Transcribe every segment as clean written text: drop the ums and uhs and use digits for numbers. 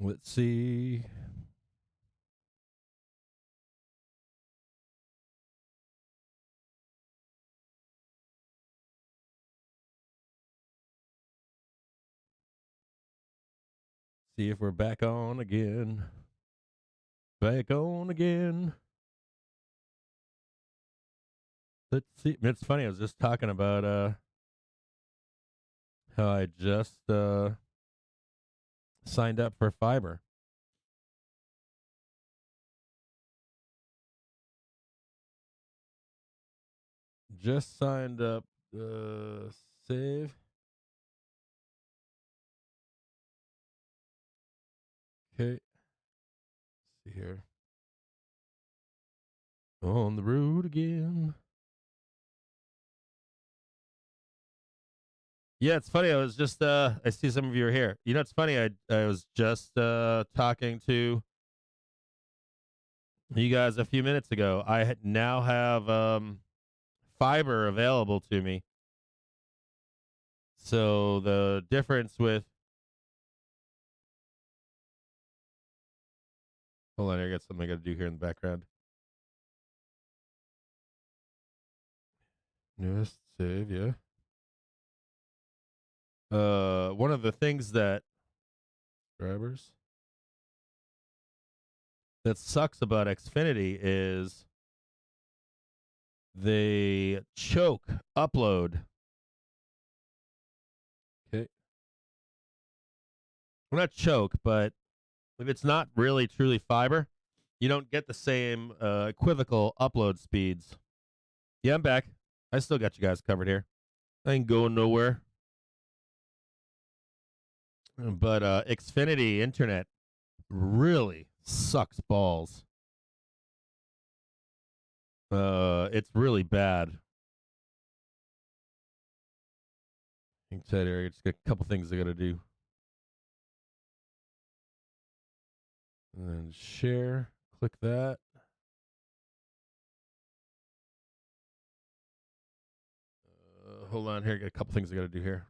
Let's see. See if we're back on again. Back on again. Let's see. It's funny. I was just talking about how I just signed up for fiber. Just signed up. Save. Okay. See here. On the road again. Yeah, it's funny. I was just I see some of you are here. You know, it's funny. I was just talking to you guys a few minutes ago. I now have fiber available to me. So the difference with hold on, I got something I got to do here in the background. Newest save, yeah. One of the things that drivers that sucks about Xfinity is they choke upload. Okay. Well, not choke, but if it's not really truly fiber, you don't get the same equivocal upload speeds. Yeah, I'm back. I still got you guys covered here. I ain't going nowhere. But Xfinity internet really sucks balls. It's really bad. Inside area, just got a couple things I got to do. And then share. Click that. Hold on here. Got a couple things I got to do here.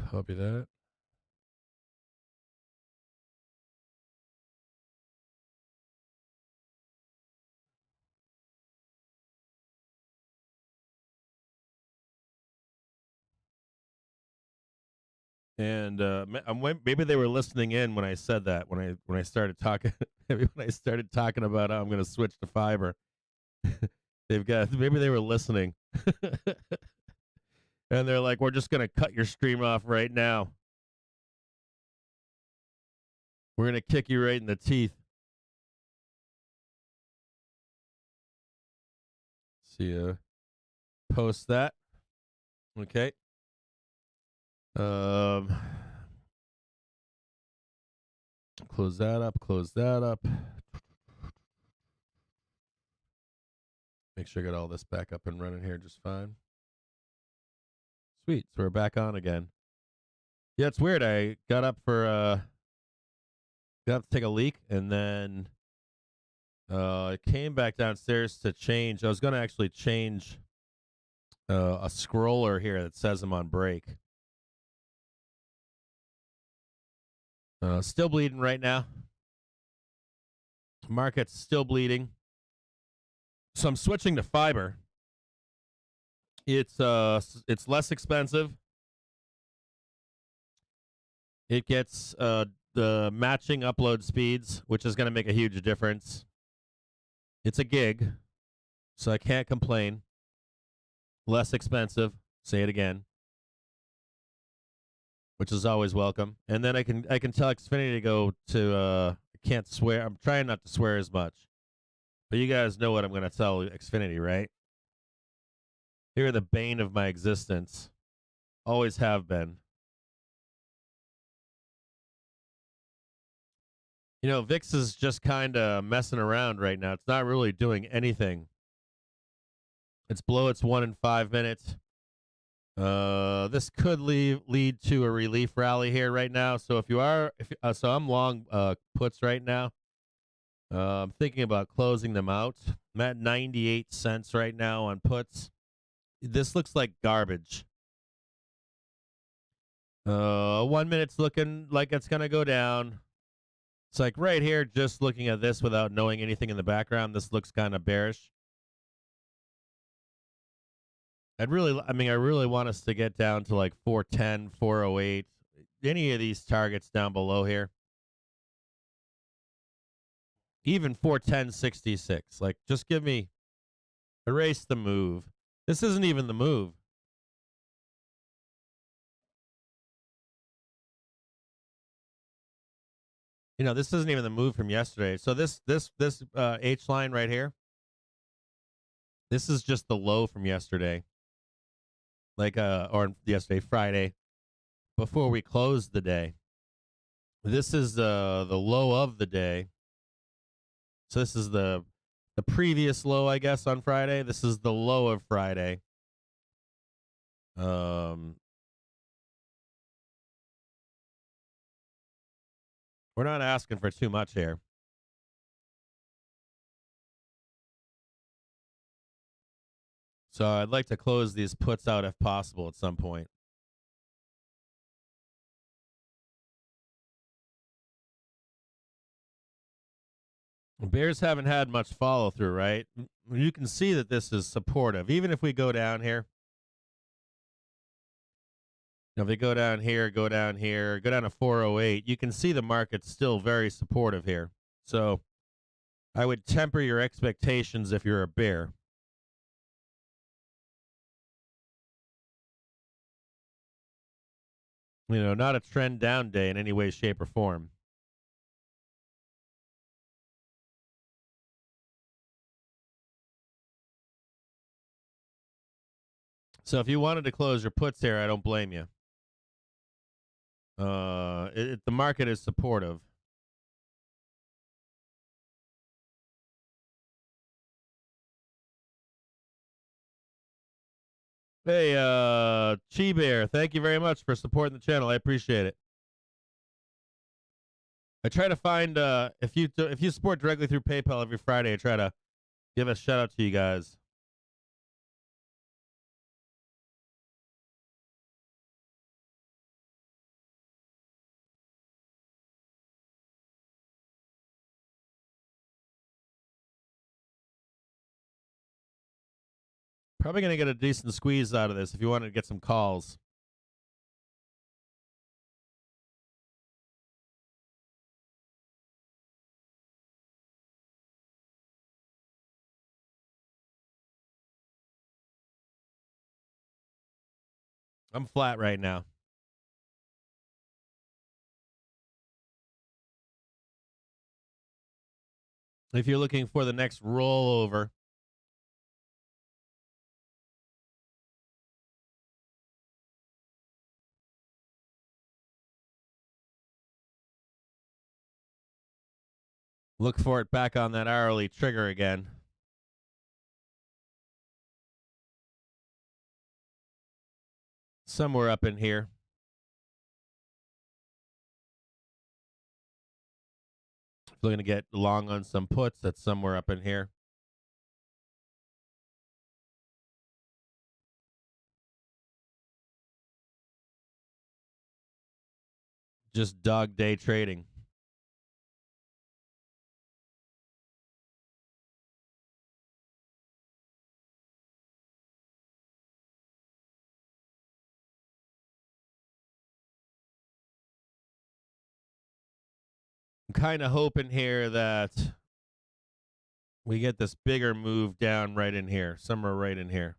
Copy that. And maybe they were listening in when I said that. When I started talking, maybe when I started talking about how I'm going to switch to fiber, maybe they were listening, and they're like, "We're just going to cut your stream off right now. We're going to kick you right in the teeth." See, post that. Okay. Close that up. Close that up. Make sure I got all this back up and running here just fine. Sweet. So we're back on again. Yeah, it's weird. I got up to take a leak, and then I came back downstairs to change. I was going to actually change a scroller here that says I'm on break. Still bleeding right now. Market's still bleeding. So I'm switching to fiber. It's less expensive. It gets the matching upload speeds, which is going to make a huge difference. It's a gig, so I can't complain. Less expensive. Say it again. Which is always welcome. And then I can tell Xfinity to go to I can't swear. I'm trying not to swear as much. But you guys know what I'm going to tell Xfinity, right? You're the bane of my existence. Always have been. You know, VIX is just kind of messing around right now. It's not really doing anything. It's below its 1 in 5 minutes. This could lead to a relief rally here right now. So so I'm long puts right now. I'm thinking about closing them out. I'm at 98 cents right now on puts. This looks like garbage. 1 minute's looking like it's gonna go down. It's like right here, just looking at this without knowing anything in the background, this looks kind of bearish. I really want us to get down to like 410, 408, any of these targets down below here. Even 410.66. Like, just erase the move. This isn't even the move. This isn't even the move from yesterday. So this H line right here, this is just the low from yesterday. Or yesterday, Friday, before we closed the day. This is the low of the day. So this is the previous low, I guess, on Friday. This is the low of Friday. We're not asking for too much here. So I'd like to close these puts out if possible at some point. Bears haven't had much follow through, right? You can see that this is supportive. Even if we go down here, if they go down here, go down to 408, you can see the market's still very supportive here. So I would temper your expectations if you're a bear. Not a trend down day in any way, shape, or form. So if you wanted to close your puts here, I don't blame you. The market is supportive. Hey, Chi Bear, thank you very much for supporting the channel. I appreciate it. I try to find if you support directly through PayPal every Friday, I try to give a shout out to you guys. Probably going to get a decent squeeze out of this if you wanted to get some calls. I'm flat right now. If you're looking for the next rollover, look for it back on that hourly trigger again. Somewhere up in here. If you're looking to get long on some puts, that's somewhere up in here. Just dog day trading. I'm kind of hoping here that we get this bigger move down right in here, somewhere right in here.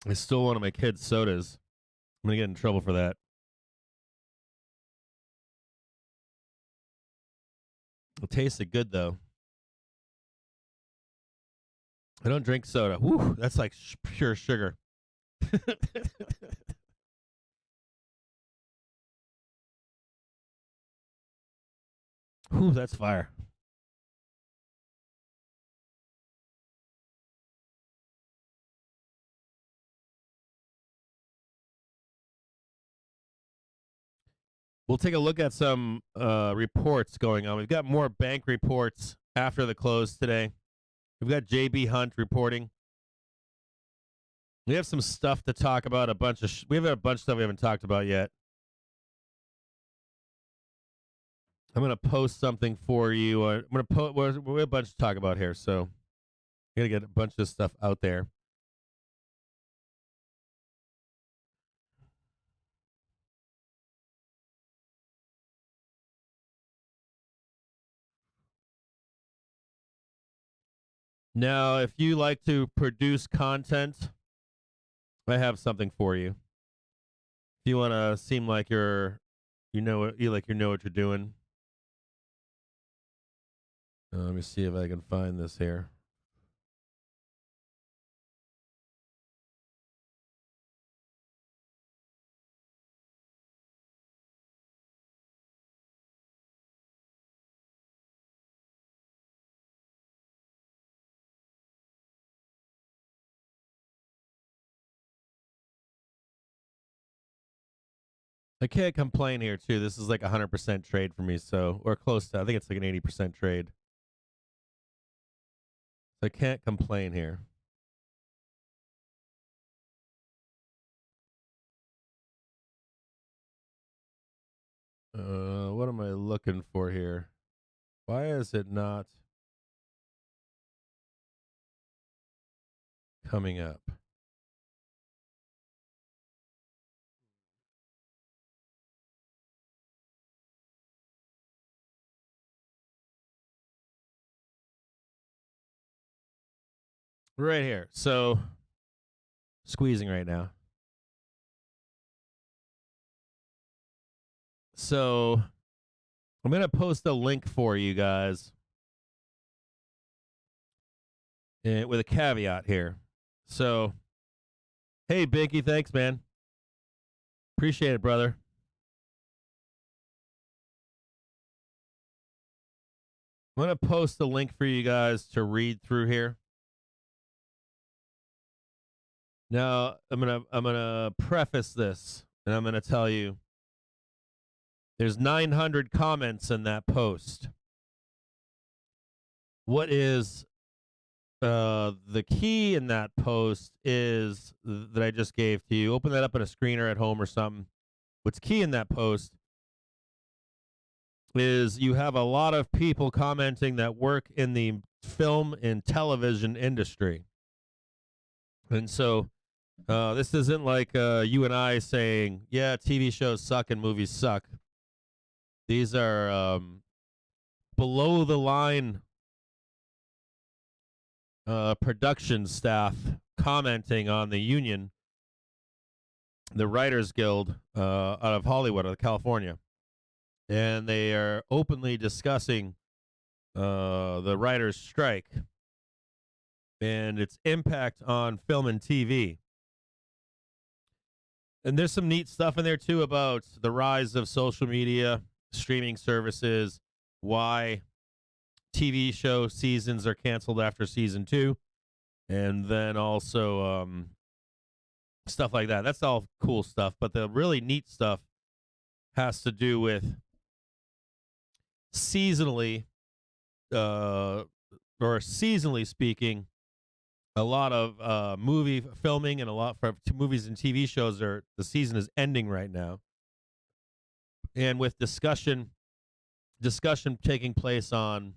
I still want to make kids sodas. I'm going to get in trouble for that. It tasted good, though. I don't drink soda. Whew, that's like pure sugar. Whew, that's fire. We'll take a look at some reports going on. We've got more bank reports after the close today. We've got JB Hunt reporting. We have some stuff to talk about. We have a bunch of stuff we haven't talked about yet. I'm going to post something for you. I'm going to post. We have a bunch to talk about here, so I got to get a bunch of stuff out there. Now, if you like to produce content, I have something for you. If you want to seem like you know what you're doing. Let me see if I can find this here. I can't complain here, too. This is like 100% trade for me, so, or close to, I think it's like an 80% trade. So I can't complain here. What am I looking for here? Why is it not coming up? Right here. So, squeezing right now. So, I'm going to post a link for you guys with a caveat here. So, hey, Binky, thanks, man. Appreciate it, brother. I'm going to post a link for you guys to read through here. Now, I'm gonna preface this, and I'm gonna tell you there's 900 comments in that post. What is the key in that post is that I just gave to you. Open that up on a screener at home or something. What's key in that post is you have a lot of people commenting that work in the film and television industry. And so this isn't like you and I saying, yeah, TV shows suck and movies suck. These are below the line production staff commenting on the union, the Writers Guild out of Hollywood, out of California. And they are openly discussing the writers' strike and its impact on film and TV. And there's some neat stuff in there, too, about the rise of social media, streaming services, why TV show seasons are canceled after season 2, and then also stuff like that. That's all cool stuff. But the really neat stuff has to do with seasonally, or seasonally speaking, a lot of movie filming and a lot for movies and TV shows the season is ending right now. And with discussion taking place on,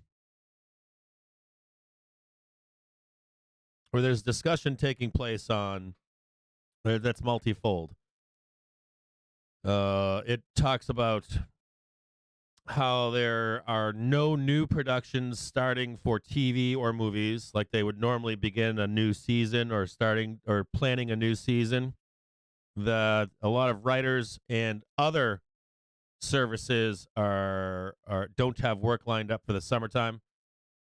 or there's discussion taking place on, that's multifold. It talks about how there are no new productions starting for TV or movies like they would normally begin a new season or planning a new season. That a lot of writers and other services don't have work lined up for the summertime.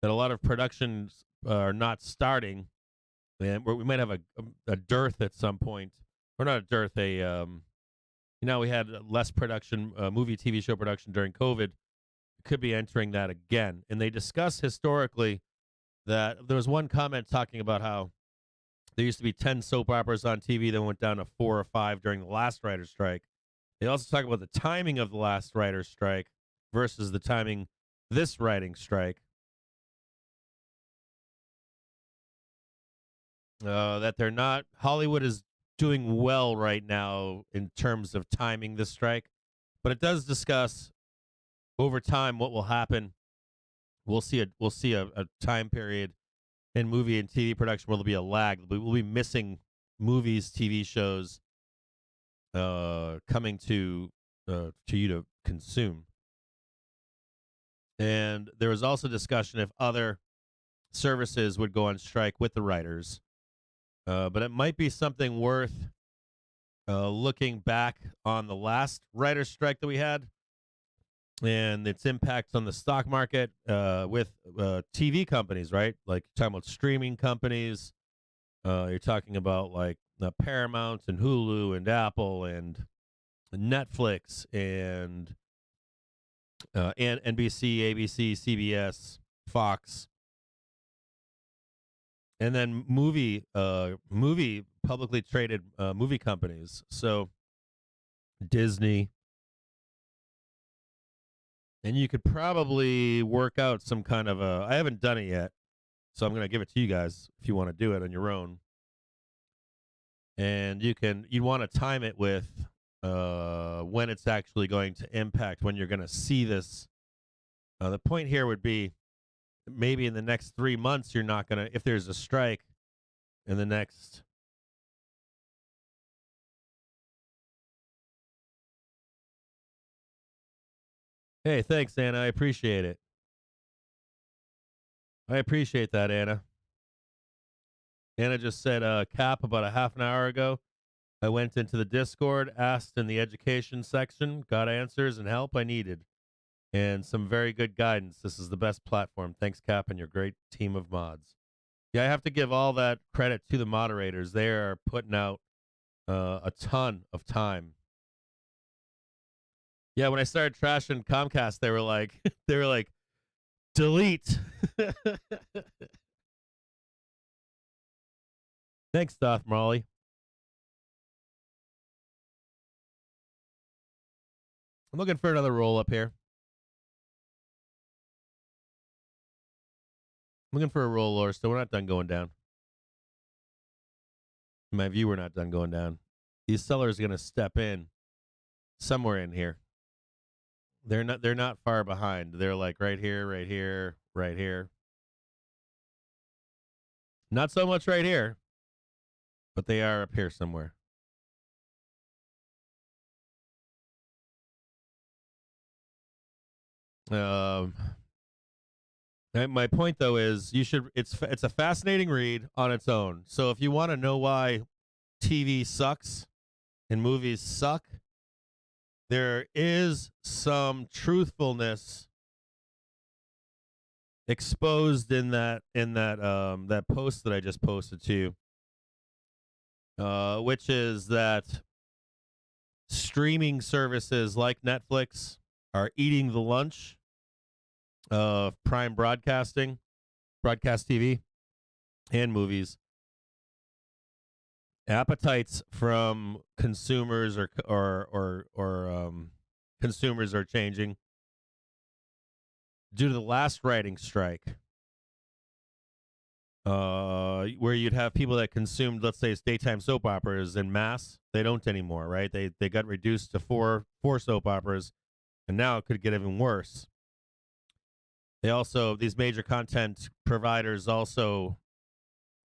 That a lot of productions are not starting, and we might have a dearth at some point, or not a dearth, we had less production, movie, TV show production during COVID. Could be entering that again. And they discuss historically that there was one comment talking about how there used to be 10 soap operas on TV that went down to 4 or 5 during the last writer's strike. They also talk about the timing of the last writer's strike versus the timing this writing strike. That they're not, Hollywood is doing well right now in terms of timing this strike, but it does discuss over time what will happen. We'll see a time period in movie and TV production where there'll be a lag. We'll be missing movies, TV shows coming to you to consume. And there was also discussion if other services would go on strike with the writers. But it might be something worth looking back on the last writer's strike that we had and its impacts on the stock market with TV companies, right? Like you're talking about streaming companies. You're talking about like Paramount and Hulu and Apple and Netflix and NBC, ABC, CBS, Fox. And then movie publicly traded movie companies. So Disney. And you could probably work out some kind of a, I haven't done it yet, so I'm going to give it to you guys if you want to do it on your own. And you'd want to time it with when it's actually going to impact, when you're going to see this. The point here would be maybe in the next 3 months, you're not going to, if there's a strike in the next. Hey, thanks, Anna. I appreciate it. I appreciate that, Anna. Anna just said, Cap, about a half an hour ago. I went into the Discord, asked in the education section, got answers and help I needed, and some very good guidance. This is the best platform. Thanks, Cap, and your great team of mods. Yeah, I have to give all that credit to the moderators. They are putting out a ton of time. Yeah, when I started trashing Comcast, they were like, delete. Thanks, Doth Molly. I'm looking for another roll up here. I'm looking for a roll, or so we're not done going down. In my view, we're not done going down. These sellers are going to step in somewhere in here. They're not far behind. They're like right here, right here, right here. Not so much right here, but they are up here somewhere. My point though is it's a fascinating read on its own. So if you want to know why TV sucks and movies suck, there is some truthfulness exposed in that post that I just posted to you, which is that streaming services like Netflix are eating the lunch of prime broadcast TV, and movies. Appetites from consumers or consumers are changing due to the last writing strike, where you'd have people that consumed, let's say, daytime soap operas en masse. They don't anymore, right? They got reduced to four soap operas, and now it could get even worse. These major content providers also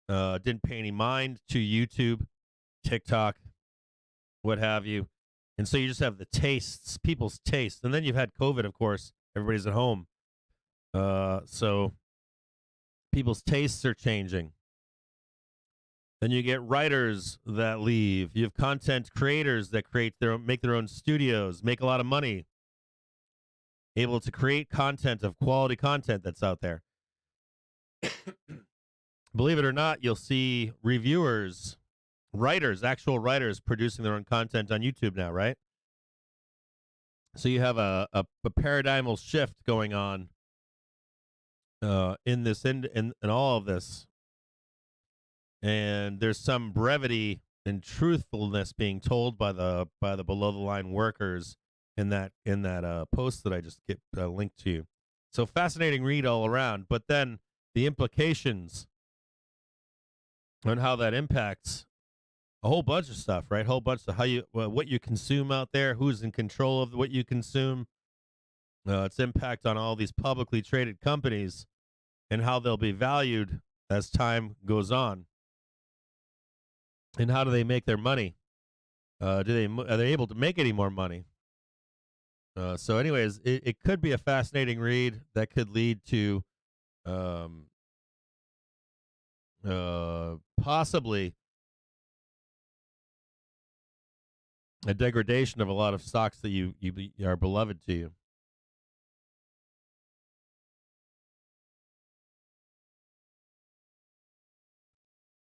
didn't pay any mind to YouTube, TikTok, what have you. And so you just have the tastes, people's tastes. And then you've had COVID, of course. Everybody's at home. So people's tastes are changing. Then you get writers that leave. You have content creators that make their own studios, make a lot of money, able to create content of quality content that's out there. Believe it or not, you'll see reviewers, actual writers producing their own content on YouTube now, right? So you have a paradigmal shift going on in all of this. And there's some brevity and truthfulness being told by the below the line workers in that post that I just get linked to you. So fascinating read all around. But then the implications on how that impacts a whole bunch of stuff, right? A whole bunch of how you what you consume out there, who's in control of what you consume, its impact on all these publicly traded companies, and how they'll be valued as time goes on. And how do they make their money? Are they able to make any more money? So, anyways, it could be a fascinating read that could lead to possibly a degradation of a lot of stocks that you are beloved to you.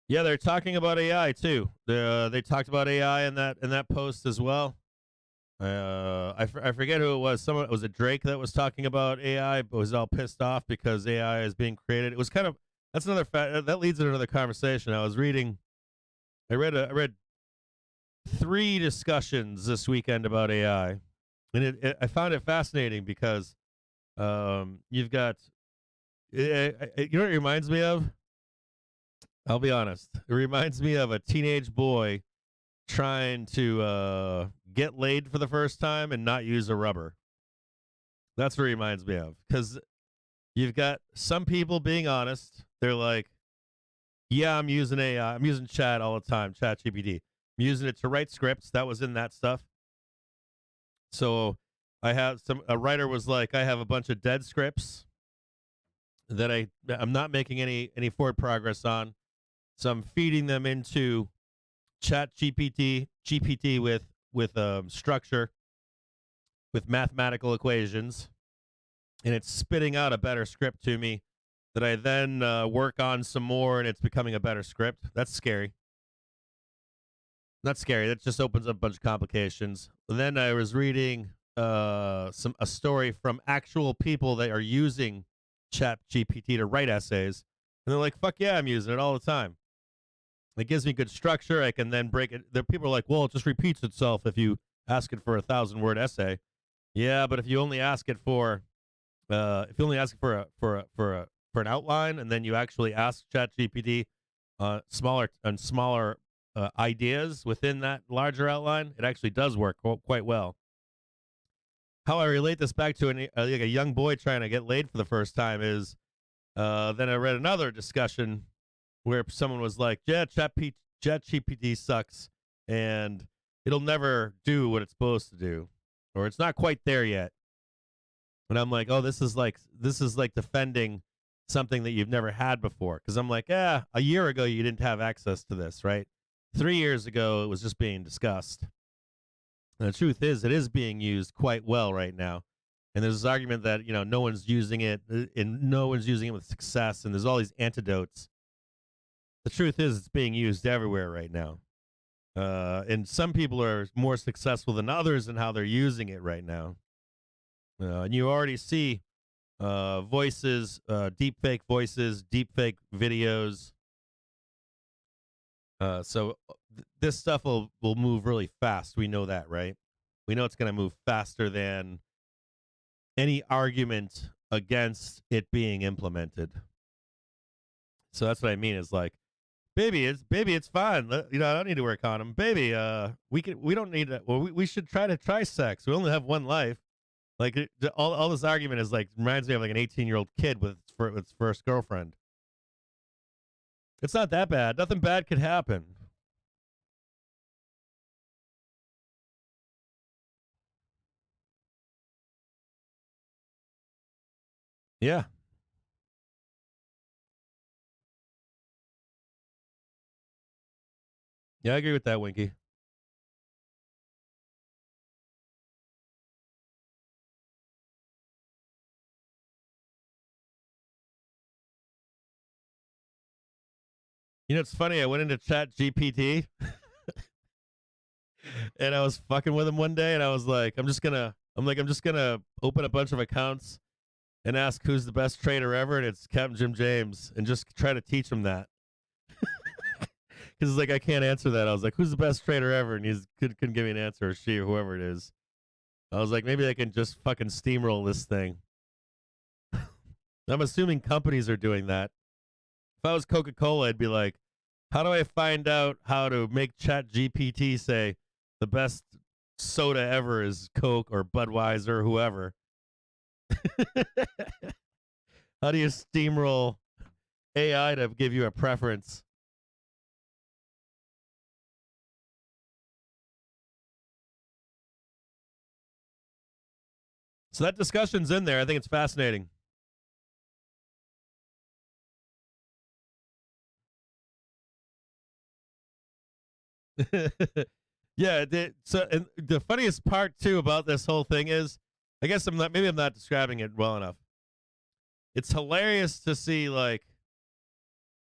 Yeah, they're talking about AI too. They talked about AI in that post as well. I forget who it was. Someone, was it Drake that was talking about AI, but was all pissed off because AI is being created. It was kind of, that's another that leads into another conversation. I read 3 discussions this weekend about AI, and I found it fascinating because you've got, you know what it reminds me of? I'll be honest. It reminds me of a teenage boy trying to get laid for the first time and not use a rubber. That's what it reminds me of. Because you've got some people being honest. They're like, yeah, I'm using AI. I'm using chat all the time, chat GPT. I'm using it to write scripts. That was in that stuff. So a writer was like, I have a bunch of dead scripts that I'm not making any forward progress on. So I'm feeding them into chat GPT with structure, with mathematical equations, and it's spitting out a better script to me that I then work on some more, and it's becoming a better script. That's scary. Not scary. That just opens up a bunch of complications. And then I was reading a story from actual people that are using chat GPT to write essays, and they're like, fuck yeah, I'm using it all the time. It gives me good structure. I can then break it. There, people are like, well, it just repeats itself if you ask it for a 1,000-word essay. Yeah, but if you only ask it for an outline, and then you actually ask ChatGPT smaller ideas within that larger outline, it actually does work quite well. How I relate this back to like a young boy trying to get laid for the first time is, then I read another discussion where someone was like, yeah, ChatGPT sucks, and it'll never do what it's supposed to do, or it's not quite there yet. And I'm like, oh, this is like defending something that you've never had before. Because I'm like, a year ago you didn't have access to this, right? 3 years ago it was just being discussed. And the truth is, it is being used quite well right now. And there's this argument that, no one's using it, and no one's using it with success, and there's all these antidotes. The truth is, it's being used everywhere right now. And some people are more successful than others in how they're using it right now. And you already see voices, deep fake voices, deep fake videos. So this stuff will move really fast. We know that, right? We know it's going to move faster than any argument against it being implemented. So that's what I mean is like, baby, it's fine. I don't need to wear a condom. Baby, we don't need to, we should try sex. We only have one life. Like all this argument is like, reminds me of like an 18-year-old kid with its first girlfriend. It's not that bad. Nothing bad could happen. Yeah. Yeah, I agree with that, Winky. It's funny. I went into Chat GPT and I was fucking with him one day, and I was like, I'm just gonna open a bunch of accounts and ask who's the best trader ever, and it's CaptainJimJames, and just try to teach him that. Because like I can't answer that. I was like, "Who's the best trader ever?" And he couldn't give me an answer, or she, or whoever it is. I was like, maybe I can just fucking steamroll this thing. I'm assuming companies are doing that. If I was Coca-Cola, I'd be like, how do I find out how to make ChatGPT say the best soda ever is Coke or Budweiser or whoever? How do you steamroll AI to give you a preference? So that discussion's in there. I think it's fascinating. Yeah. So and the funniest part too about this whole thing is, I guess maybe I'm not describing it well enough. It's hilarious to see like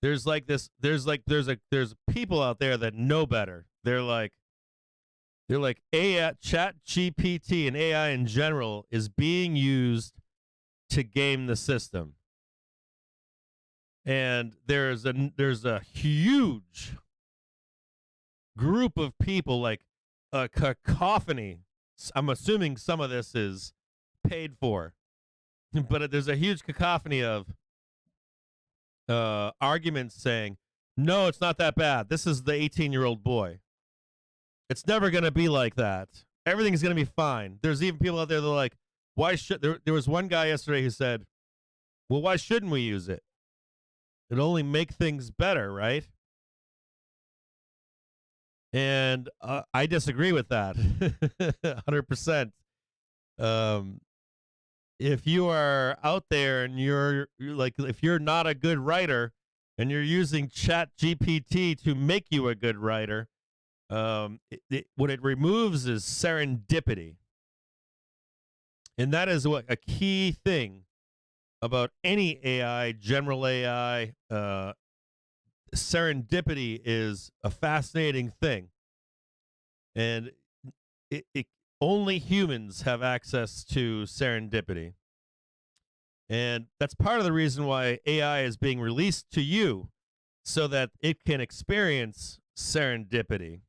there's people out there that know better. They're like AI, Chat GPT and AI in general is being used to game the system. And there's a huge group of people, like a cacophony. I'm assuming some of this is paid for, but there's a huge cacophony of arguments saying, no, it's not that bad. This is the 18-year-old boy. It's never going to be like that. Everything's going to be fine. There's even people out there that are like, why should there was one guy yesterday who said, well, why shouldn't we use it? It'll only make things better, right? And I disagree with that 100%. If you are out there and you're like, if you're not a good writer and you're using Chat GPT to make you a good writer, what it removes is serendipity. And that is what a key thing about any AI, general AI. Serendipity is a fascinating thing. And it only humans have access to serendipity. And that's part of the reason why AI is being released to you, so that it can experience serendipity.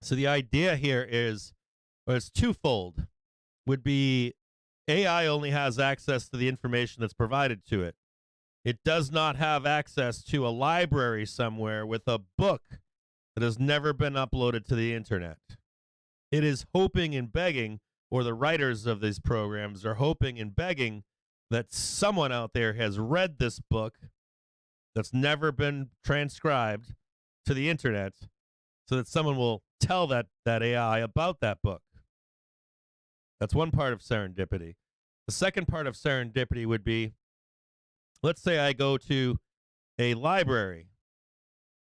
So the idea here is, well, it's twofold. Would be AI only has access to the information that's provided to it. It does not have access to a library somewhere with a book that has never been uploaded to the internet. It is hoping and begging, or the writers of these programs are hoping and begging, that someone out there has read this book that's never been transcribed to the internet, so that someone will tell that AI about that book. That's one part of serendipity. The second part of serendipity would be, let's say I go to a library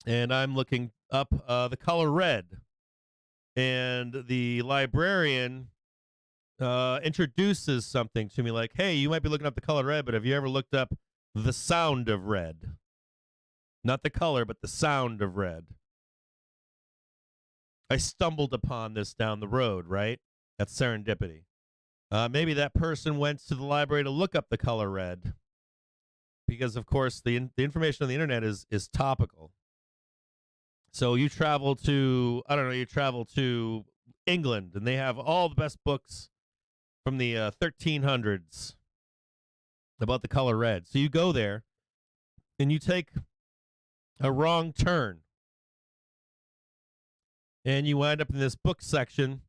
and I'm looking up the color red, and the librarian introduces something to me like, hey, you might be looking up the color red, but have you ever looked up the sound of red? Not the color, but the sound of red. I stumbled upon this down the road, right? That's serendipity. Maybe that person went to the library to look up the color red, because, of course, the information on the internet is topical. So you travel to, you travel to England, and they have all the best books from the 1300s about the color red. So you go there, and you take a wrong turn, and you wind up in this book section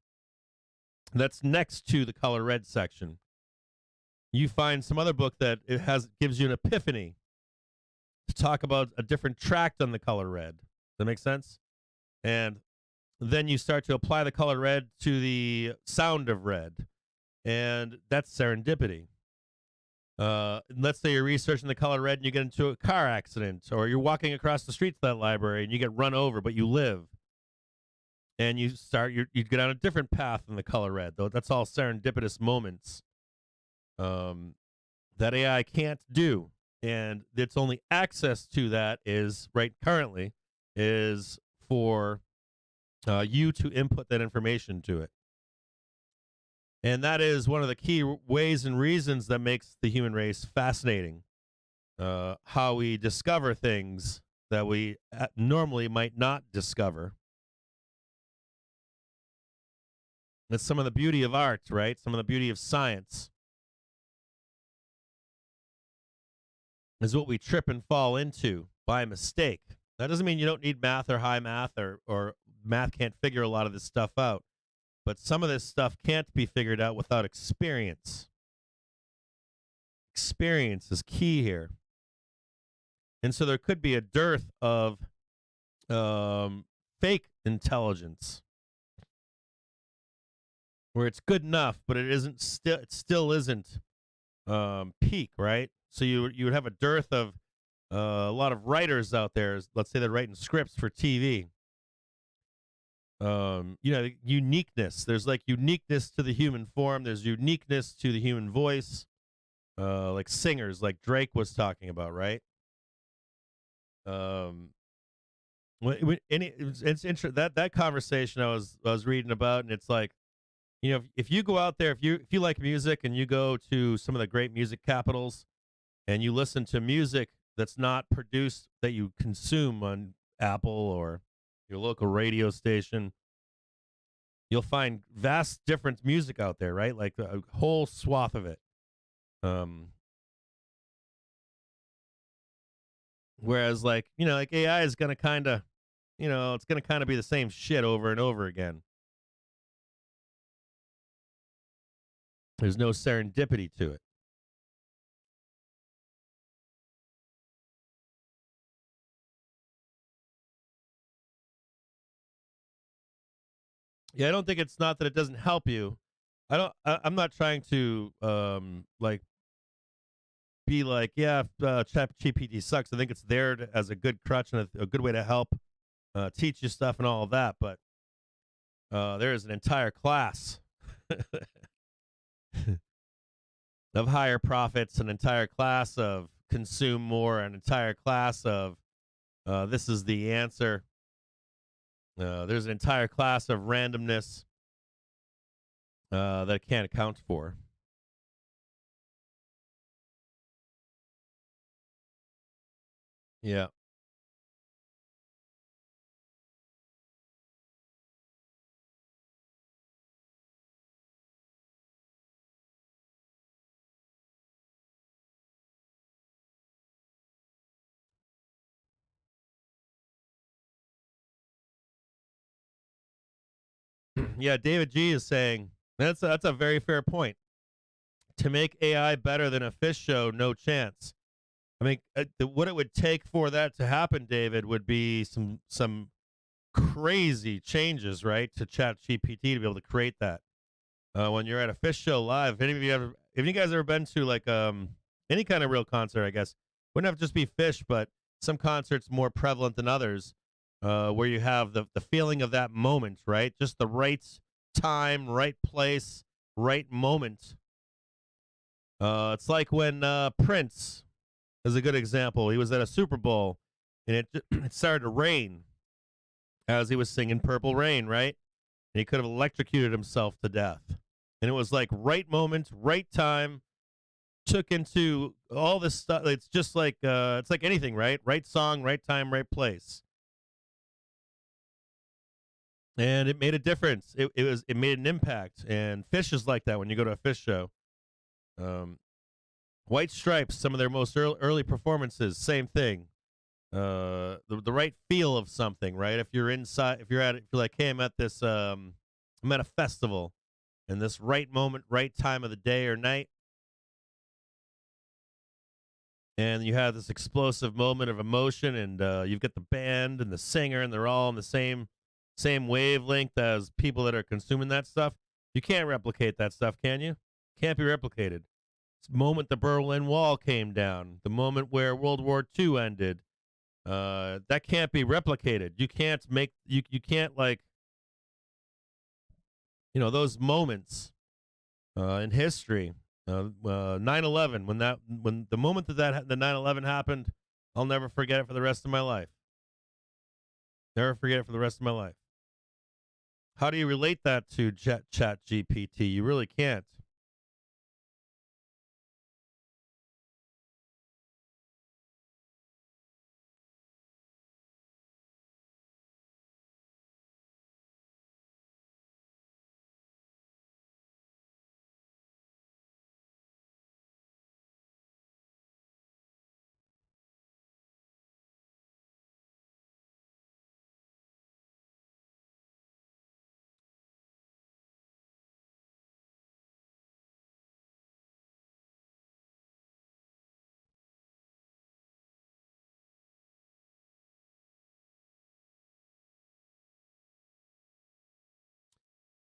that's next to the color red section. You find some other book that gives you an epiphany to talk about a different tract on the color red. Does that make sense? And then you start to apply the color red to the sound of red, and that's serendipity. Let's say you're researching the color red and you get into a car accident, or you're walking across the street to that library and you get run over, but you live. And you get on a different path than the color red, though. That's all serendipitous moments that AI can't do. And its only access to that is, currently, is for you to input that information to it. And that is one of the key ways and reasons that makes the human race fascinating. How we discover things that we normally might not discover. That's some of the beauty of art, right? Some of the beauty of science is what we trip and fall into by mistake. That doesn't mean you don't need math or high math or math can't figure a lot of this stuff out. But some of this stuff can't be figured out without experience. Experience is key here. And so there could be a dearth of fake intelligence where it's good enough, but it still isn't peak, right? So you would have a dearth of a lot of writers out there. Let's say they're writing scripts for TV. Uniqueness. There's like uniqueness to the human form. There's uniqueness to the human voice. Like singers, like Drake was talking about, right? It's interesting that conversation I was reading about, and it's like, if you go out there, if you like music and you go to some of the great music capitals, and you listen to music that's not produced, that you consume on Apple or your local radio station, you'll find vast different music out there, right? Like a whole swath of it. Whereas like AI is going to kind of, it's going to kind of be the same shit over and over again. There's no serendipity to it. Yeah, I don't think it's not that it doesn't help you. I'm not trying to like be like, yeah, ChatGPT sucks. I think it's there as a good crutch and a good way to help teach you stuff and all of that. But there is an entire class of higher profits, an entire class of consume more, an entire class of this is the answer. There's an entire class of randomness that it can't account for. Yeah. Yeah, David G is saying that's a very fair point. To make AI better than a fish show, no chance. I mean, what it would take for that to happen, David, would be some crazy changes, right, to Chat GPT to be able to create that. When you're at a fish show live, if you guys ever been to like any kind of real concert, I guess wouldn't have to just be Fish, but some concerts more prevalent than others, where you have the feeling of that moment, right? Just the right time, right place, right moment. It's like when Prince is a good example. He was at a Super Bowl, and it started to rain as he was singing Purple Rain, right? And he could have electrocuted himself to death. And it was like right moment, right time, took into all this stuff. It's just like it's like anything, right? Right song, right time, right place. And it made a difference. It made an impact. And Fish is like that when you go to a Fish show. White Stripes, some of their most early performances, same thing. The right feel of something, right? If you're inside, if you're like, hey, I'm at this, I'm at a festival, and this right moment, right time of the day or night, and you have this explosive moment of emotion, and you've got the band and the singer, and they're all on the same wavelength as people that are consuming that stuff. You can't replicate that stuff, can you? Can't be replicated. It's the moment the Berlin Wall came down, the moment where World War II ended. That can't be replicated. You can't you can't like those moments in history. 9/11, when the moment that the 9/11 happened, I'll never forget it for the rest of my life. Never forget it for the rest of my life. How do you relate that to Chat GPT? You really can't.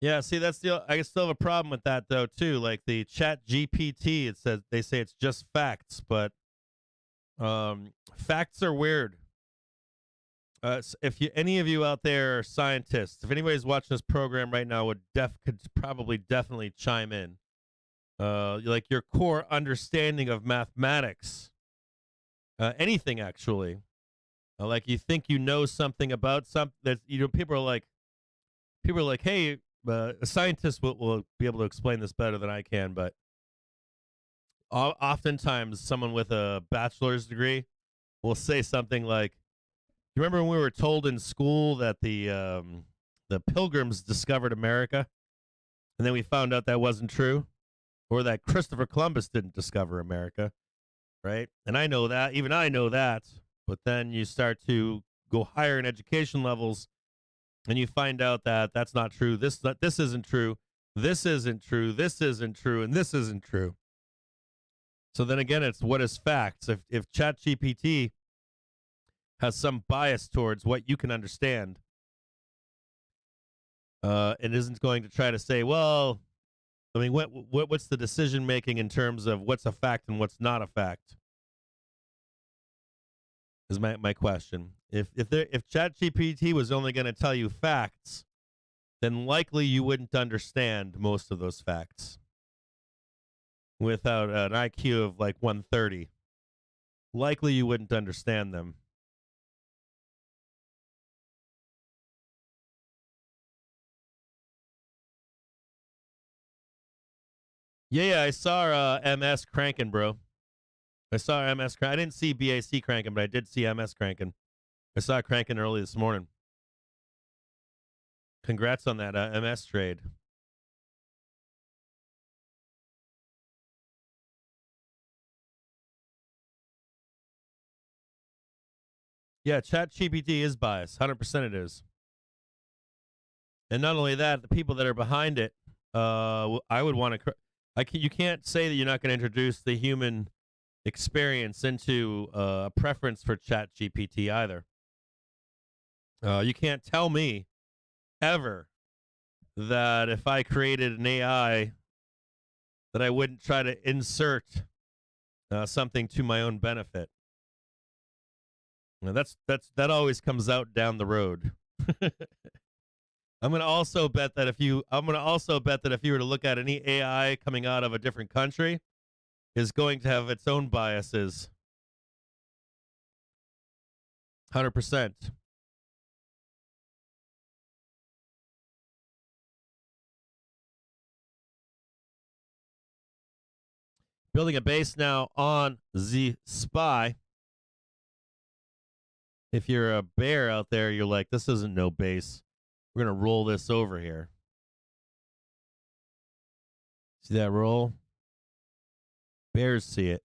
Yeah, see, that's the I still have a problem with that though too. Like the Chat GPT, it says they say it's just facts, but facts are weird. If any of you out there are scientists, if anybody's watching this program right now, could probably definitely chime in. Like your core understanding of mathematics, anything actually. Like you think you know something about something that people are like, hey, a scientist will be able to explain this better than I can, but oftentimes someone with a bachelor's degree will say something like, "You remember when we were told in school that the Pilgrims discovered America, and then we found out that wasn't true, or that Christopher Columbus didn't discover America, right?" And I know that, even I know that, but then you start to go higher in education levels, and you find out that that's not true. This isn't true. This isn't true. This isn't true, and this isn't true. So then again, it's what is facts. If ChatGPT has some bias towards what you can understand, and isn't going to try to say, well, I mean, what's the decision making in terms of what's a fact and what's not a fact? Is my question. If ChatGPT was only going to tell you facts, then likely you wouldn't understand most of those facts. Without an IQ of like 130, likely you wouldn't understand them. Yeah, I saw MS cranking, bro. I saw MS cranking. I didn't see BAC cranking, but I did see MS cranking. I saw it cranking early this morning. Congrats on that MS trade. Yeah, ChatGPT is biased. 100% it is. And not only that, the people that are behind it, I would want to. You can't say that you're not going to introduce the human experience into a preference for ChatGPT either. You can't tell me ever that if I created an AI, that I wouldn't try to insert something to my own benefit. That always comes out down the road. I'm gonna also bet that if you were to look at any AI coming out of a different country, is going to have its own biases. 100%. Building a base now on the spy. If you're a bear out there, you're like, this isn't no base. We're gonna roll this over here. See that roll? Bears see it.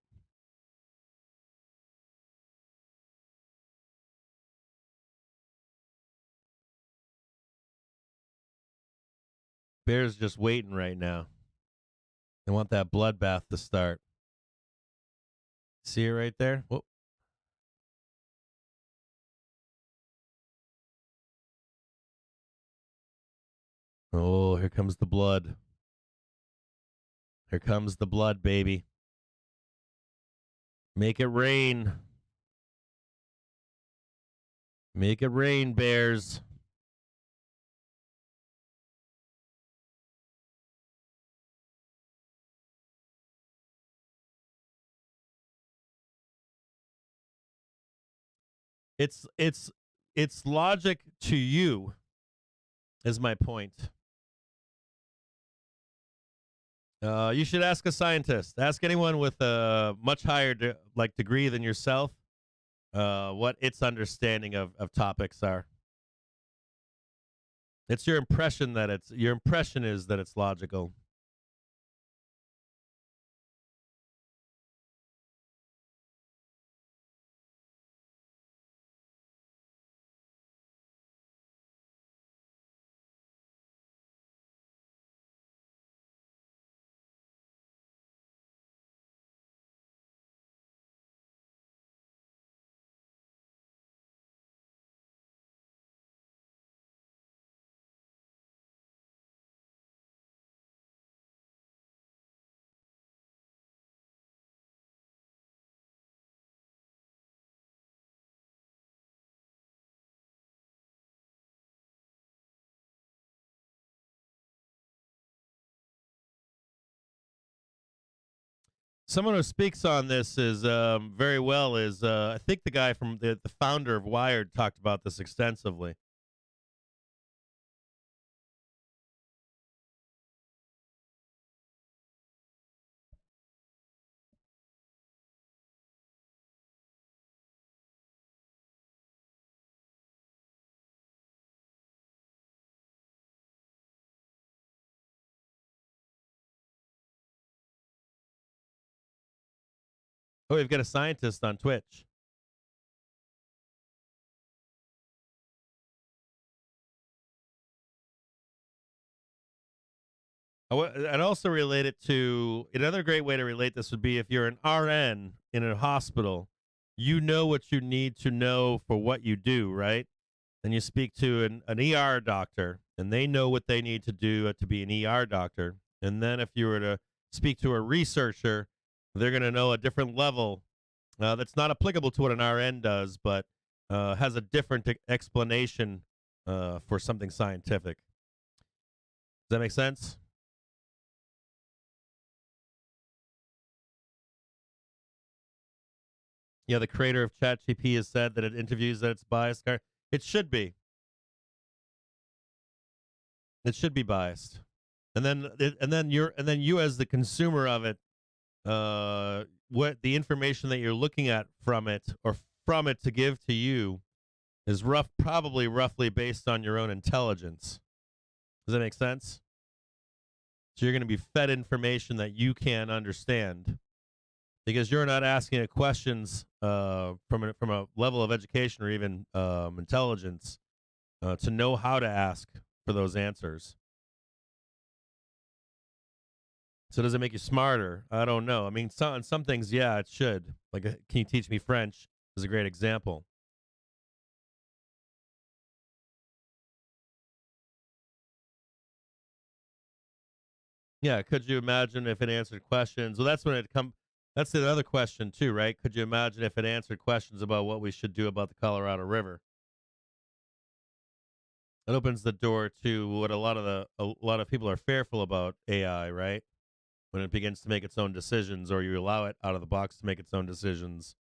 Bears just waiting right now. They want that bloodbath to start. See it right there? Whoop. Oh, here comes the blood. Here comes the blood, baby. Make it rain. Make it rain, Bears. It's it's it's logic to you, is my point. You should ask a scientist. Ask anyone with a much higher degree than yourself what its understanding of topics are. It's your impression is that it's logical. Someone who speaks on this is very well is I think the guy from the founder of Wired talked about this extensively. Oh, we've got a scientist on Twitch. I'd also relate it to another great way to relate this would be if you're an RN in a hospital, you know what you need to know for what you do, right? And you speak to an ER doctor, and they know what they need to do to be an ER doctor. And then if you were to speak to a researcher, they're going to know a different level that's not applicable to what an RN does, but has a different explanation for something scientific. Does that make sense? Yeah, the creator of ChatGPT has said that it interviews that it's biased. It should be. It should be biased. And then you as the consumer of it, what the information that you're looking at from it or from it to give to you is probably roughly based on your own intelligence. Does that make sense? So you're going to be fed information that you can't understand because you're not asking it questions from a level of education or even intelligence to know how to ask for those answers. So does it make you smarter? I don't know. I mean, on some things, yeah, it should. Like, can you teach me French? Is a great example. Yeah, could you imagine if it answered questions? Well, that's when it come. That's the other question too, right? Could you imagine if it answered questions about what we should do about the Colorado River? It opens the door to what a lot of people are fearful about AI, right? When it begins to make its own decisions, or you allow it out of the box to make its own decisions.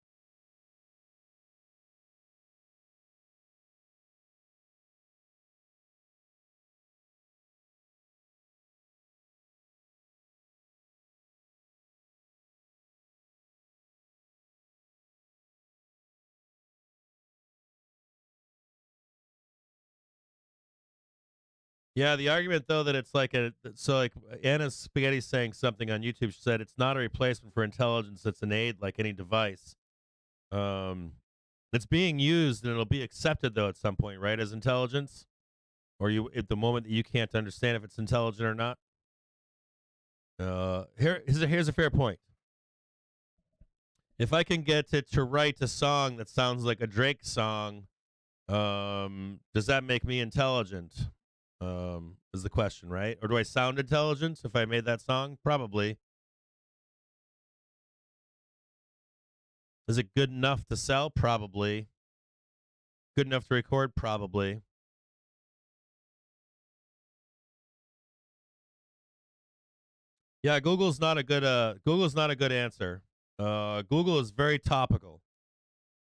Yeah, the argument though that it's like like Anna Spaghetti's saying something on YouTube. She said it's not a replacement for intelligence; it's an aid, like any device. Um, it's being used and it'll be accepted though at some point, right? As intelligence, or you at the moment that you can't understand if it's intelligent or not. Here's a fair point. If I can get it to write a song that sounds like a Drake song, does that make me intelligent? Is the question, right? Or do I sound intelligent if I made that song? Probably. Is it good enough to sell? Probably. Good enough to record? Probably. Yeah, Google's not a good answer. Google is very topical.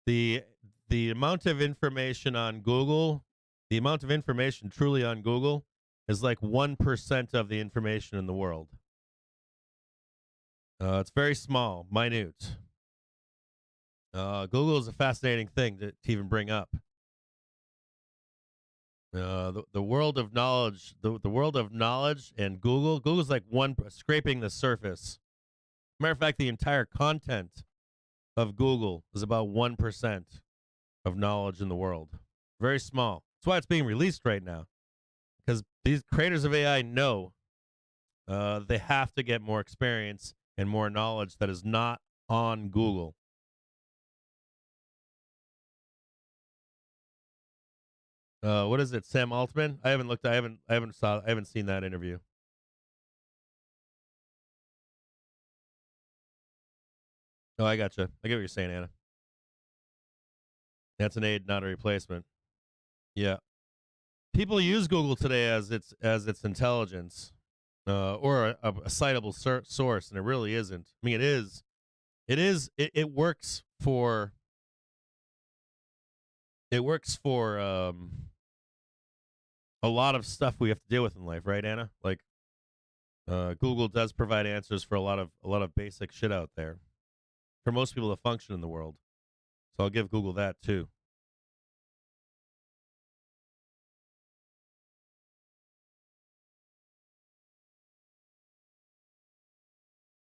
The the amount of information on Google, the amount of information truly on Google is like 1% of the information in the world. It's very small, minute. Google is a fascinating thing to even bring up. The world of knowledge, the world of knowledge, and Google's like scraping the surface. Matter of fact, the entire content of Google is about 1% of knowledge in the world. Very small. That's why it's being released right now, because these creators of AI know they have to get more experience and more knowledge that is not on Google. What is it, Sam Altman? I haven't looked. I haven't seen that interview. Oh, I gotcha. I get what you're saying, Anna. That's an aid, not a replacement. Yeah, people use Google today as its intelligence, or a citable source, and it really isn't. I mean, it is, It is. It works for. It works for a lot of stuff we have to deal with in life, right, Anna? Like Google does provide answers for a lot of basic shit out there for most people to function in the world. So I'll give Google that too.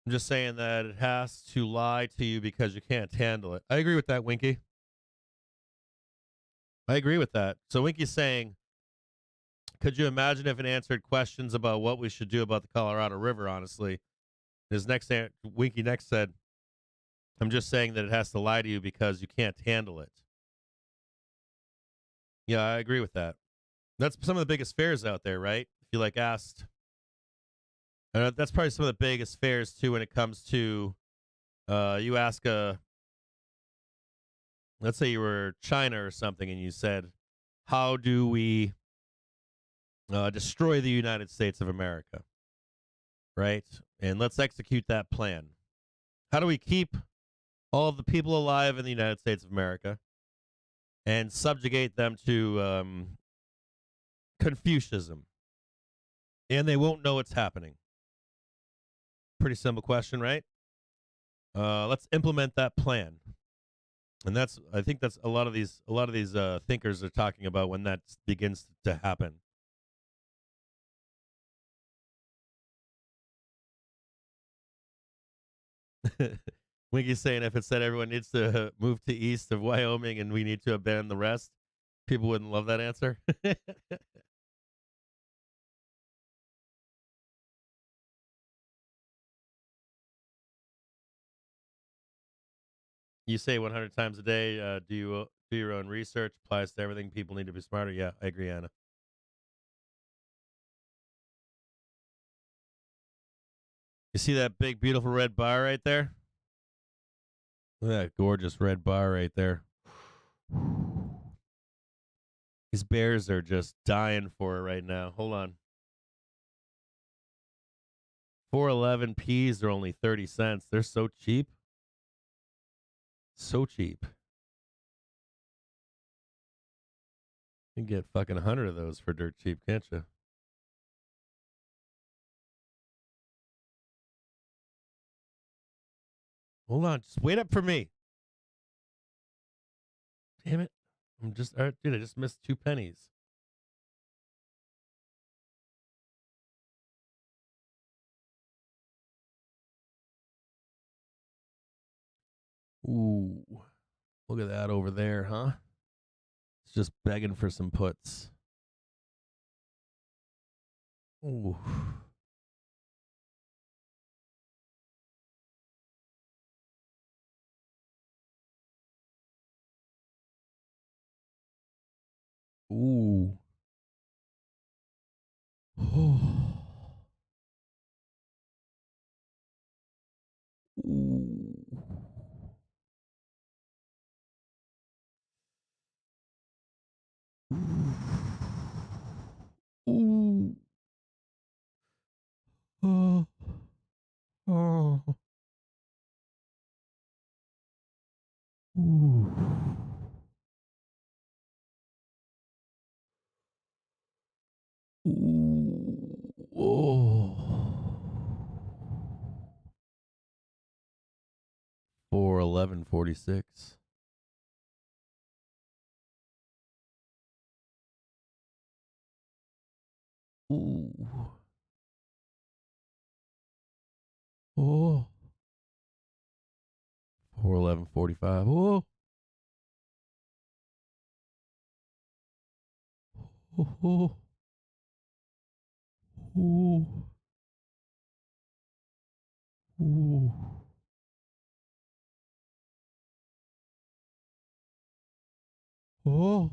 I'm just saying that it has to lie to you because you can't handle it. I agree with that, Winky. I agree with that. So Winky's saying, could you imagine if it answered questions about what we should do about the Colorado River, honestly? His Winky next said, I'm just saying that it has to lie to you because you can't handle it. Yeah, I agree with that. That's some of the biggest fears out there, right? If you like asked, that's probably some of the biggest fears too when it comes to you ask let's say you were China or something, and you said, "How do we destroy the United States of America?" Right, and let's execute that plan. How do we keep all of the people alive in the United States of America and subjugate them to Confucianism, and they won't know what's happening? Pretty simple question, right? Let's implement that plan, and I think that's a lot of these thinkers are talking about when that begins to happen. Winky's saying if it said everyone needs to move to east of Wyoming and we need to abandon the rest, people wouldn't love that answer. You say 100 times a day, do you do your own research, applies to everything. People need to be smarter. Yeah, I agree, Anna. You see that big, beautiful red bar right there? Look at that gorgeous red bar right there. These bears are just dying for it right now. Hold on. 411 Ps are only 30 cents. They're so cheap. So cheap. You can get fucking 100 of those for dirt cheap, can't you? Hold on. Just wait up for me. Damn it. Dude, I just missed 2 pennies. Ooh. Look at that over there, huh? It's just begging for some puts. Ooh. Ooh. Ooh. Ooh. Oh. Oh. Ooh. Ooh. Oh. 411.46. Ooh. Oh. 411.45. Oh. Oh. Oh. Ooh. Ooh. Oh.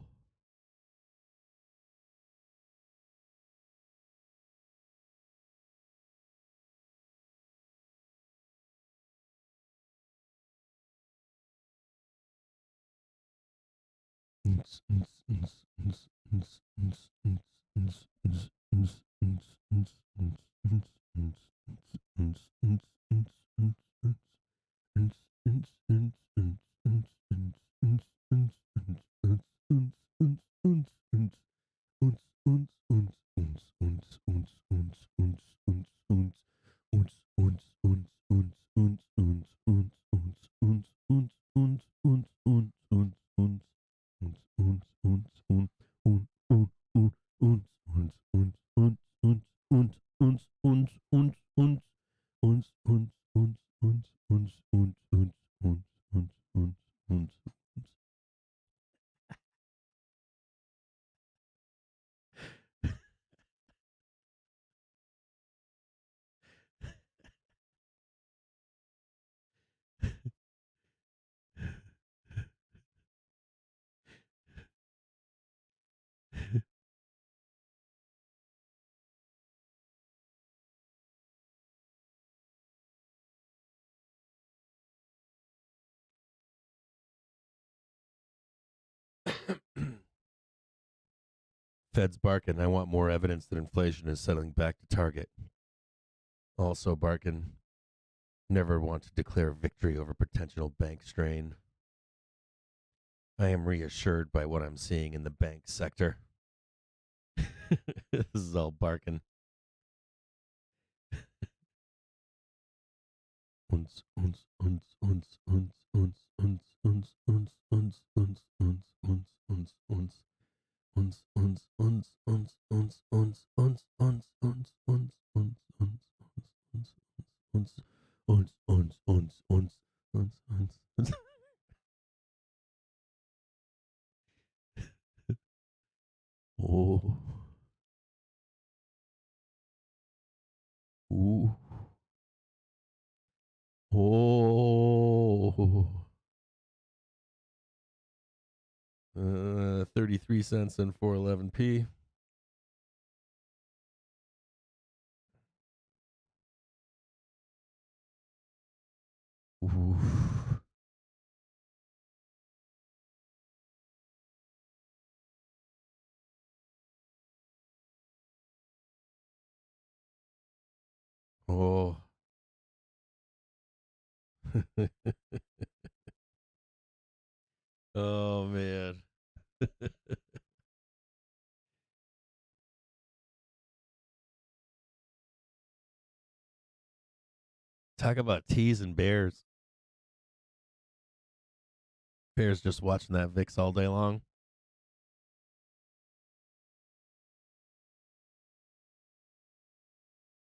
Fed's barking. I want more evidence that inflation is settling back to target. Also barking. Never want to declare victory over potential bank strain. I am reassured by what I'm seeing in the bank sector. This is all barking. Oh. Ooh. Oh. 33 cents and 411p. Ooh. Oh. Oh, man. Talk about teas and bears. Bears just watching that VIX all day long.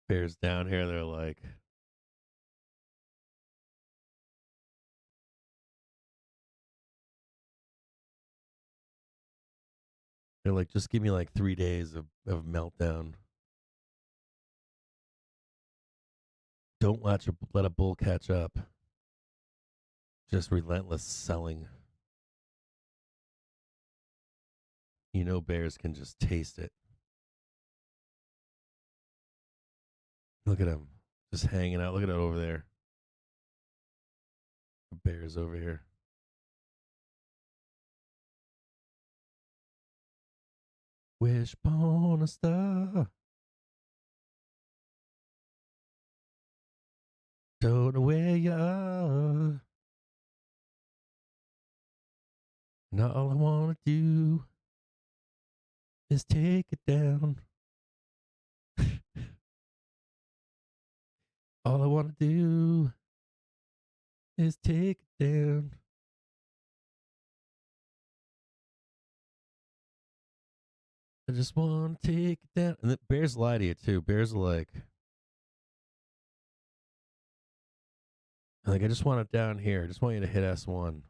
Bears down here, they're like, just give me like 3 days of meltdown. Don't let a bull catch up. Just relentless selling. You know, bears can just taste it. Look at him, just hanging out. Look at it over there. The bear's over here. Wish upon a star. Don't know where you are. Now all I want to do is take it down. All I want to do is take it down. I just want to take it down. And the bears lie to you, too. Bears are like, I just want it down here. I just want you to hit S1.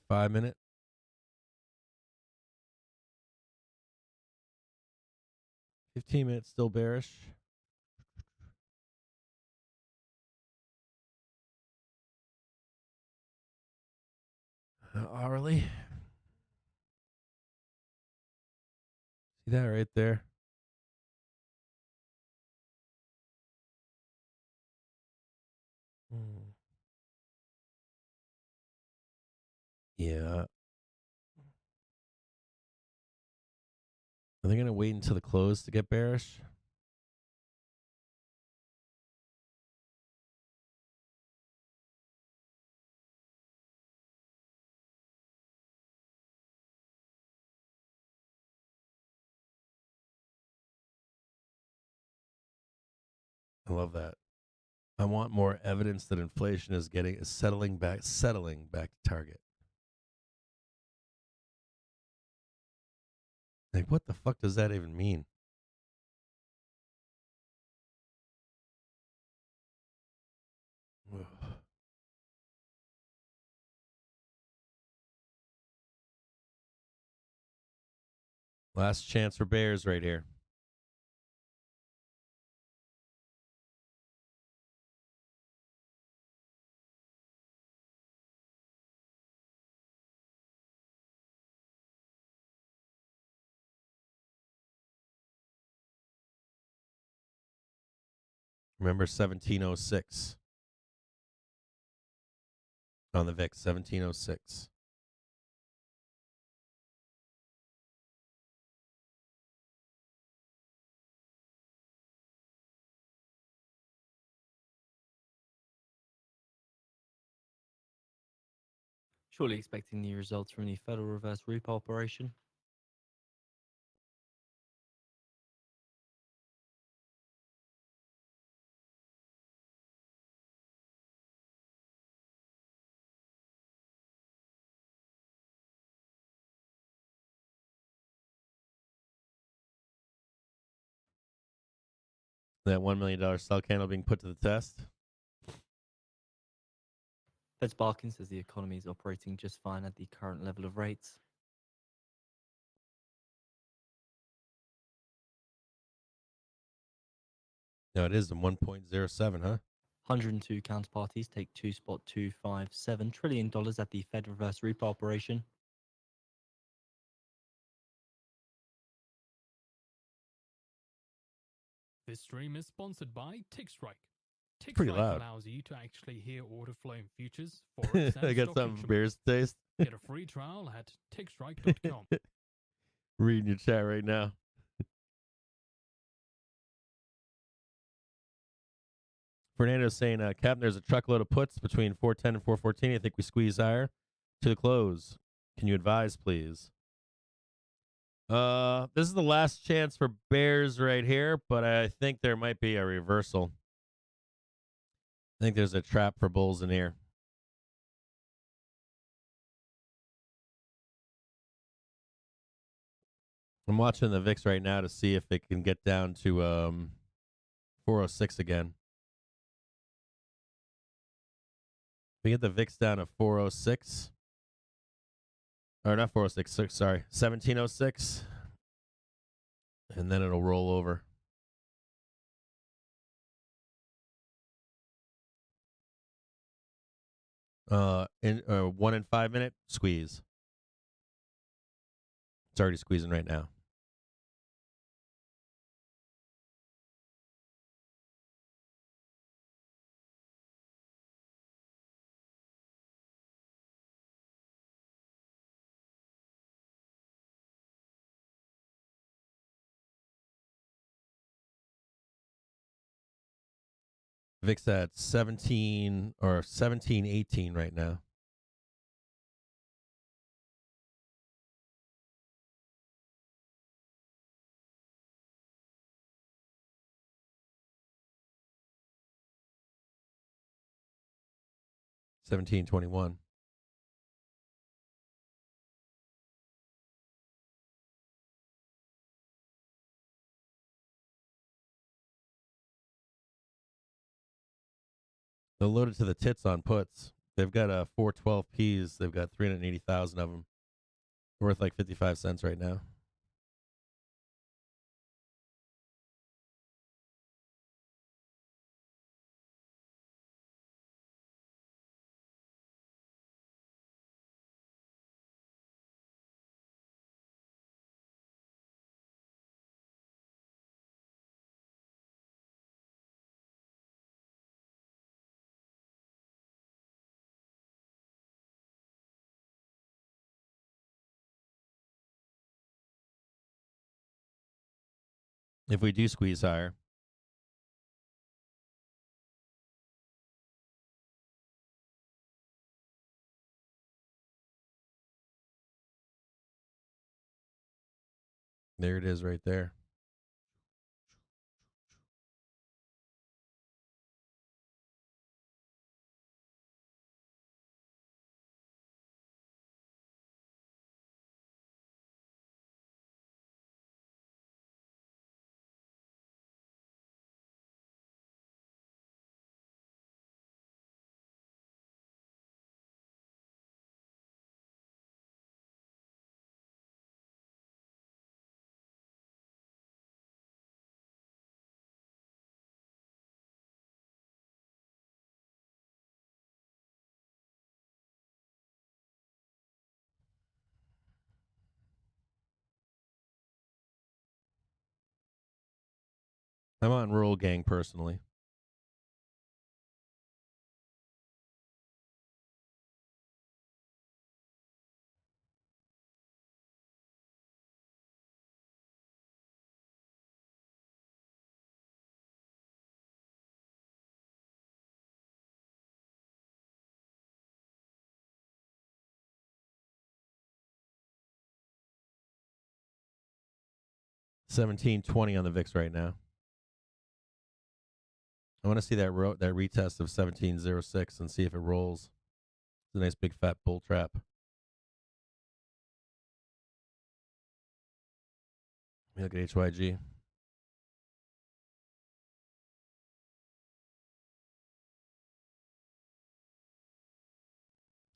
$55-minute. 15 minutes still bearish. Hourly. See that right there? Yeah. Are they going to wait until the close to get bearish? I love that. I want more evidence that inflation is settling back to target. Like, what the fuck does that even mean? Last chance for Bears right here. Remember 1706 on the VIX, 1706. Surely expecting the results from the Federal Reverse repo operation. That $1 million sell candle being put to the test. Fed's Barkin says the economy is operating just fine at the current level of rates. No, it is the 1.07, huh? 102 counterparties take $2.257 trillion at the Fed reverse repo operation. This stream is sponsored by TickStrike. Pretty TickStrike loud. allows you to actually hear order flow in futures, forex, and I got stock something for instruments. Bears taste. Get a free trial at tickstrike.com. Reading your chat right now. Fernando's saying, Captain, there's a truckload of puts between 410 and 414. I think we squeeze higher to the close. Can you advise, please? This is the last chance for Bears right here, but I think there might be a reversal. I think there's a trap for Bulls in here. I'm watching the VIX right now to see if it can get down to 406 again. If we get the VIX down to 406, or not 406, sorry, 1706, and then it'll roll over. In 1 and 5 minute squeeze. It's already squeezing right now. VIX at 17 or 1718 right now. $17.21. They're loaded to the tits on puts. They've got 412 Ps. They've got 380,000 of them. Worth like 55 cents right now. If we do squeeze higher, there it is right there. I'm on Rural Gang personally. $17.20 on the VIX right now. I want to see that retest of 17.06 and see if it rolls. It's a nice big fat bull trap. Look at HYG.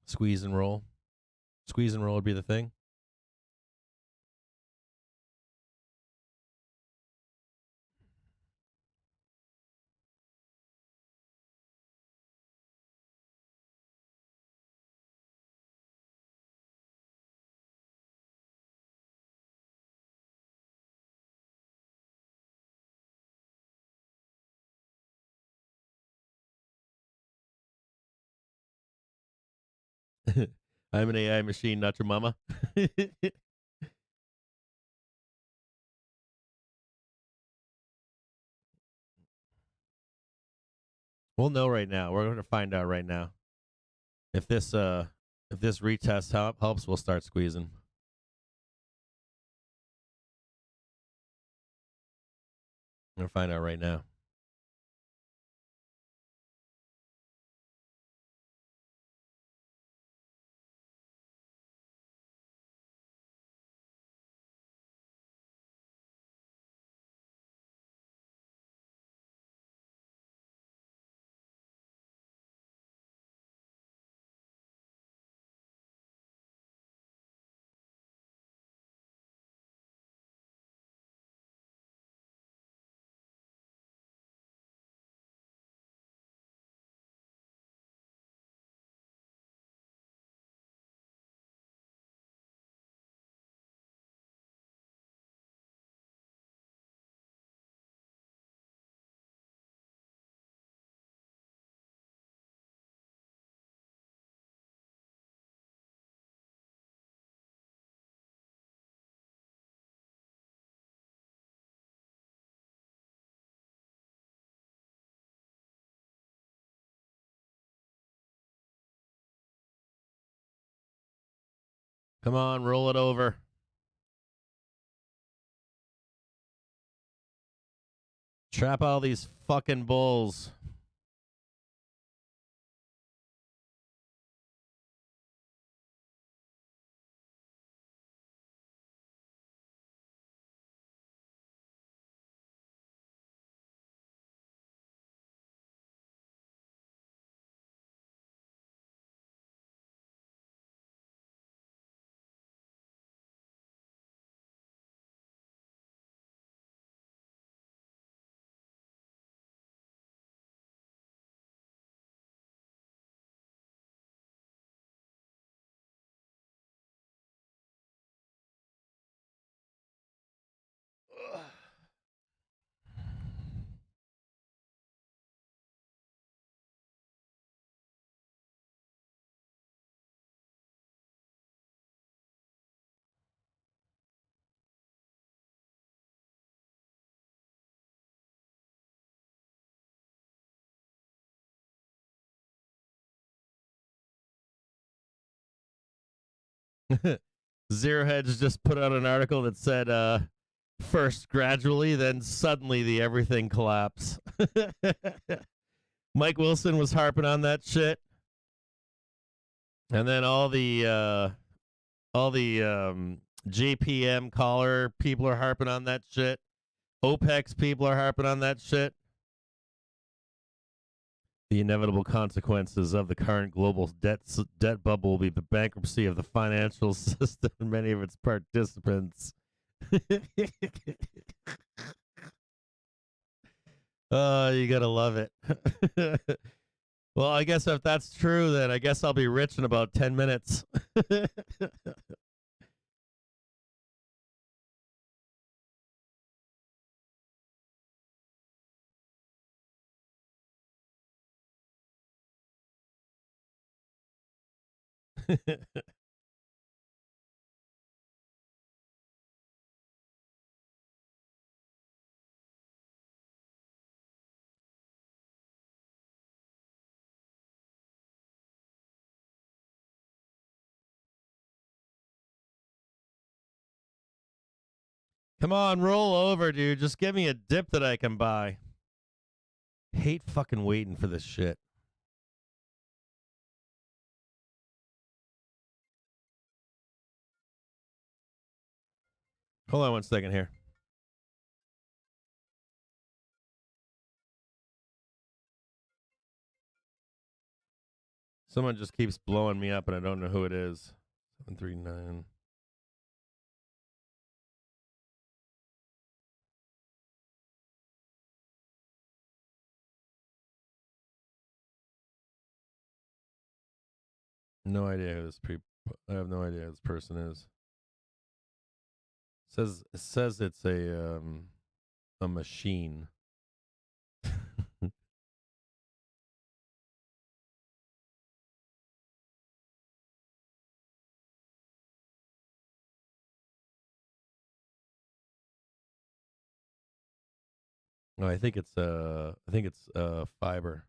Squeeze and roll. Squeeze and roll would be the thing. I'm an AI machine, not your mama. We'll know right now. We're going to find out right now. If this retest helps, we'll start squeezing. We're going to find out right now. Come on, roll it over. Trap all these fucking bulls. Zero Hedge just put out an article that said first gradually, then suddenly the everything collapse. Mike Wilson was harping on that shit. And then all the JPM caller people are harping on that shit. OPEX people are harping on that shit. The inevitable consequences of the current global debt bubble will be the bankruptcy of the financial system and many of its participants. Oh, you gotta love it. Well, I guess if that's true, then I guess I'll be rich in about 10 minutes. Come on, roll over, dude. Just give me a dip that I can buy. Hate fucking waiting for this shit. Hold on one second here. Someone just keeps blowing me up and I don't know who it is. 739. No idea who this I have no idea who this person is. It says it's a machine. No, I think it's fiber.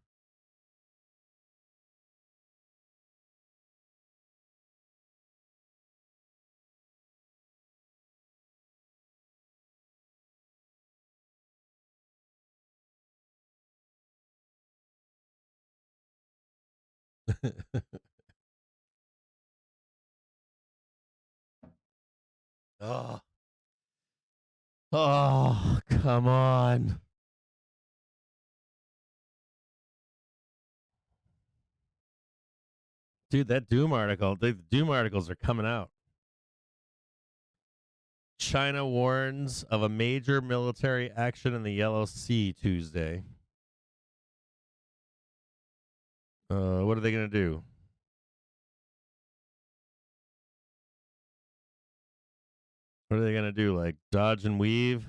Oh. Oh, come on. Dude, that Doom article, the Doom articles are coming out. China warns of a major military action in the Yellow Sea Tuesday. What are they going to do? What are they going to do? Like dodge and weave?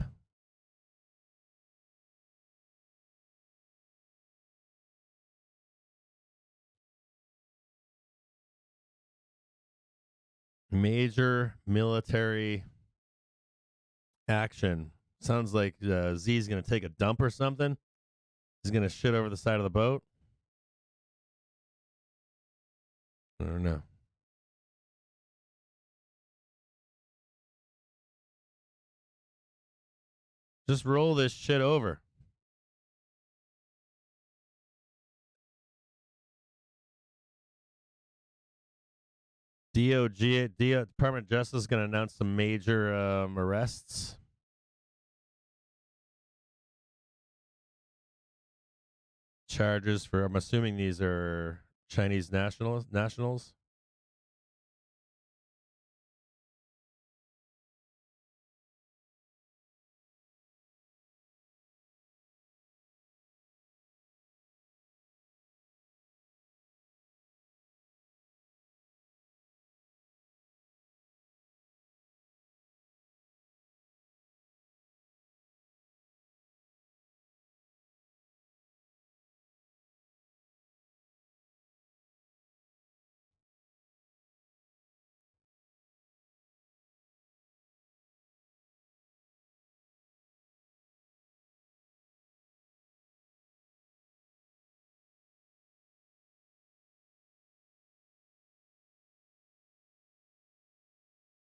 Major military action. Sounds like Z's going to take a dump or something. He's going to shit over the side of the boat. I don't know. Just roll this shit over. Department of Justice is going to announce some major arrests. Charges for, I'm assuming these are Chinese nationals.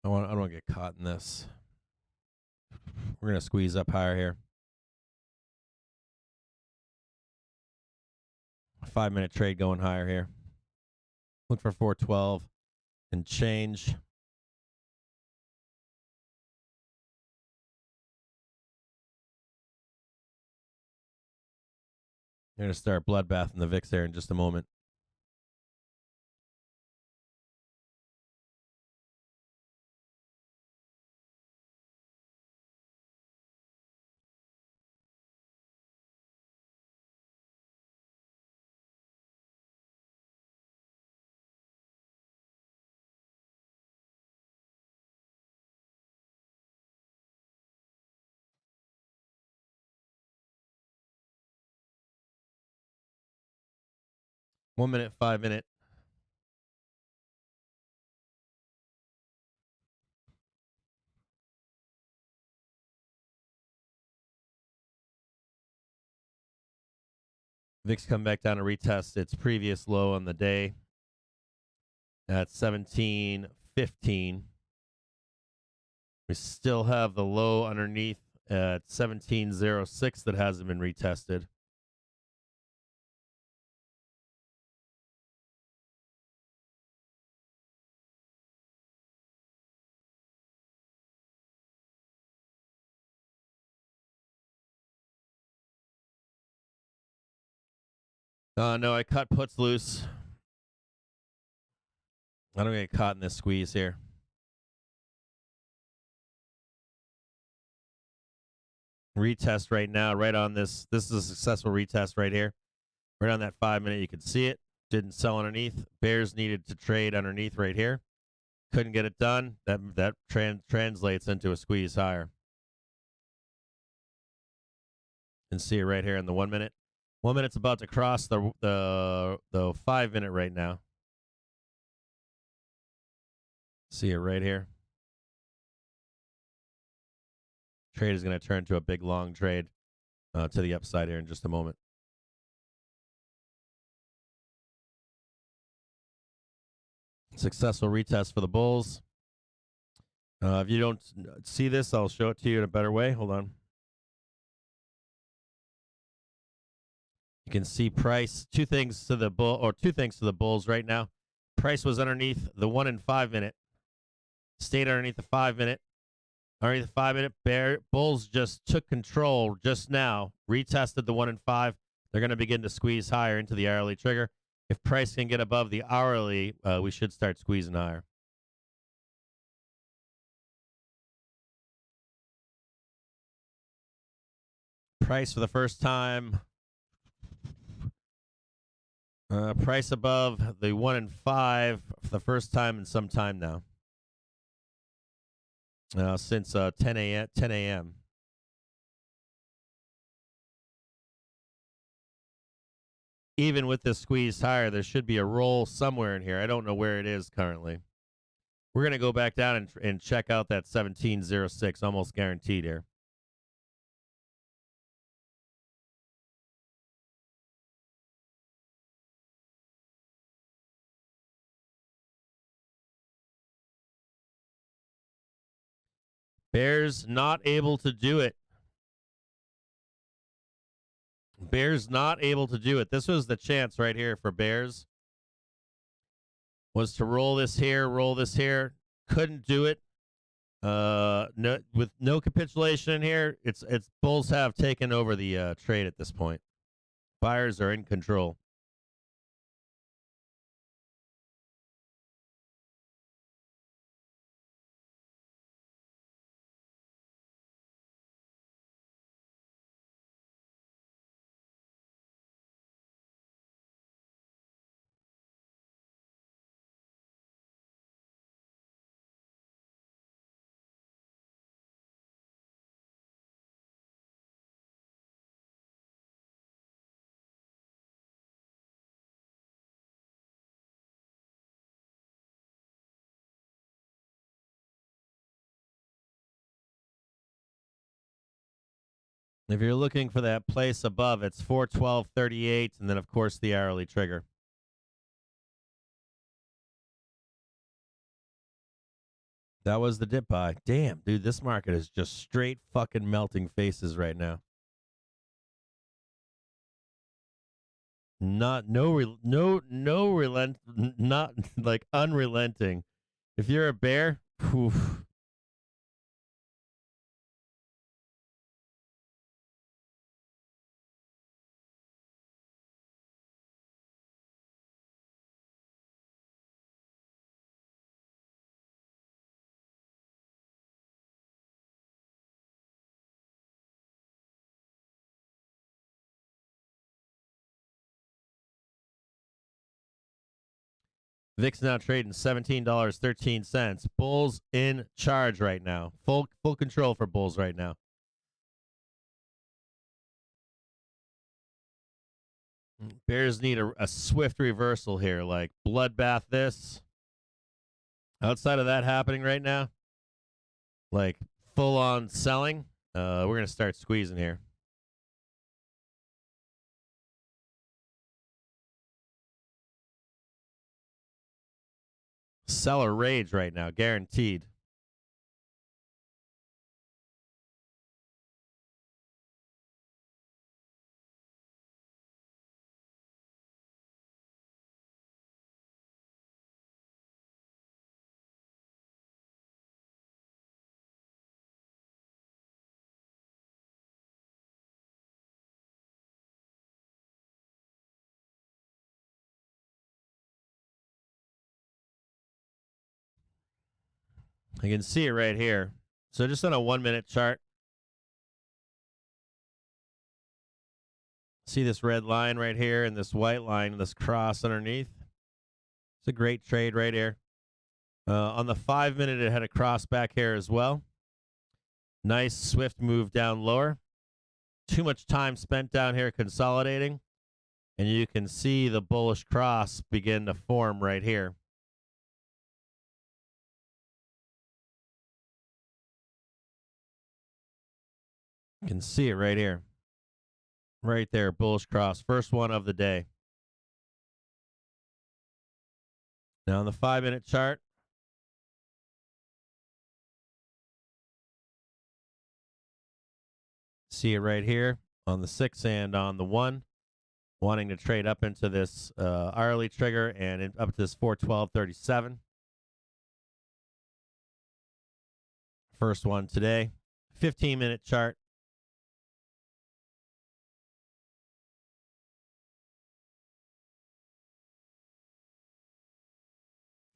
I don't want to get caught in this. We're going to squeeze up higher here. 5-minute trade going higher here. Look for 412 and change. You're going to start bloodbath in the VIX there in just a moment. One minute, 5 minute. VIX come back down to retest its previous low on the day at 1715. We still have the low underneath at 1706 that hasn't been retested. No, I cut puts loose. I don't get caught in this squeeze here. Retest right now, right on this. This is a successful retest right here. Right on that 5 minute, you can see it. Didn't sell underneath. Bears needed to trade underneath right here. Couldn't get it done. That translates into a squeeze higher. You can see it right here in the 1 minute. 1 minute's about to cross the 5 minute right now. See it right here. Trade is going to turn to a big long trade to the upside here in just a moment. Successful retest for the bulls. If you don't see this, I'll show it to you in a better way. Hold on. You can see price. Two things to the bulls right now. Price was underneath the 1 and 5 minute. Stayed underneath the 5 minute. Underneath the 5 minute, bulls just took control just now. Retested the 1 and 5. They're going to begin to squeeze higher into the hourly trigger. If price can get above the hourly, we should start squeezing higher. Price for the first time. Price above the 1 and 5 for the first time in some time now. Since 10 a.m. Even with this squeeze higher, there should be a roll somewhere in here. I don't know where it is currently. We're going to go back down and check out that 1706, almost guaranteed here. Bears not able to do it. Bears not able to do it. This was the chance right here for Bears. Was to roll this here. Couldn't do it. No, with no capitulation in here, it's bulls have taken over the trade at this point. Buyers are in control. If you're looking for that place above, it's 412.38, and then, of course, the hourly trigger. That was the dip buy. Damn, dude, this market is just straight fucking melting faces right now. Not like unrelenting. If you're a bear, oof. VIX now trading $17.13. Bulls in charge right now. Full control for bulls right now. Bears need a swift reversal here, like bloodbath this. Outside of that happening right now, like full on selling, we're going to start squeezing here. Seller rage right now, guaranteed. You can see it right here. So just on a 1 minute chart, see this red line right here and this white line, this cross underneath. It's a great trade right here. On the 5 minute, it had a cross back here as well. Nice swift move down lower. Too much time spent down here consolidating. And you can see the bullish cross begin to form right here. You can see it right here. Right there, bullish cross. First one of the day. Now on the 5 minute chart, see it right here on the 6 and on the 1. Wanting to trade up into this hourly trigger and up to this 412.37. First one today. 15 minute chart.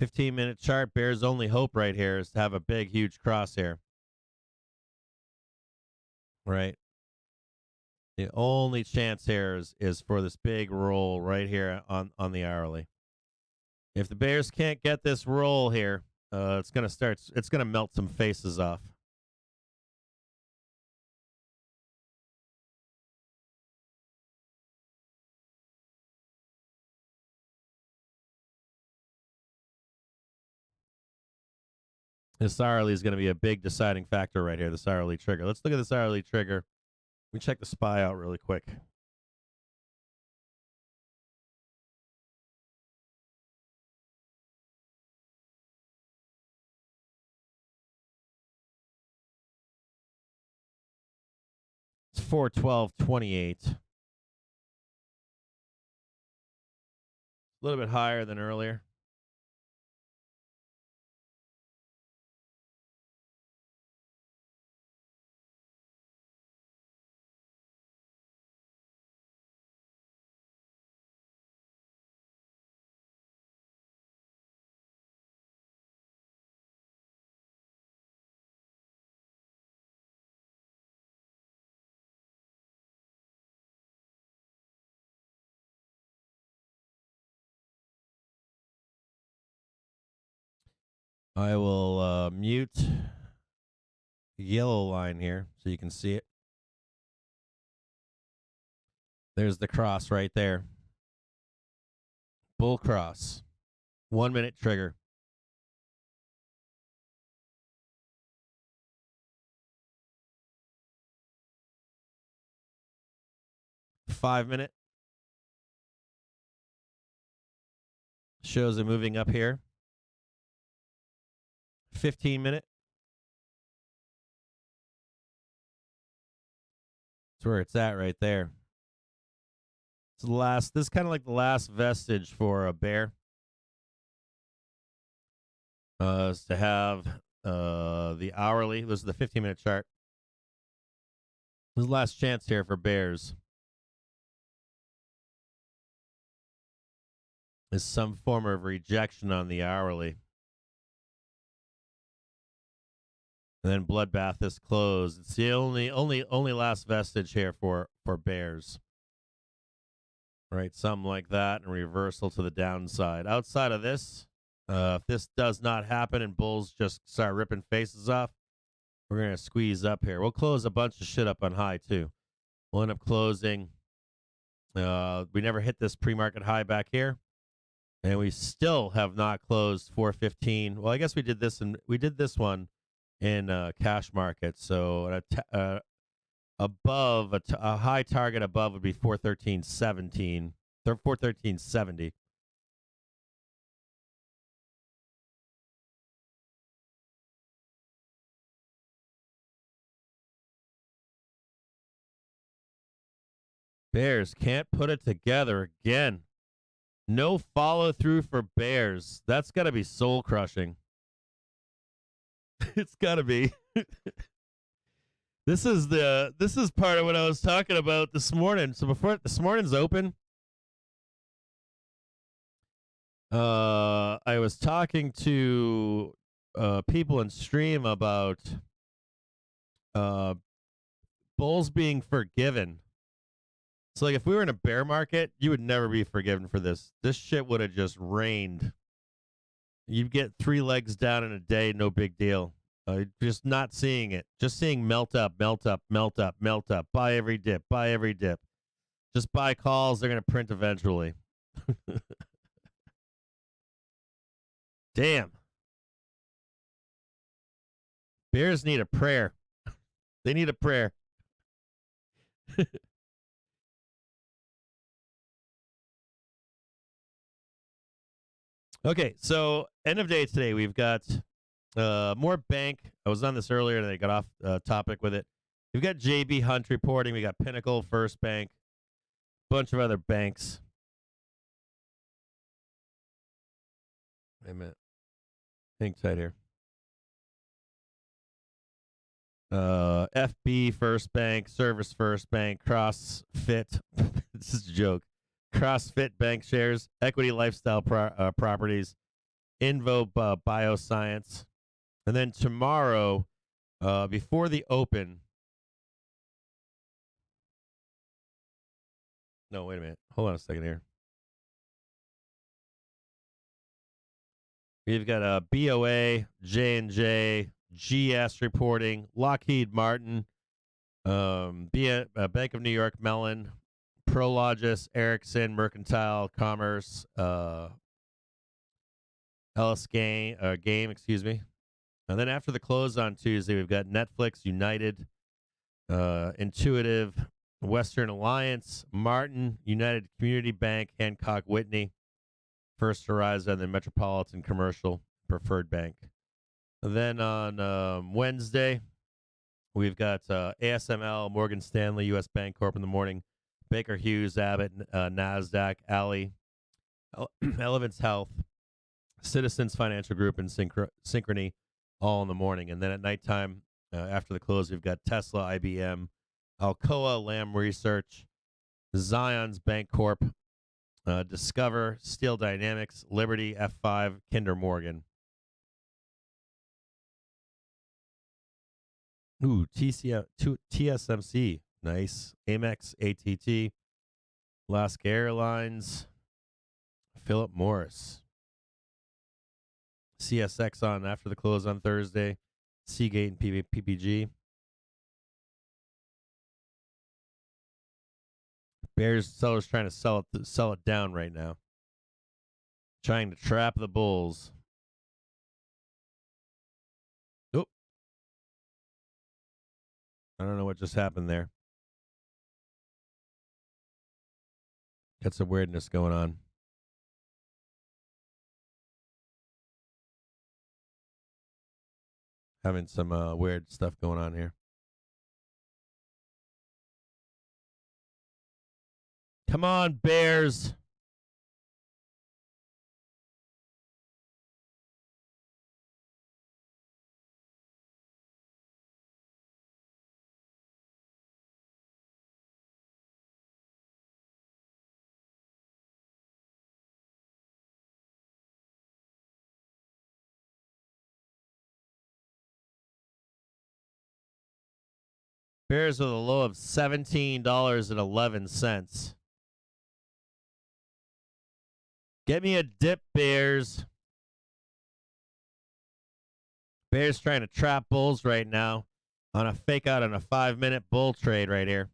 $15-minute chart. Bears' only hope right here is to have a big, huge crosshair. Right. The only chance here is for this big roll right here on the hourly. If the Bears can't get this roll here, it's gonna melt some faces off. This hourly is going to be a big deciding factor right here, this hourly trigger. Let's look at this hourly trigger. We check the SPY out really quick. It's 412.28. A little bit higher than earlier. I will mute the yellow line here so you can see it. There's the cross right there. Bull cross. 1 minute trigger. Five minute. Shows it moving up here. 15-minute. That's where it's at right there. It's the last. This is kind of like the last vestige for a bear. Is to have the hourly. This is the 15-minute chart. This is the last chance here for bears. Is some form of rejection on the hourly. And then bloodbath is closed. It's the only last vestige here for bears. Right, something like that, and reversal to the downside. Outside of this, if this does not happen and bulls just start ripping faces off, we're going to squeeze up here. We'll close a bunch of shit up on high, too. We'll end up closing. We never hit this pre-market high back here. And we still have not closed 415. Well, I guess we did this one in cash market. So above a high target above would be 413.17, 413.70. Bears can't put it together again. No follow through for Bears. That's got to be soul crushing. It's got to be. This is part of what I was talking about this morning. So before this morning's open, I was talking to people in stream about bulls being forgiven. So, like, if we were in a bear market, you would never be forgiven for this. This shit would have just rained. You'd get 3 legs down in a day, no big deal. Just not seeing it. Just seeing melt up, melt up, melt up, melt up. Buy every dip, buy every dip. Just buy calls. They're going to print eventually. Damn. Bears need a prayer. They need a prayer. Okay, so end of day today, we've got more bank. I was on this earlier and I got off topic with it. We've got JB Hunt reporting. We got Pinnacle, First Bank, bunch of other banks. Wait a minute. Hang tight here. FB First Bank, Service First Bank, CrossFit. This is a joke. CrossFit Bank shares, Equity Lifestyle Properties, Invo Bioscience. And then tomorrow, before the open. No, wait a minute. Hold on a second here. We've got BOA, J&J, GS reporting, Lockheed Martin, Bank of New York Mellon, Prologis, Ericsson, Mercantile Commerce, Ellis Game, excuse me. And then after the close on Tuesday, we've got Netflix, United, Intuitive, Western Alliance, Martin, United Community Bank, Hancock Whitney, First Horizon, and then Metropolitan Commercial Preferred Bank. And then on Wednesday, we've got ASML, Morgan Stanley, U.S. Bancorp in the morning, Baker Hughes, Abbott, NASDAQ, Alley, Elevance Health, Citizens Financial Group, and Synchrony all in the morning. And then at nighttime, after the close, we've got Tesla, IBM, Alcoa, Lam Research, Zions Bancorp, Discover, Steel Dynamics, Liberty, F5, Kinder Morgan. Ooh, TSMC, nice. Amex, ATT, Alaska Airlines, Philip Morris. CSX on after the close on Thursday, Seagate and PPG. Bears sellers trying to sell it down right now. Trying to trap the bulls. Oop. I don't know what just happened there. Got some weirdness going on. Having some weird stuff going on here. Come on, Bears. Bears with a low of $17.11. Get me a dip, Bears. Bears trying to trap bulls right now on a fake out on a 5-minute bull trade right here.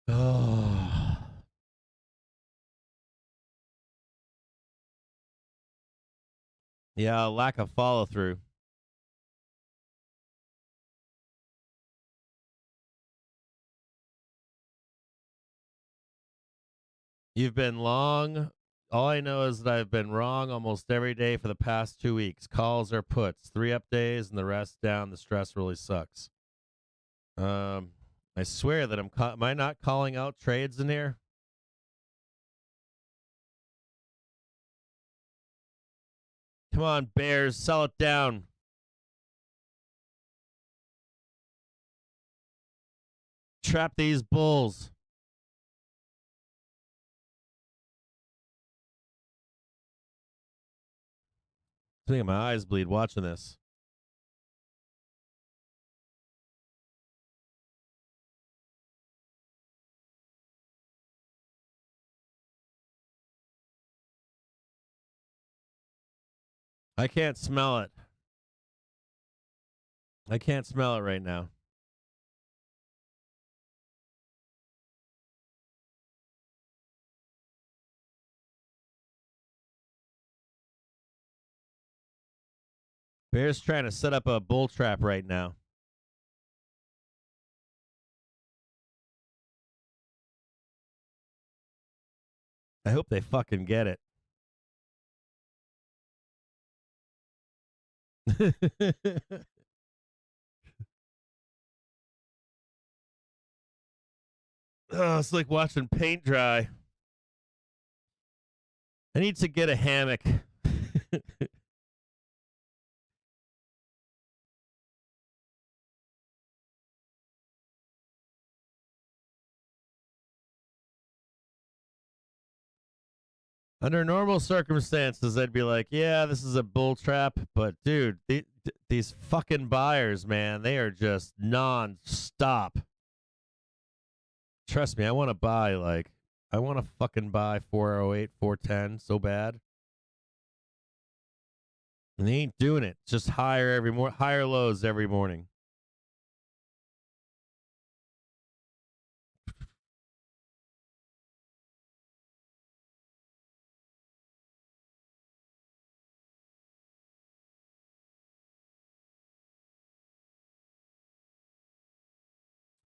Oh. Yeah, lack of follow through. You've been long. All I know is that I've been wrong almost every day for the past 2 weeks. Calls or puts, 3 up days and the rest down. The stress really sucks. I swear that am I not calling out trades in here? Come on, Bears, sell it down. Trap these bulls. I think my eyes bleed watching this. I can't smell it. I can't smell it right now. Bear's trying to set up a bull trap right now. I hope they fucking get it. Oh, it's like watching paint dry. I need to get a hammock. Under normal circumstances, I'd be like, yeah, this is a bull trap. But, dude, these fucking buyers, man, they are just non-stop. Trust me, I want to buy, like, I want to fucking buy 408, 410 so bad. And they ain't doing it. It's just higher lows every morning.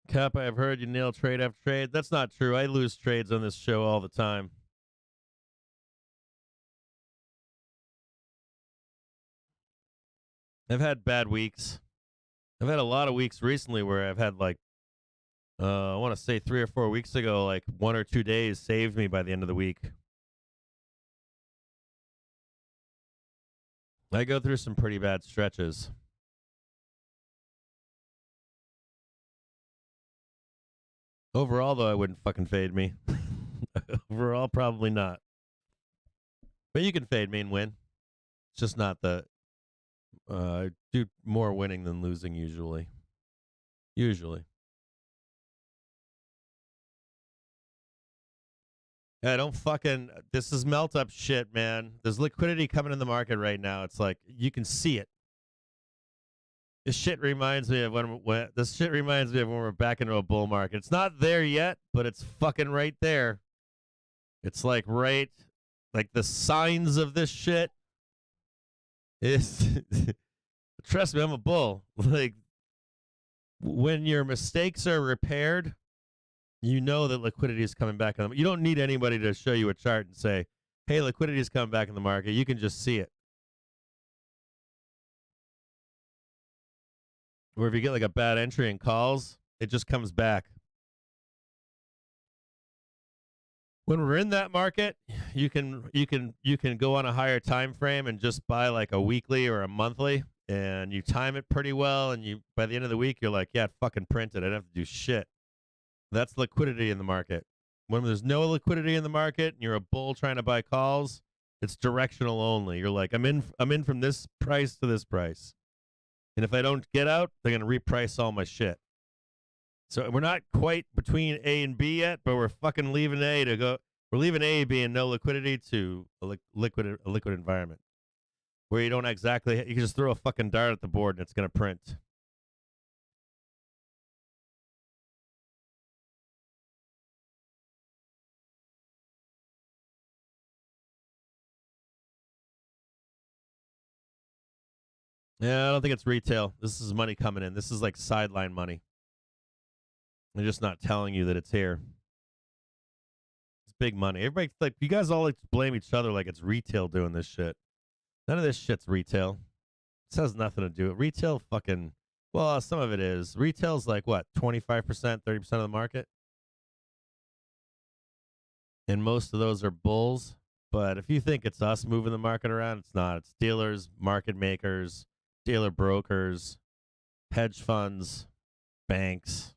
Cup, I've heard you nail trade after trade. That's not true. I lose trades on this show all the time. I've had bad weeks. I've had a lot of weeks recently where I've had like, I want to say 3 or 4 weeks ago, like 1 or 2 days saved me by the end of the week. I go through some pretty bad stretches. Overall, though, I wouldn't fucking fade me. Overall, probably not. But you can fade me and win. It's just not the. I do more winning than losing usually. Usually. Yeah, don't fucking. This is melt up shit, man. There's liquidity coming in the market right now. It's like you can see it. This shit reminds me of when we're back into a bull market. It's not there yet, but it's fucking right there. It's like the signs of this shit is. Trust me, I'm a bull. Like when your mistakes are repaired, you know that liquidity is coming back on them. You don't need anybody to show you a chart and say, "Hey, liquidity is coming back in the market." You can just see it. Or if you get like a bad entry in calls, it just comes back. When we're in that market, you can go on a higher time frame and just buy like a weekly or a monthly, and you time it pretty well. And you by the end of the week, you're like, yeah, fucking print it. I don't have to do shit. That's liquidity in the market. When there's no liquidity in the market, and you're a bull trying to buy calls, it's directional only. You're like, I'm in from this price to this price. And if I don't get out, they're going to reprice all my shit. So we're not quite between A and B yet, but we're fucking leaving A to go. We're leaving A being no liquidity to a liquid environment where you don't exactly. You can just throw a fucking dart at the board and it's going to print. Yeah, I don't think it's retail. This is money coming in. This is like sideline money. They're just not telling you that it's here. big money. Everybody, like, you guys all like to blame each other like it's retail doing this shit. None of this shit's retail. This has nothing to do with retail. Fucking, well, some of it is. Retail's like what, 25%, 30% of the market, and most of those are bulls. But if you think it's us moving the market around, it's not. It's dealers, market makers, dealer brokers, hedge funds, banks,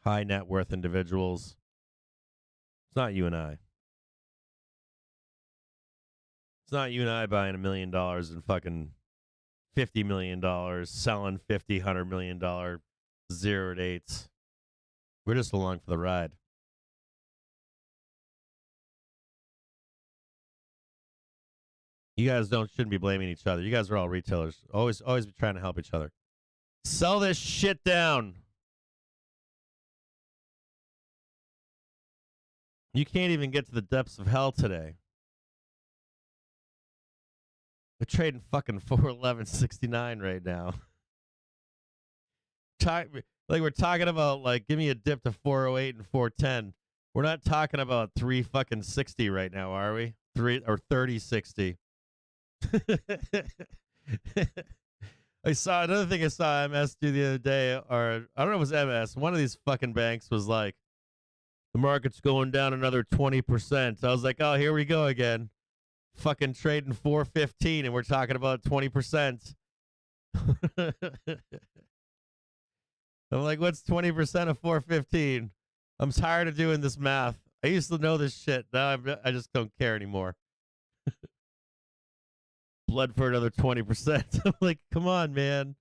high net worth individuals. It's not you and I. It's not you and I buying $1 million and fucking $50 million, selling $100 million 0-8s. We're just along for the ride. You guys shouldn't be blaming each other. You guys are all retailers. Always be trying to help each other. Sell this shit down. You can't even get to the depths of hell today. We're trading fucking 411.69 right now. Like we're talking about, like, give me a dip to 408 and 410. We're not talking about 3 fucking 60 right now, are we? 30.60. I saw another thing. I saw MS do the other day, or I don't know if it was MS. One of these fucking banks was like, the market's going down another 20%. I was like, oh, here we go again. Fucking trading 415, and we're talking about 20%. I'm like, what's 20% of 415? I'm tired of doing this math. I used to know this shit. Now I just don't care anymore. Blood for another 20%. I'm like, come on, man.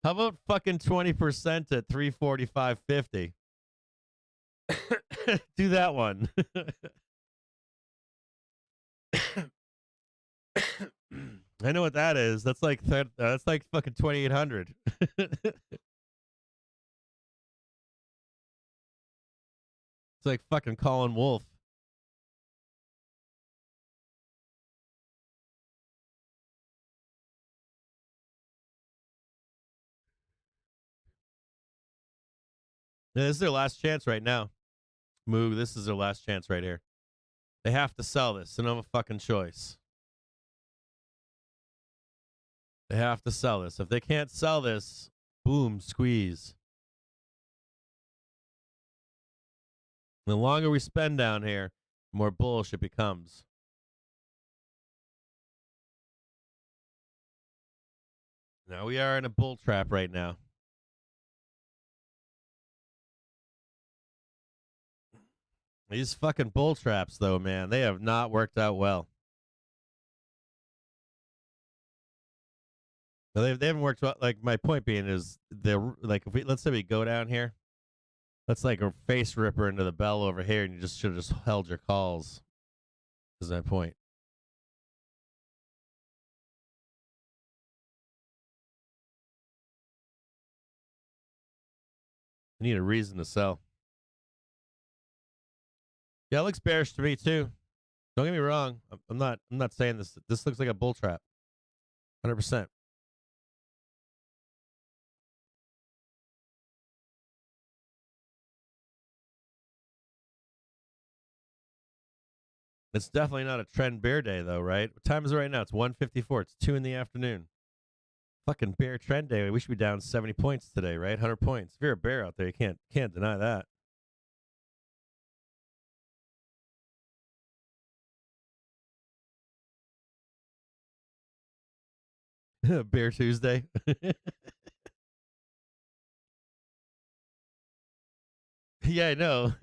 How about fucking 20% at 345.50? Do that one. I know what that is. That's like fucking 2,800. It's like fucking Colin Wolf. This is their last chance right now. Moog, this is their last chance right here. They have to sell this. They don't have a fucking choice. They have to sell this. If they can't sell this, boom, squeeze. The longer we spend down here, the more bullish it becomes. Now we are in a bull trap right now. These fucking bull traps, though, man, they have not worked out well. They haven't worked well. Like, my point being is, they're like, if let's say we go down here, let's like a face ripper into the bell over here, and you just should have just held your calls. Is that point? You need a reason to sell. Yeah, it looks bearish to me too. Don't get me wrong. I'm not saying this. This looks like a bull trap. 100%. It's definitely not a trend bear day though, right? What time is it right now? It's 1:54. It's 2 in the afternoon. Fucking bear trend day. We should be down 70 points today, right? 100 points. If you're a bear out there, you can't deny that. Bear Tuesday. Yeah, I know.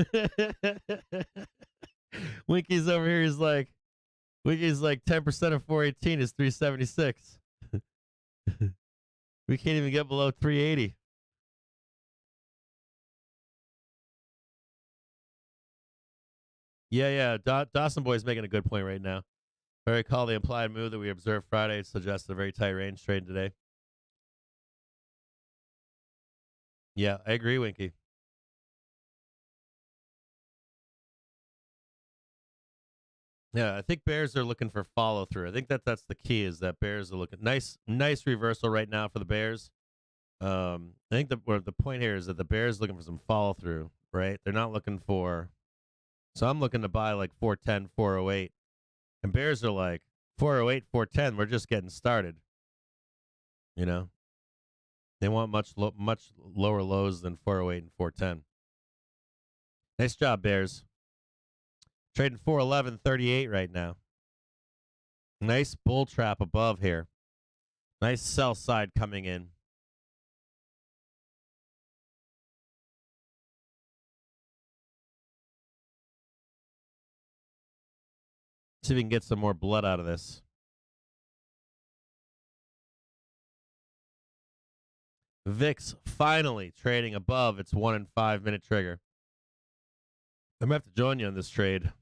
Winky's over here. Winky's like 10% of 418 is 376. We can't even get below 380. Yeah. Dawson Boy's making a good point right now. If I recall, the implied move that we observed Friday suggests a very tight range trade today. Yeah, I agree, Winky. Yeah, I think bears are looking for follow through. I think that's the key, is that bears are looking nice reversal right now for the bears. I think the point here is that the bears looking for some follow through, right? They're not looking for So I'm looking to buy like 410, 408. And bears are like 408, 410. We're just getting started. You know, they want much lower lows than 408 and 410. Nice job, bears. Trading 411.38 right now. Nice bull trap above here. Nice sell side coming in. See if we can get some more blood out of this. VIX finally trading above its 1 and 5 minute trigger. I'm going to have to join you on this trade.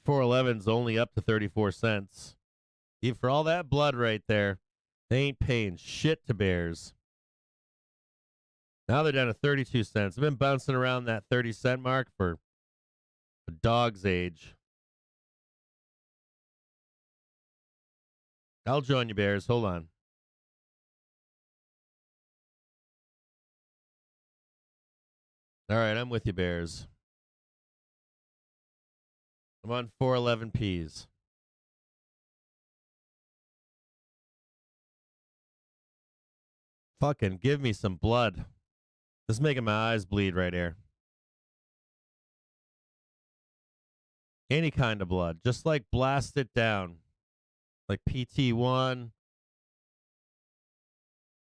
$4.11's only up to 34 cents. Even for all that blood right there, they ain't paying shit to bears. Now they're down to 32 cents. They've been bouncing around that 30-cent mark for a dog's age. I'll join you, bears. Hold on. All right, I'm with you, bears. I'm on 411 Ps. Fucking give me some blood. This is making my eyes bleed right here. Any kind of blood. Just like blast it down. Like PT1.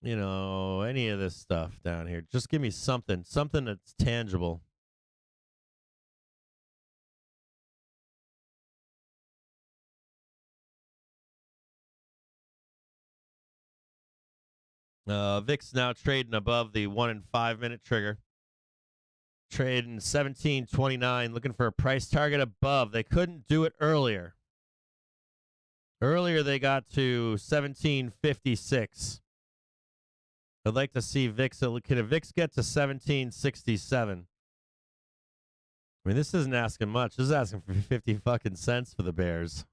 You know, any of this stuff down here. Just give me something. Something that's tangible. VIX now trading above the 1 and 5 minute trigger. Trading 17.29, looking for a price target above. They couldn't do it earlier. Earlier they got to 17.56. I'd like to see VIX. Can a VIX get to 17.67? I mean, this isn't asking much. This is asking for 50 fucking cents for the Bears.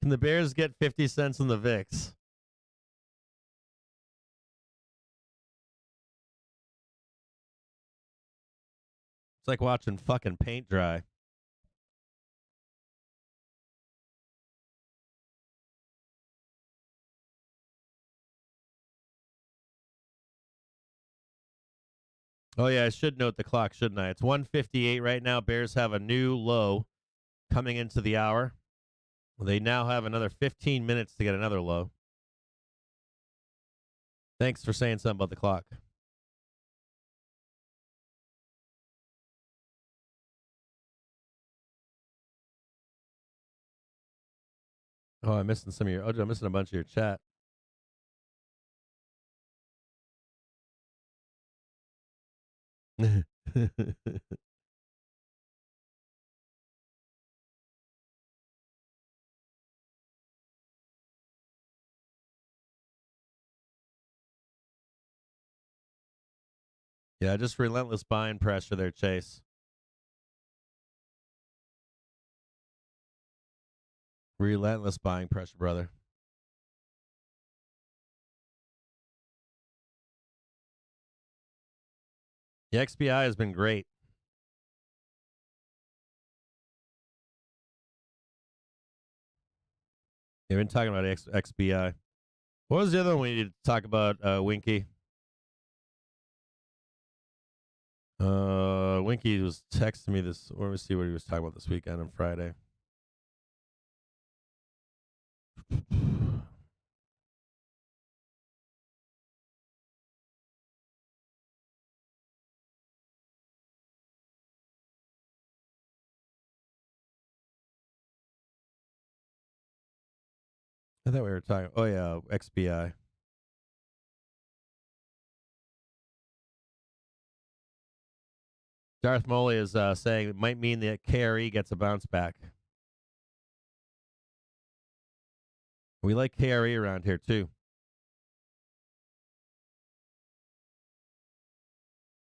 Can the Bears get 50 cents on the VIX? It's like watching fucking paint dry. Oh, yeah, I should note the clock, shouldn't I? It's 1:58 right now. Bears have a new low coming into the hour. They now have another 15 minutes to get another low. Thanks for saying something about the clock. Oh, I'm missing some of your. Oh, I'm missing a bunch of your chat. Yeah, just relentless buying pressure there, Chase. Relentless buying pressure, brother. The XBI has been great. You've been talking about XBI. What was the other one we needed to talk about, Winky? Winky was texting me this. Let me see what he was talking about this weekend on Friday. I thought we were talking. Oh, yeah, XBI. Darth Moley is saying it might mean that KRE gets a bounce back. We like KRE around here, too.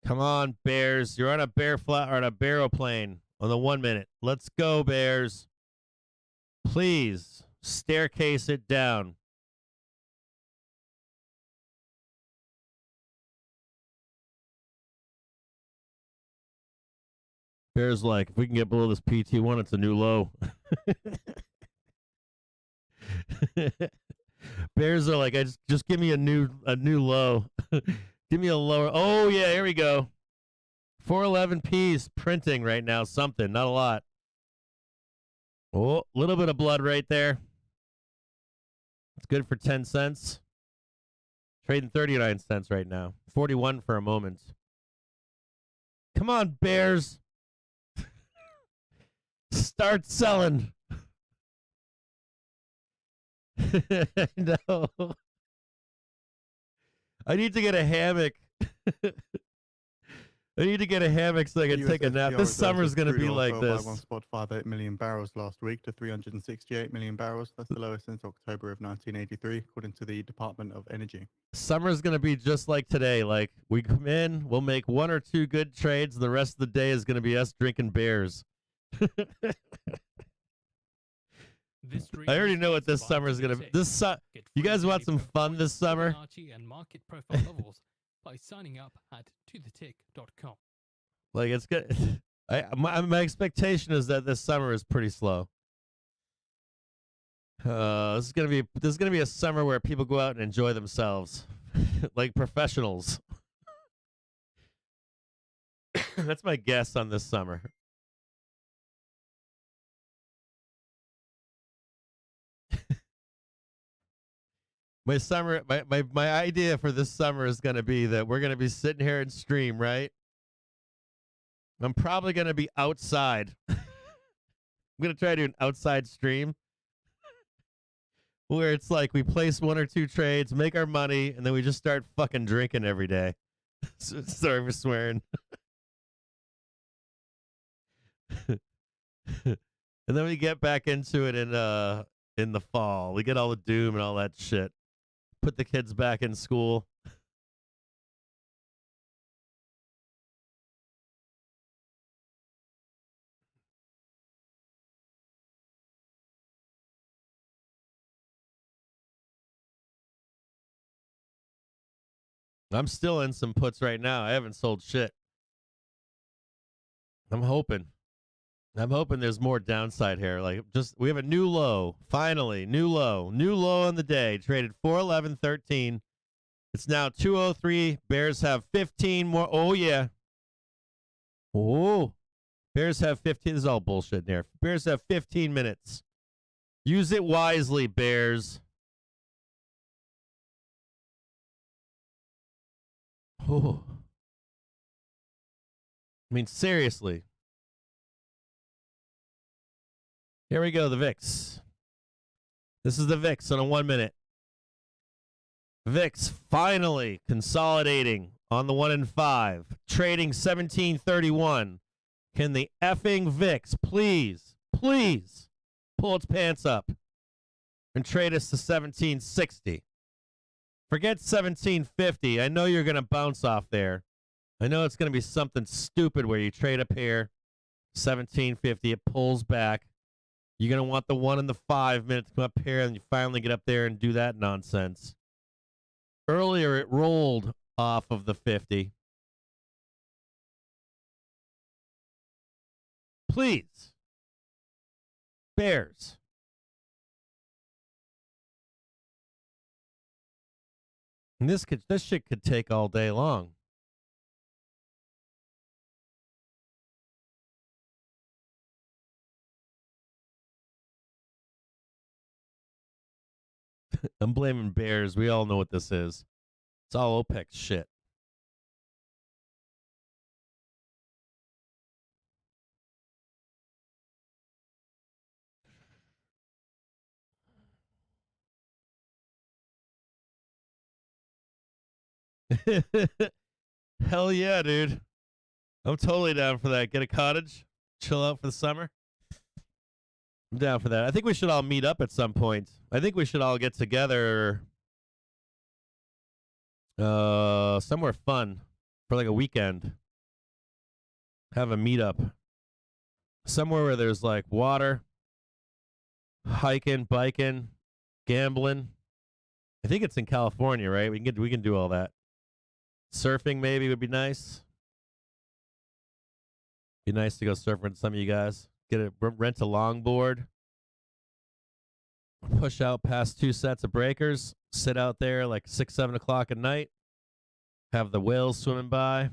Come on, Bears. You're on a bear flat or on a barroplane on the 1 minute. Let's go, Bears. Please staircase it down. Bears like, if we can get below this PT1, it's a new low. Bears are like, just give me a new low. Give me a lower. Oh yeah, here we go. 411P's printing right now. Something, not a lot. Oh, a little bit of blood right there. It's good for 10 cents. Trading 39 cents right now. 41 for a moment. Come on, Bears. Start selling. No. I need to get a hammock. I need to get a hammock so I can take a nap. This summer's going to be like this. By 1.58 million barrels last week to 368 million barrels. That's the lowest since October of 1983, according to the Department of Energy. Summer's going to be just like today. Like, we come in, we'll make one or two good trades, and the rest of the day is going to be us drinking beers. I already know what this summer is going to be. You guys want some fun this summer? And market profile levels by signing up at tothetick.com. Like, it's good. My expectation is that this summer is pretty slow. This is gonna be a summer where people go out and enjoy themselves, like professionals. That's my guess on this summer. My idea for this summer is gonna be that we're gonna be sitting here and stream, right? I'm probably gonna be outside. I'm gonna try to do an outside stream where it's like we place one or two trades, make our money, and then we just start fucking drinking every day. Sorry for swearing. And then we get back into it in the fall. We get all the doom and all that shit. Put the kids back in school. I'm still in some puts right now. I haven't sold shit. I'm hoping there's more downside here. Like, just we have a new low. Finally, new low on the day. Traded 411.13. It's now 203. Bears have 15 more. Oh yeah. Oh, Bears have 15. This is all bullshit in there. Bears have 15 minutes. Use it wisely, Bears. Oh. I mean, seriously. Here we go, the VIX. This is the VIX on a 1 minute. VIX finally consolidating on the 1 and 5. Trading 1731. Can the effing VIX please pull its pants up and trade us to 1760? Forget 1750. I know you're going to bounce off there. I know it's going to be something stupid where you trade up here, 1750, it pulls back. You're going to want the 1 and the 5 minute to come up here, and you finally get up there and do that nonsense. Earlier, it rolled off of the 50. Please. Bears. And this shit could take all day long. I'm blaming Bears. We all know what this is. It's all OPEC shit. Hell yeah, dude. I'm totally down for that. Get a cottage, chill out for the summer. I'm down for that. I think we should all meet up at some point. I think we should all get together somewhere fun for like a weekend. Have a meetup. Somewhere where there's like water, hiking, biking, gambling. I think it's in California, right? We can do all that. Surfing maybe would be nice. Be nice to go surfing with some of you guys. Rent a longboard. Push out past 2 sets of breakers. Sit out there like 6, 7 o'clock at night. Have the whales swimming by.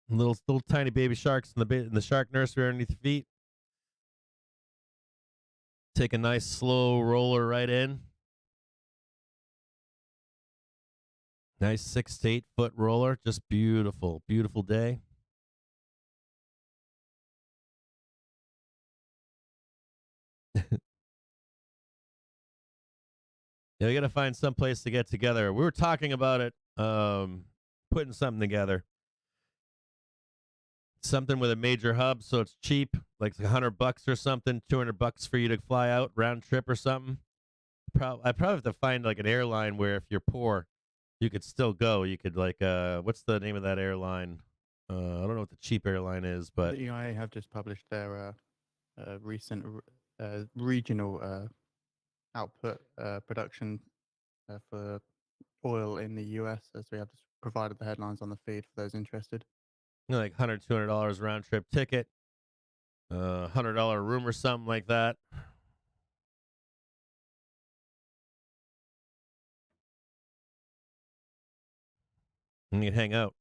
Little tiny baby sharks in the shark nursery underneath your feet. Take a nice slow roller right in. Nice 6 to 8 foot roller. Just beautiful, beautiful day. Yeah, we got to find some place to get together. We were talking about it, putting something together. Something with a major hub, so it's cheap, like $100 or something, $200 for you to fly out round trip or something. I probably have to find like an airline where if you're poor, you could still go. You could like, what's the name of that airline? I don't know what the cheap airline is, but The EIA have just published their recent regional output production for oil in the US, as we have just provided the headlines on the feed for those interested. like $100, $200 round trip ticket, $100 room or something like that. And you can hang out.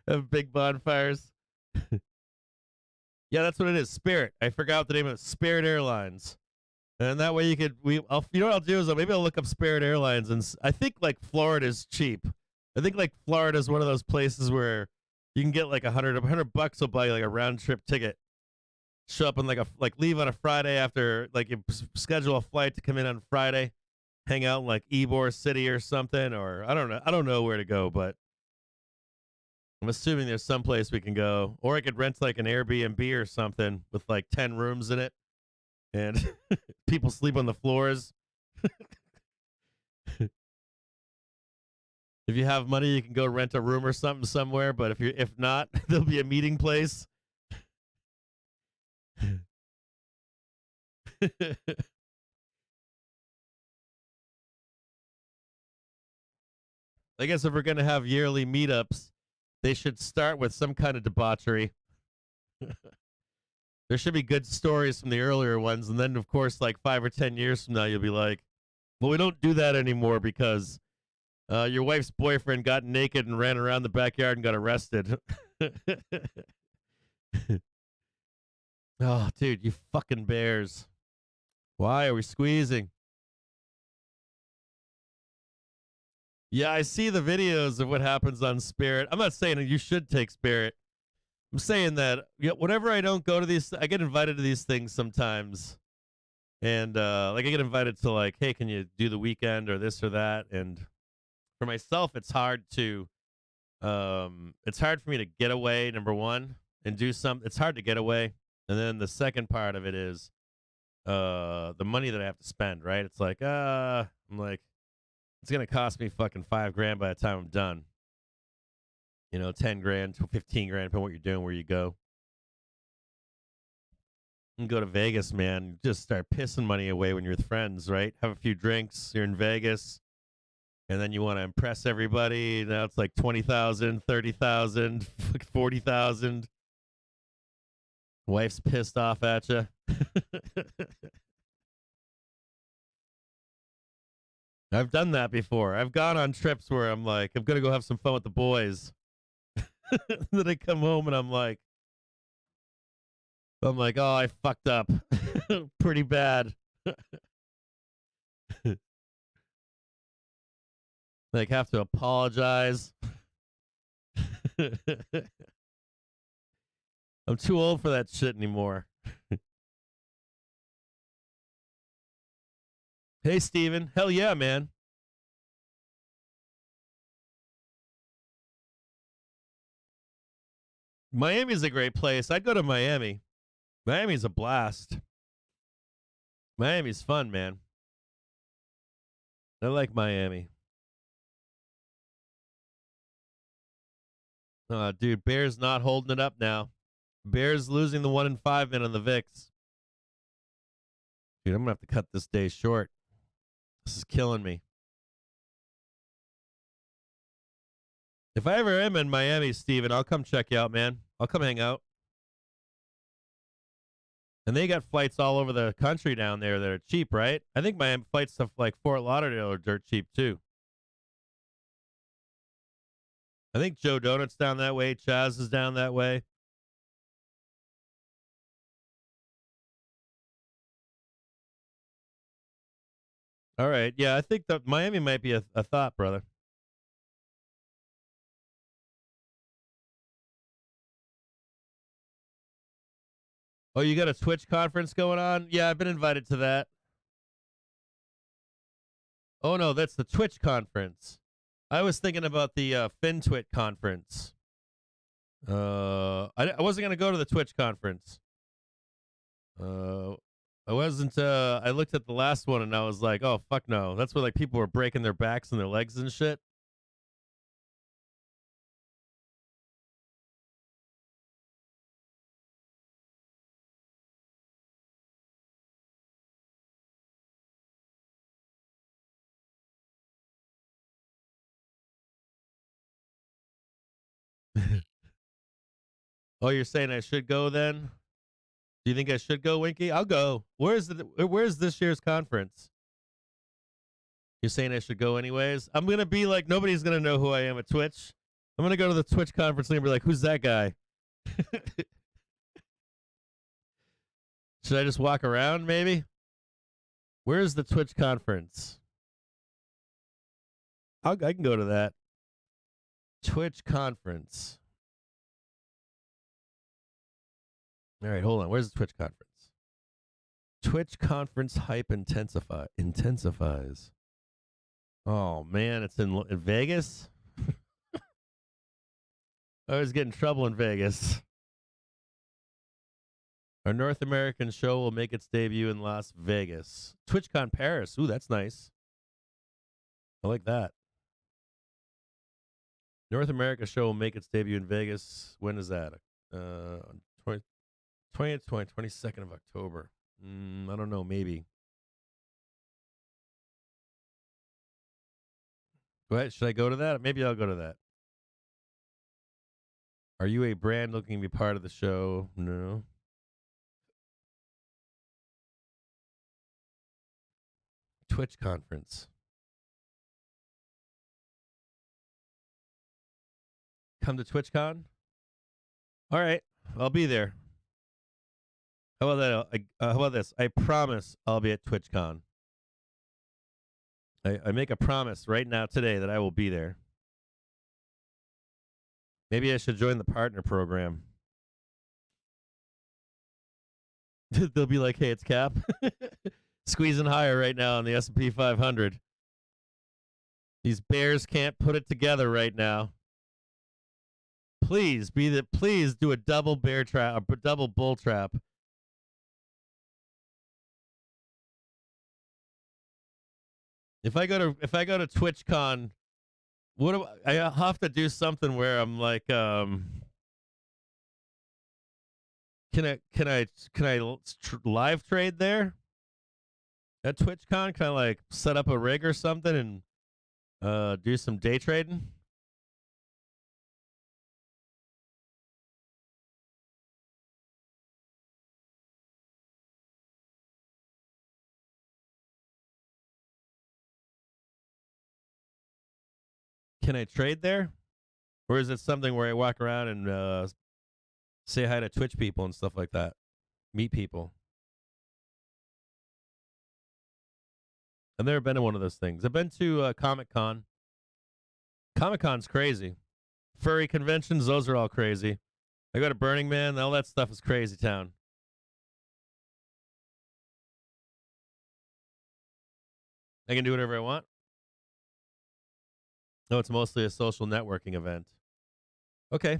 Have big bonfires. Yeah, that's what it is. Spirit. I forgot the name of it. Spirit Airlines. And that way you could you know what I'll do is maybe I'll look up Spirit Airlines and I think like Florida's cheap. I think like Florida's one of those places where you can get like $100 will buy you like a round trip ticket. Show up and like leave on a Friday after like you schedule a flight to come in on Friday, hang out in like Ybor City or something, or I don't know where to go, but I'm assuming there's some place we can go, or I could rent like an Airbnb or something with like 10 rooms in it, and people sleep on the floors. If you have money, you can go rent a room or something somewhere. But if not, there'll be a meeting place. I guess if we're gonna have yearly meetups, they should start with some kind of debauchery. There should be good stories from the earlier ones, and then of course, like 5 or 10 years from now, you'll be like, "Well, we don't do that anymore because your wife's boyfriend got naked and ran around the backyard and got arrested." Oh, dude, you fucking bears! Why are we squeezing? Yeah, I see the videos of what happens on Spirit. I'm not saying that you should take Spirit. I'm saying that whenever I don't go to these, I get invited to these things sometimes, and like I get invited to like, hey, can you do the weekend or this or that? And for myself, it's hard for me to get away. Number one, and do some. It's hard to get away, and then the second part of it is the money that I have to spend. Right? It's like I'm like, it's gonna cost me fucking $5,000 by the time I'm done. 10 grand to 15 grand, depending on what you're doing, where you go. You can go to Vegas, man. Just start pissing money away when you're with friends, right? Have a few drinks. You're in Vegas. And then you want to impress everybody. Now it's like 20,000, 30,000, 40,000. Wife's pissed off at you. I've done that before. I've gone on trips where I'm like, I'm going to go have some fun with the boys. Then I come home and I'm like, oh, I fucked up pretty bad. Like, have to apologize. I'm too old for that shit anymore. Hey, Steven. Hell yeah, man. Miami's a great place. I'd go to Miami. Miami's a blast. Miami's fun, man. I like Miami. Dude, Bears not holding it up now. Bears losing the 1 in 5 in on the VIX. Dude, I'm gonna have to cut this day short. This is killing me. If I ever am in Miami, Steven, I'll come check you out, man. I'll come hang out. And they got flights all over the country down there that are cheap, right? I think Miami flights to like Fort Lauderdale are dirt cheap too. I think Joe Donut's down that way. Chaz is down that way. All right. Yeah, I think that Miami might be a thought, brother. Oh, you got a Twitch conference going on? Yeah, I've been invited to that. Oh, no, that's the Twitch conference. I was thinking about the FinTwit conference. I wasn't going to go to the Twitch conference. I wasn't, I looked at the last one and I was like, oh, fuck no. That's where like people were breaking their backs and their legs and shit. Oh, you're saying I should go then? Do you think I should go, Winky? I'll go. Where's this year's conference? You're saying I should go anyways? I'm gonna be like nobody's gonna know who I am at Twitch. I'm gonna go to the Twitch conference and be like, who's that guy? Should I just walk around maybe? Where's the Twitch conference? I can go to that. Twitch conference. All right, hold on. Where's the Twitch conference? Twitch conference hype intensifies. Oh man, it's in Vegas. I always get in trouble in Vegas. Our North American show will make its debut in Las Vegas. TwitchCon Paris. Ooh, that's nice. I like that. North America show will make its debut in Vegas. When is that? 20th, 22nd of October. I don't know, maybe. Should I go to that? Maybe I'll go to that. Are you a brand looking to be part of the show? No. Twitch conference. Come to TwitchCon? All right, I'll be there. How about that? How about this? I promise I'll be at TwitchCon. I make a promise right now today that I will be there. Maybe I should join the partner program. They'll be like, "Hey, it's Cap, squeezing higher right now on the S&P 500. These bears can't put it together right now. Please do a double bear trap, a double bull trap." If I go to TwitchCon, what do I have to do something where I'm like, can I live trade there at TwitchCon? Can I like set up a rig or something and do some day trading? Can I trade there? Or is it something where I walk around and say hi to Twitch people and stuff like that? Meet people. I've never been to one of those things. I've been to Comic-Con. Comic-Con's crazy. Furry conventions, those are all crazy. I go to Burning Man, all that stuff is crazy town. I can do whatever I want. No, it's mostly a social networking event. Okay.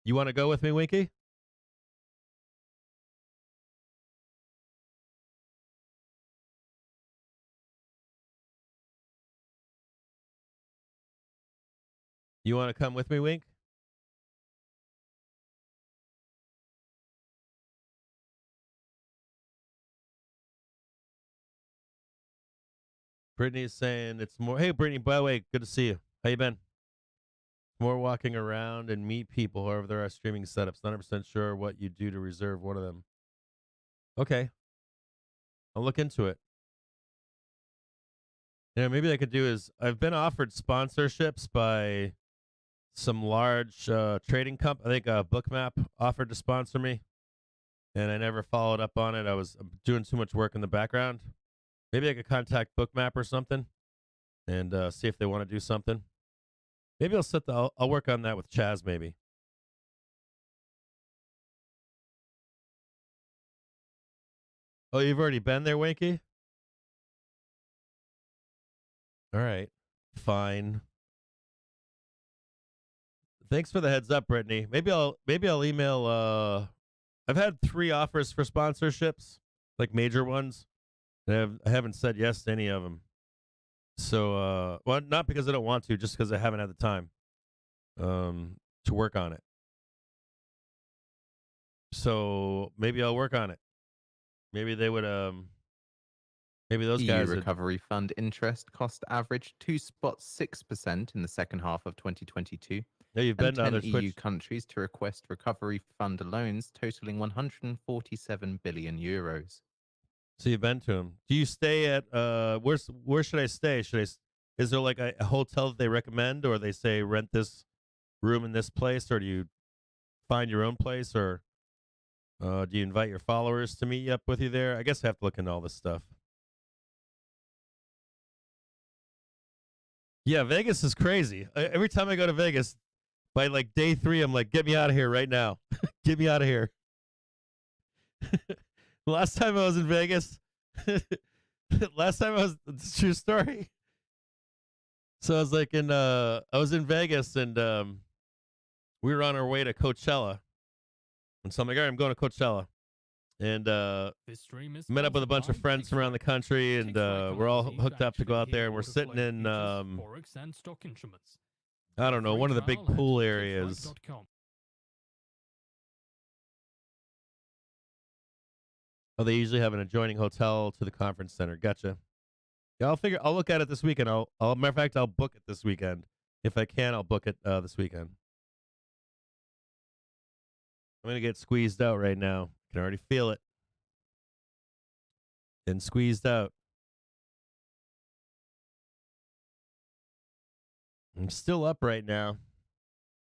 You want to go with me, Winky? You want to come with me, Wink? Brittany's saying it's more. Hey, Brittany, by the way, good to see you. How you been? More walking around and meet people. However, there are streaming setups. 100% sure what you do to reserve one of them. Okay. I'll look into it. You know, maybe I could do is I've been offered sponsorships by some large trading company. I think Bookmap offered to sponsor me, and I never followed up on it. I was doing too much work in the background. Maybe I could contact Bookmap or something and see if they want to do something. Maybe I'll work on that with Chaz. Maybe. Oh, you've already been there, Winky? All right, fine. Thanks for the heads up, Brittany. Maybe I'll email. I've had 3 offers for sponsorships, like major ones. I haven't said yes to any of them. So, well, not because I don't want to, just because I haven't had the time to work on it. So maybe I'll work on it. Maybe they would. Maybe those guys. EU recovery fund interest cost averaged 2.6% in the second half of 2022. Yeah, you've been and to 10 other EU Switch. countries to request recovery fund loans totaling 147 billion euros. So you've been to them. Do you stay at where should I stay? Is there like a hotel that they recommend, or they say rent this room in this place, or do you find your own place, or do you invite your followers to meet up with you there? I guess I have to look into all this stuff. Yeah, Vegas is crazy. Every time I go to Vegas, by like day 3, I'm like, get me out of here right now. Get me out of here. Last time I was in Vegas, it's a true story. So I was like I was in Vegas and we were on our way to Coachella. And so I'm like, all right, I'm going to Coachella. And met up with a bunch of friends from around the country, and we're all hooked up to go out there. And we're sitting in, I don't know, one of the big pool areas. Oh, they usually have an adjoining hotel to the conference center. Gotcha. Yeah, I'll look at it this weekend. Matter of fact, I'll book it this weekend. If I can, I'll book it this weekend. I'm going to get squeezed out right now. I can already feel it. And squeezed out. I'm still up right now,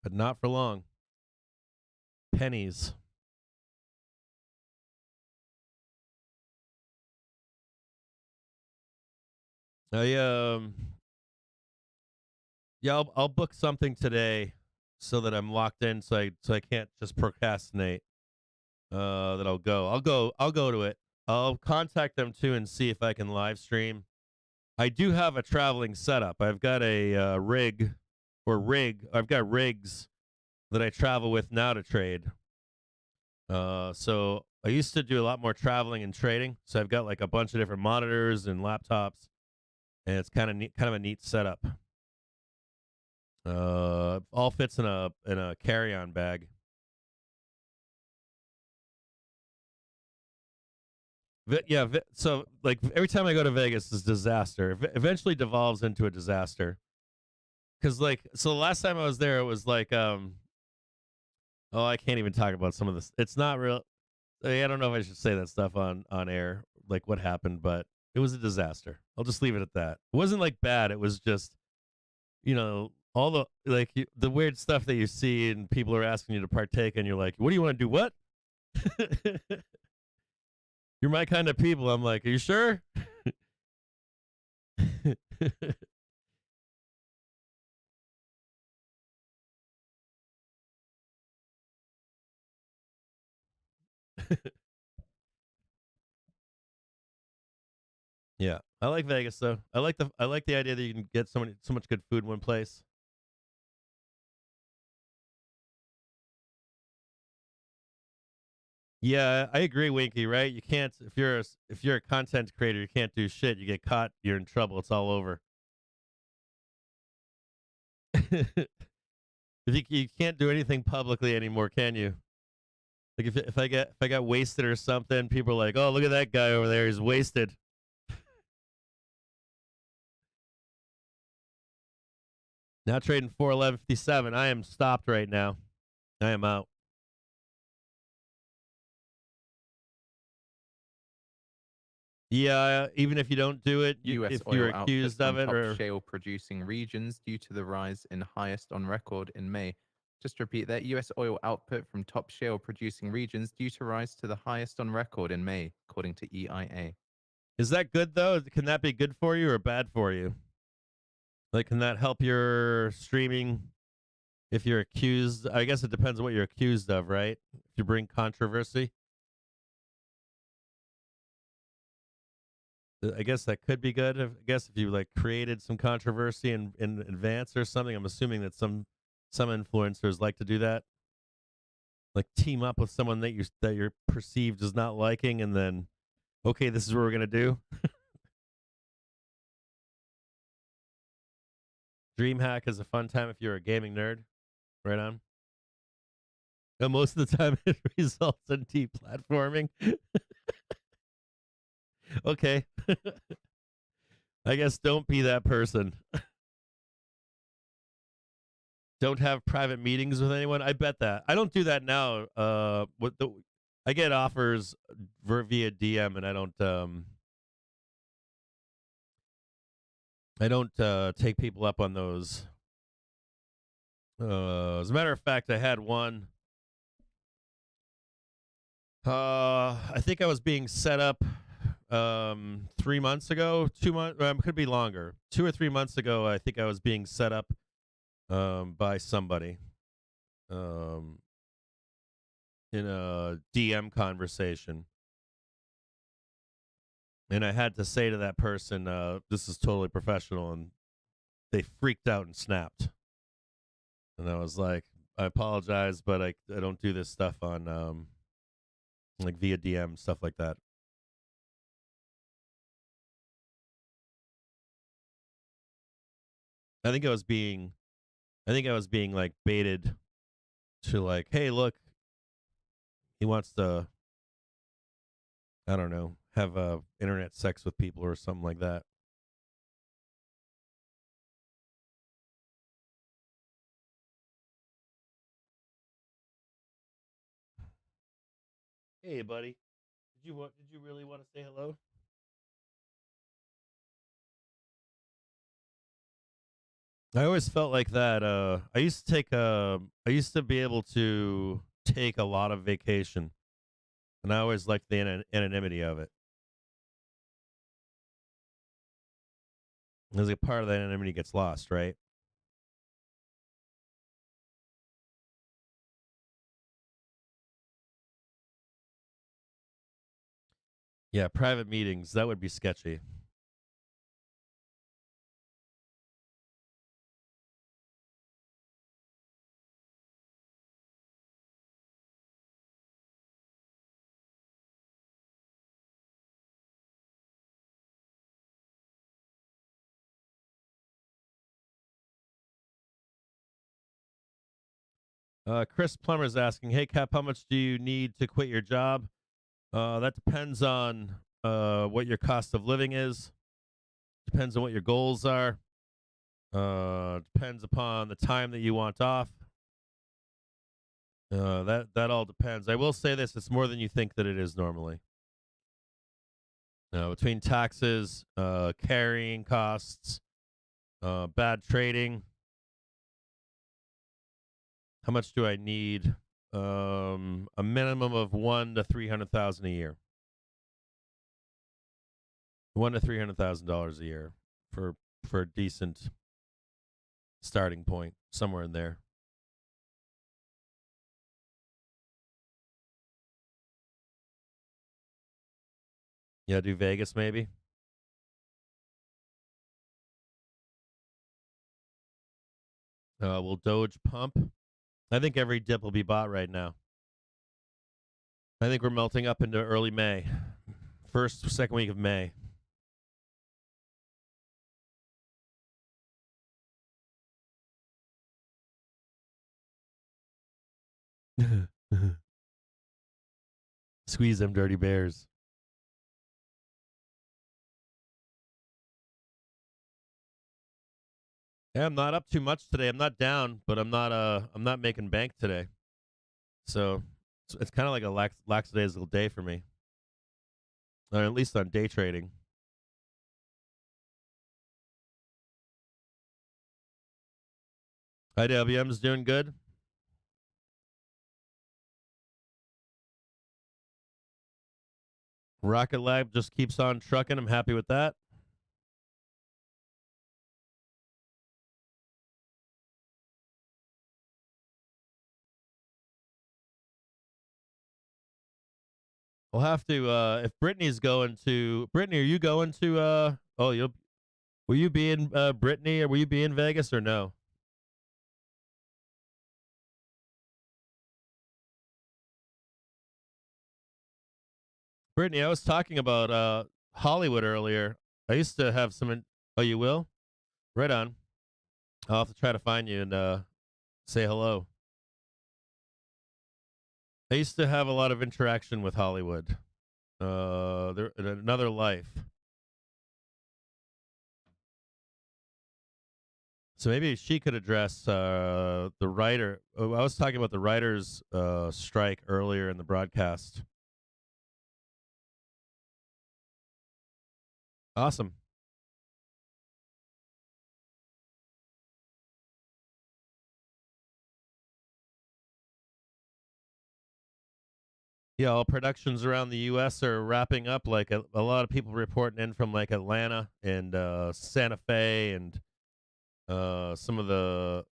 but not for long. Pennies. Yeah, I'll book something today so that I'm locked in, so I can't just procrastinate. That I'll go to it. I'll contact them too and see if I can live stream. I do have a traveling setup. I've got a rig. I've got rigs that I travel with now to trade. So I used to do a lot more traveling and trading. So I've got like a bunch of different monitors and laptops, and it's kind of a neat setup. All fits in a carry-on bag. So like every time I go to Vegas, it's a disaster. Eventually devolves into a disaster. Cause so the last time I was there, it was like, oh, I can't even talk about some of this. It's not real. I don't know if I should say that stuff on air, like what happened, but it was a disaster. I'll just leave it at that. It wasn't like bad. It was just, all the weird stuff that you see and people are asking you to partake, and you're like, what do you want to do? What? You're my kind of people. I'm like, are you sure? Yeah, I like Vegas though. I like the idea that you can get so much good food in one place. Yeah, I agree, Winky. Right? You can't if you're a content creator, you can't do shit. You get caught, you're in trouble. It's all over. If you can't do anything publicly anymore, can you? Like if I got wasted or something, people are like, "Oh, look at that guy over there. He's wasted." Now trading 411.57. I am stopped right now. I am out. Yeah, even if you don't do it, US if oil you're output accused of from it, top or shale producing regions due to the rise in highest on record in May. Just to repeat that, US oil output from top shale producing regions due to rise to the highest on record in May, according to EIA. is that good though? Can that be good for you or bad for you? Like, can that help your streaming if you're accused? I guess it depends on what you're accused of, right? If you bring controversy. I guess that could be good. I guess if you like created some controversy in advance or something, I'm assuming that some influencers like to do that. Like team up with someone that you're perceived as not liking, and then, okay, this is what we're gonna do. DreamHack is a fun time if you're a gaming nerd. Right on. And most of the time, it results in deplatforming. Okay. I guess don't be that person. Don't have private meetings with anyone. I bet that. I don't do that now. I get offers via DM, and I don't take people up on those. As a matter of fact, I had one. I think I was being set up 3 months ago. 2 months, could be longer. 2 or 3 months ago, I think I was being set up by somebody in a DM conversation. And I had to say to that person, this is totally professional, and they freaked out and snapped. And I was like, I apologize, but I don't do this stuff on like via DM, stuff like that. I think I was being like baited to like, hey, look, he wants to, I don't know, have internet sex with people or something like that. Hey, buddy, did you really want to say hello? I always felt like that. I used to be able to take a lot of vacation, and I always liked the anonymity of it. There's a part of that anonymity gets lost, right? Yeah, private meetings, that would be sketchy. Chris Plummer's asking, hey, Cap, how much do you need to quit your job? That depends on what your cost of living is. Depends on what your goals are. Depends upon the time that you want off. That all depends. I will say this: it's more than you think that it is normally. Between taxes, carrying costs, bad trading. How much do I need? A minimum of $100,000 to $300,000 a year. $100,000 to $300,000 a year for a decent starting point, somewhere in there. Yeah, do Vegas maybe. Will Doge pump? I think every dip will be bought right now. I think we're melting up into early May. Second week of May. Squeeze them dirty bears. Yeah, I'm not up too much today. I'm not down, but I'm not making bank today. So it's kind of like a lackadaisical day for me. Or at least on day trading. IWM's doing good. Rocket Lab just keeps on trucking. I'm happy with that. We'll have to if Brittany's going to Brittany, are you will you be in Brittany or will you be in Vegas or no? Brittany, I was talking about Hollywood earlier. I used to have some oh, you will? Right on. I'll have to try to find you and say hello. I used to have a lot of interaction with Hollywood. There in another life. So maybe she could address the writer. I was talking about the writers' strike earlier in the broadcast. Awesome. Yeah, all productions around the U.S. are wrapping up. Like a lot of people reporting in from like Atlanta and Santa Fe and some of the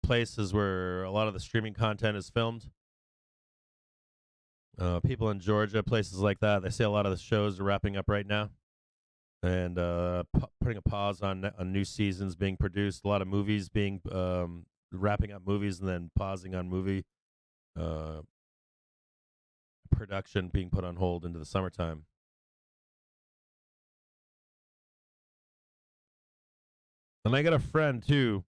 places where a lot of the streaming content is filmed. People in Georgia, places like that. They say a lot of the shows are wrapping up right now, and putting a pause on new seasons being produced. A lot of movies being wrapping up movies and then pausing on movie production being put on hold into the summertime. And I got a friend too.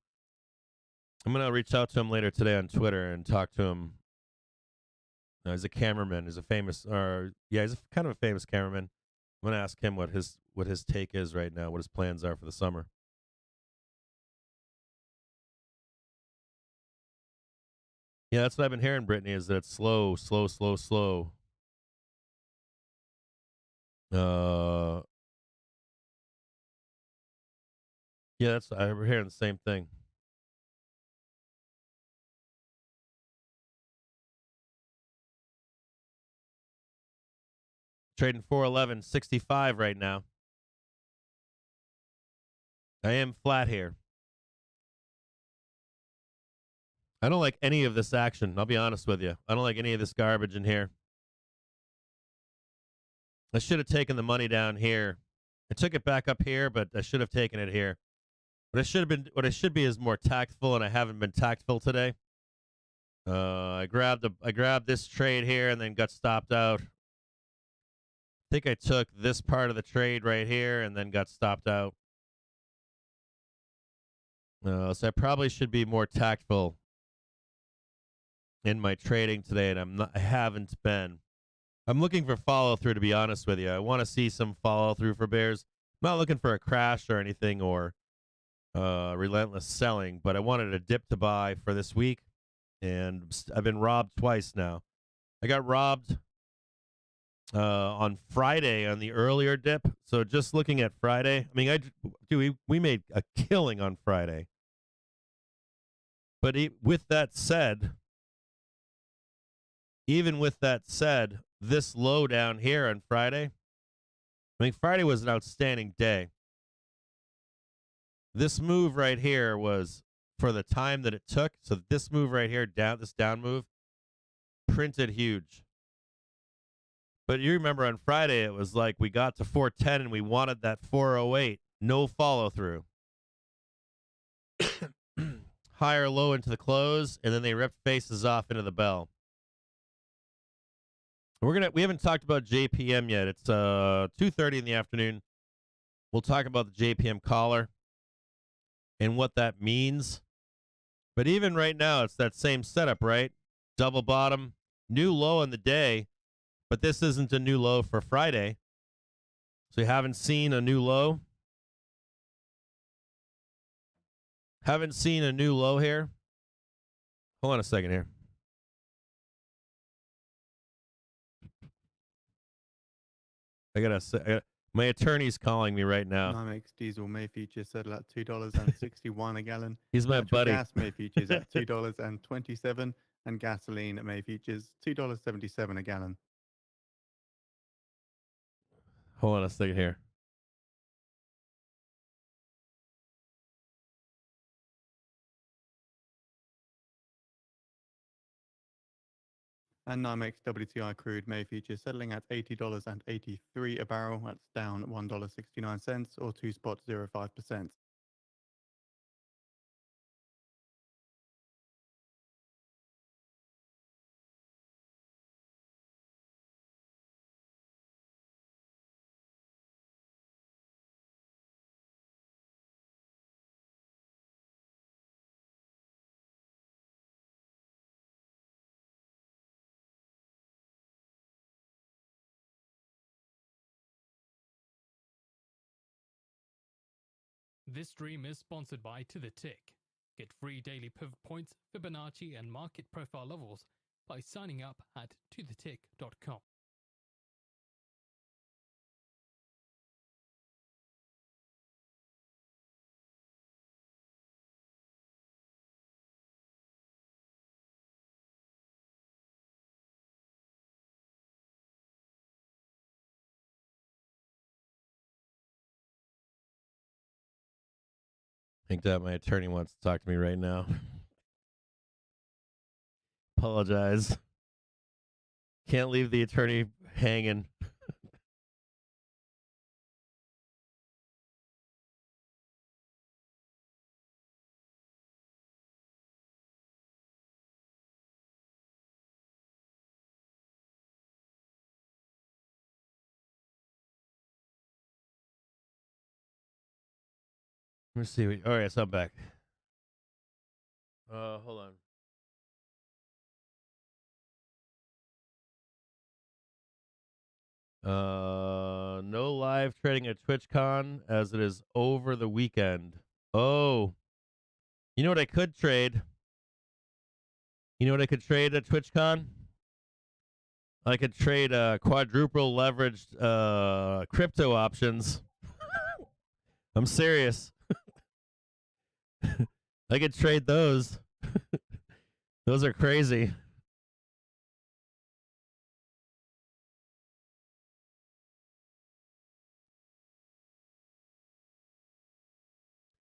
I'm gonna reach out to him later today on Twitter and talk to him. He's a cameraman. He's a famous, he's kind of a famous cameraman. I'm gonna ask him what his take is right now, what his plans are for the summer. Yeah, that's what I've been hearing, Brittany, is that it's slow. Yeah, I'm hearing the same thing. Trading 411.65 right now. I am flat here. I don't like any of this action. I'll be honest with you. I don't like any of this garbage in here. I should have taken the money down here. I took it back up here, but I should have taken it here. What I should be is more tactful, and I haven't been tactful today. I grabbed this trade here and then got stopped out. I think I took this part of the trade right here and then got stopped out. So I probably should be more tactful in my trading today, and I haven't been. I'm looking for follow through, to be honest with you. I want to see some follow through for bears. I'm not looking for a crash or anything or relentless selling, but I wanted a dip to buy for this week, and I've been robbed twice now. I got robbed on Friday on the earlier dip. So just looking at Friday, I mean, we made a killing on Friday. But with that said, even with that said, this low down here on Friday, I mean, Friday was an outstanding day. This move right here was for the time that it took. So this move right here, this down move, printed huge. But you remember on Friday, it was like we got to 410 and we wanted that 408. No follow through. Higher low into the close, and then they ripped faces off into the bell. We haven't talked about JPM yet. It's 2:30 in the afternoon. We'll talk about the JPM collar and what that means. But even right now, it's that same setup, right? double bottom, new low in the day, but this isn't a new low for Friday. So you haven't seen a new low. Haven't seen a new low here. Hold on a second here. My attorney's calling me right now. NYMEX diesel May futures settle at $2.61 a gallon. He's my Natural buddy. gas May futures at $2.27, and gasoline at May futures $2.77 a gallon. Hold on a second here. And NYMEX WTI crude May futures settling at $80.83 a barrel. That's down $1.69 or 2.05%. This stream is sponsored by To The Tick. Get free daily pivot points, Fibonacci, and market profile levels by signing up at tothetick.com. I think that my attorney wants to talk to me right now. Apologize. Can't leave the attorney hanging. Let me see. All right, so I'm back. Hold on. No live trading at TwitchCon as it is over the weekend. Oh, you know what I could trade? You know what I could trade at TwitchCon? I could trade quadruple leveraged crypto options. I'm serious. I could trade those. Those are crazy.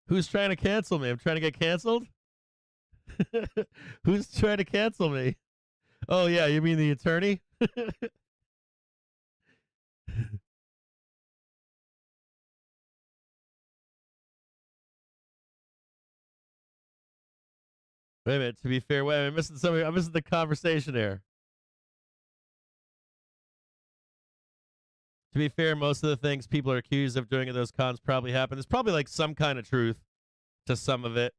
Who's trying to cancel me? I'm trying to get canceled? Who's trying to cancel me? Oh, yeah, you mean the attorney? Wait a minute, to be fair, wait, I'm missing something. I'm missing the conversation here. To be fair, most of the things people are accused of doing at those cons probably happen. There's probably like some kind of truth to some of it.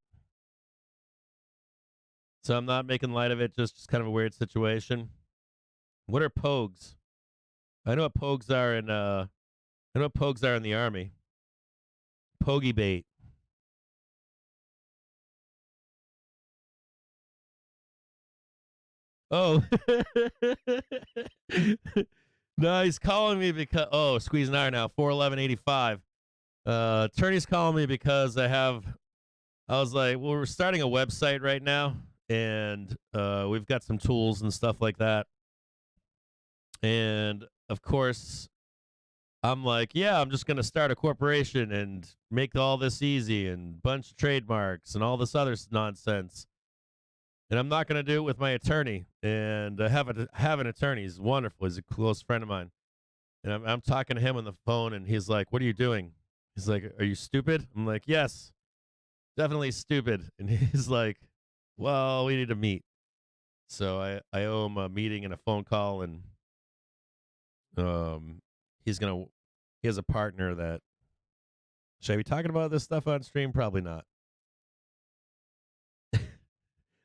So I'm not making light of it, just kind of a weird situation. What are pogues? I know what pogues are in the army. Pogey bait. Oh. No, he's calling me because squeeze an hour now, 411.85. Attorney's calling me because I was like, well, we're starting a website right now, and we've got some tools and stuff like that. And of course, I'm like, yeah, I'm just going to start a corporation and make all this easy and bunch of trademarks and all this other nonsense. And I'm not going to do it with my attorney. And I have an attorney. He's wonderful. He's a close friend of mine. And I'm talking to him on the phone, and he's like, what are you doing? He's like, are you stupid? I'm like, yes, definitely stupid. And he's like, well, we need to meet. So I owe him a meeting and a phone call, and he has a partner that, should I be talking about this stuff on stream? Probably not.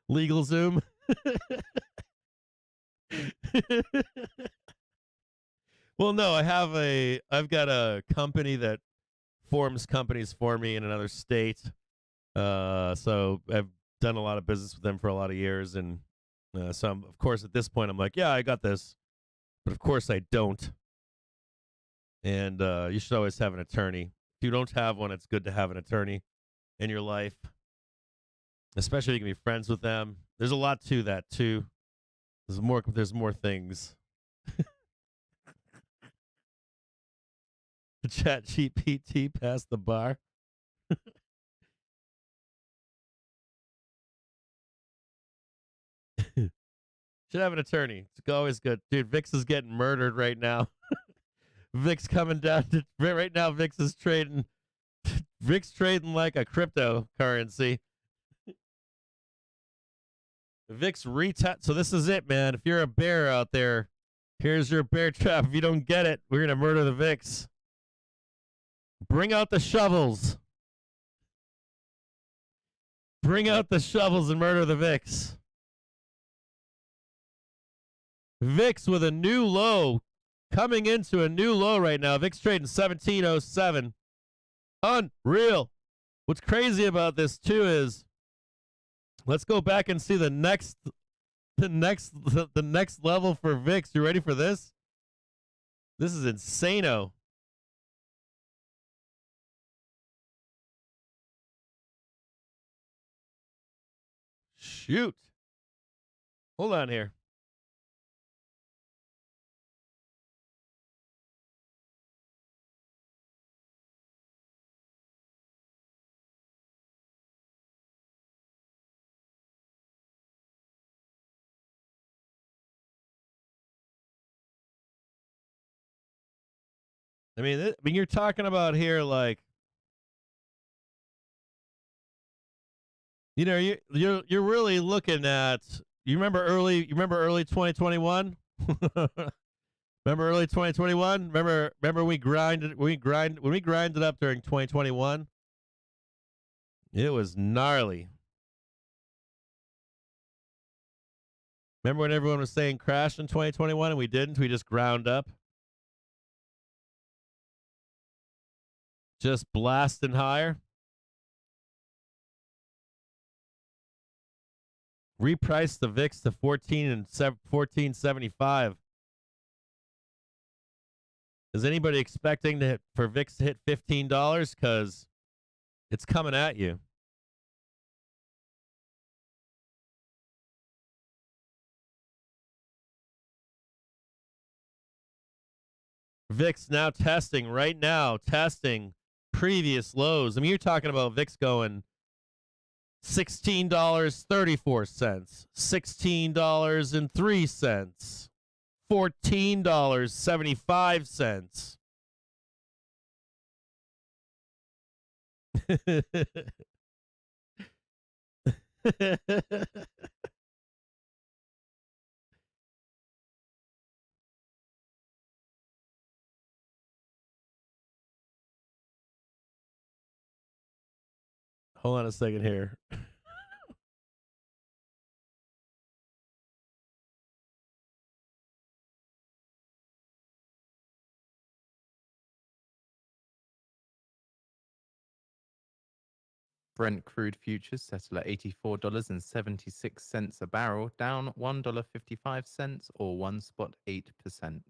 Legal Zoom. Well, no, I've got a company that forms companies for me in another state. So I've done a lot of business with them for a lot of years, and so of course at this point I'm like, yeah, I got this, but of course I don't. And you should always have an attorney. If you don't have one, it's good to have an attorney in your life, especially if you can be friends with them. There's a lot to that too. There's more things. Chat GPT past the bar. Should have an attorney. It's always good. Dude, Vix is getting murdered right now. Vix coming down to right now. Vix is trading. Vix trading like a cryptocurrency. Vix So this is it, man. If you're a bear out there, here's your bear trap. If you don't get it, we're gonna murder the Vix. Bring out the shovels. Bring out the shovels and murder the Vix. VIX with a new low, coming into a new low right now. VIX trading 1707. Unreal. What's crazy about this too is, let's go back and see the next level for VIX. You ready for this? This is insano. Shoot. Hold on here. I mean, you're talking about here, like, you know, you're really looking at. You remember early 2021? Remember early 2021? Remember when we grinded up during 2021? It was gnarly. Remember when everyone was saying crash in 2021 and we didn't? We just ground up. Just blasting higher. Repriced the VIX to 14.75. Is anybody expecting for VIX to hit $15? Because it's coming at you. VIX now testing previous lows. I mean, you're talking about VIX going $16.34, $16.03, $14.75. Hold on a second here. Brent crude futures settle at $84.76 a barrel, down $1.55 or 1.8%.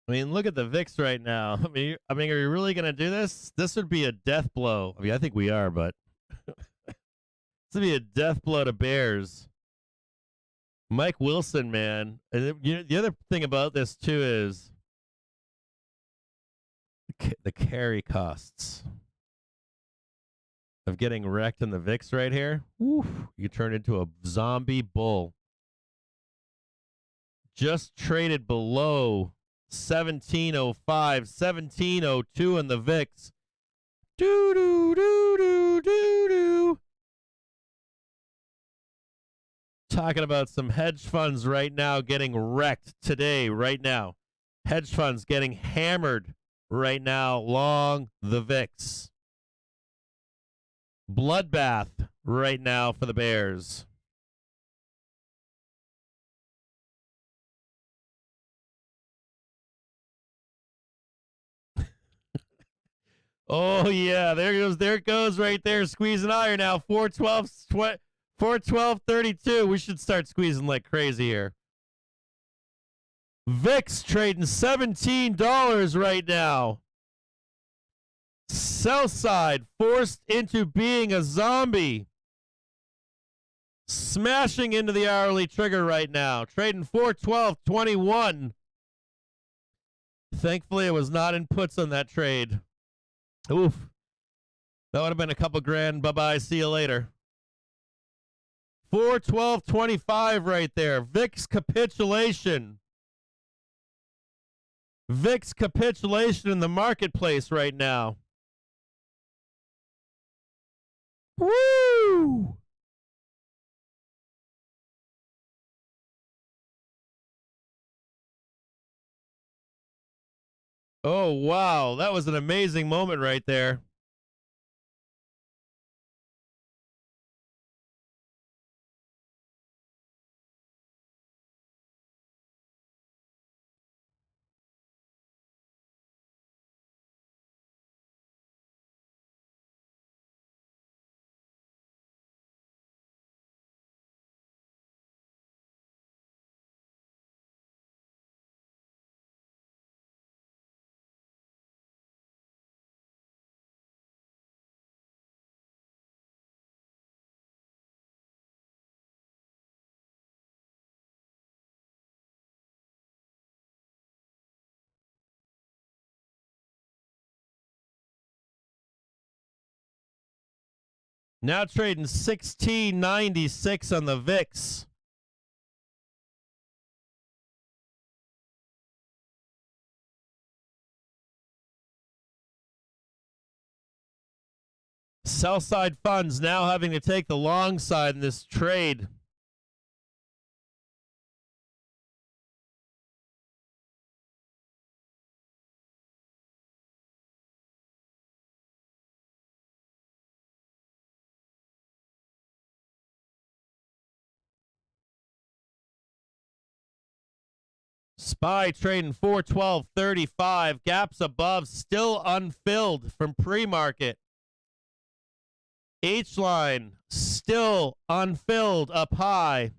I mean, look at the VIX right now. I mean, are you really going to do this? This would be a death blow. I mean, I think we are, but this would be a death blow to bears. Mike Wilson, man. And the other thing about this too is the carry costs. of getting wrecked in the VIX right here. Oof, you turn into a zombie bull. Just traded below 1705, 1702 in the VIX. Doo doo doo doo doo doo. Talking about some hedge funds right now getting wrecked today, right now. Hedge funds getting hammered right now long the VIX. Bloodbath right now for the Bears. Oh yeah, there it goes right there, squeezing higher now. 412.32. We should start squeezing like crazy here. VIX trading $17 right now. Sell side forced into being a zombie. Smashing into the hourly trigger right now. Trading 412.21. Thankfully, it was not in puts on that trade. Oof. That would have been a couple grand. Bye-bye. See you later. 412.25 right there. VIX capitulation. VIX capitulation in the marketplace right now. Woo! Oh, wow. That was an amazing moment right there. Now trading 1696 on the VIX. Sell side funds now having to take the long side in this trade. SPY trading 412.35. Gaps above still unfilled from pre-market. H line still unfilled up high.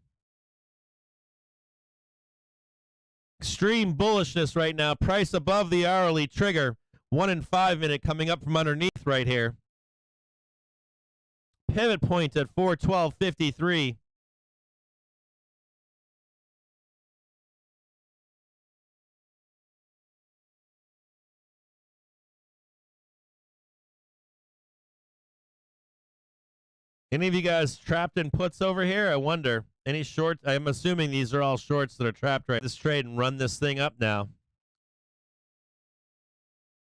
Extreme bullishness right now. Price above the hourly trigger. 1 and 5 minute coming up from underneath right here. Pivot point at 412.53. Any of you guys trapped in puts over here? I wonder. Any short? I'm assuming these are all shorts that are trapped right this trade and run this thing up now.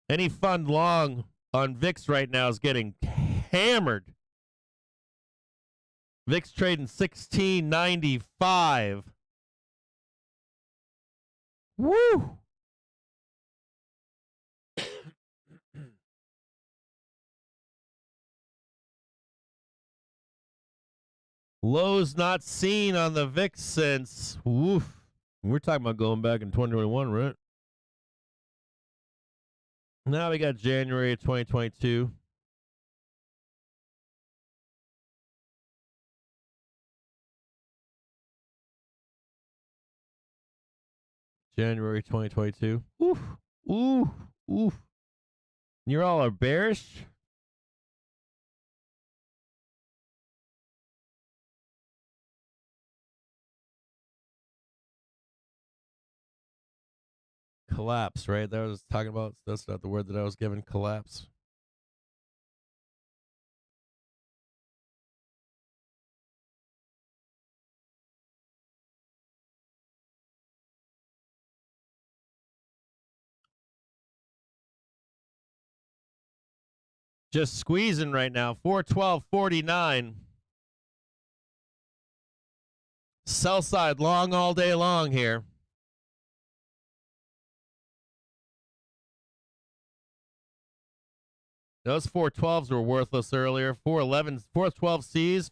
Any fund long on VIX right now is getting hammered. VIX trading 1695. Woo! Lows not seen on the VIX since, woof. We're talking about going back in 2021, right? Now we got January of 2022. January 2022. Oof. Ooh. Oof. You all are bearish? Collapse, right? That was talking about. That's not the word that I was given. Collapse. Just squeezing right now. 412.49. Sell side long all day long here. Those 412s were worthless earlier. 412Cs,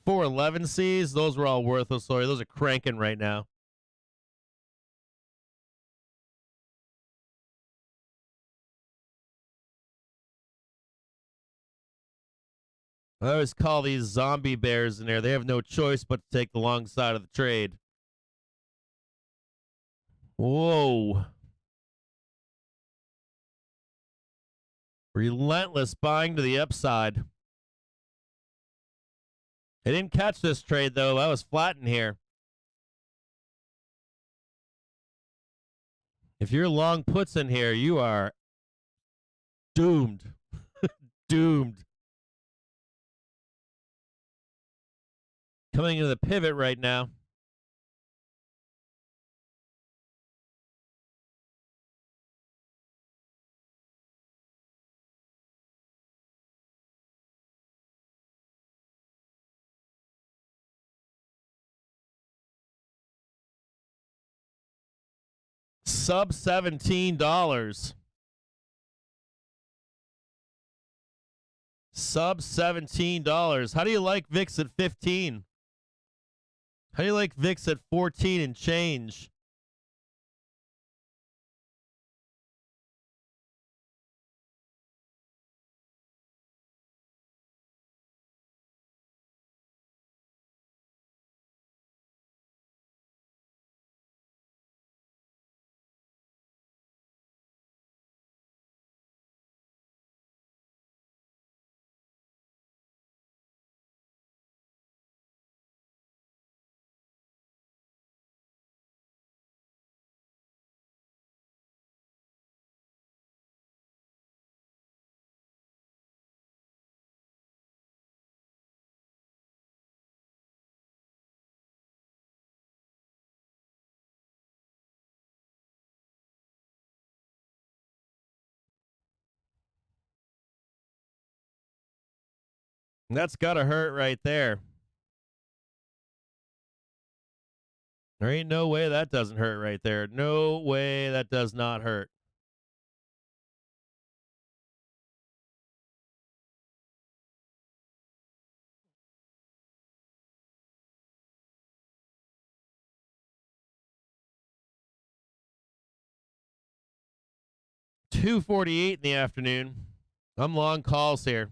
411Cs, those were all worthless. Sorry, those are cranking right now. I always call these zombie bears in there. They have no choice but to take the long side of the trade. Whoa. Relentless buying to the upside. I didn't catch this trade, though. I was flat in here. If you're long puts in here, you are doomed. Doomed. Coming into the pivot right now. Sub $17. Sub $17. How do you like VIX at 15? How do you like VIX at 14 and change? That's gotta hurt right there. There ain't no way that doesn't hurt right there. No way that does not hurt. $2.48 in the afternoon. I'm long calls here.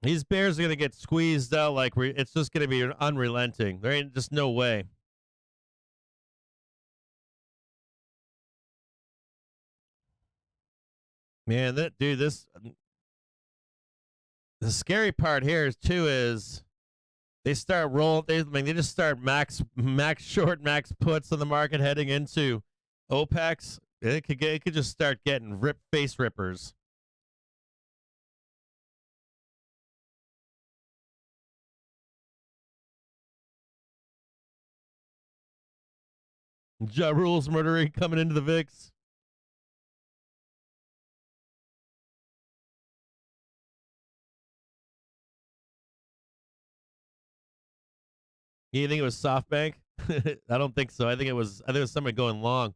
These bears are going to get squeezed out like it's just going to be unrelenting. There ain't just no way. Man, the scary part here is they start rolling. They just start max short, max puts on the market heading into OPEX. It could just start getting face rippers. Ja Rule's murdering coming into the VIX. You think it was SoftBank? I don't think so. I think it was somebody going long,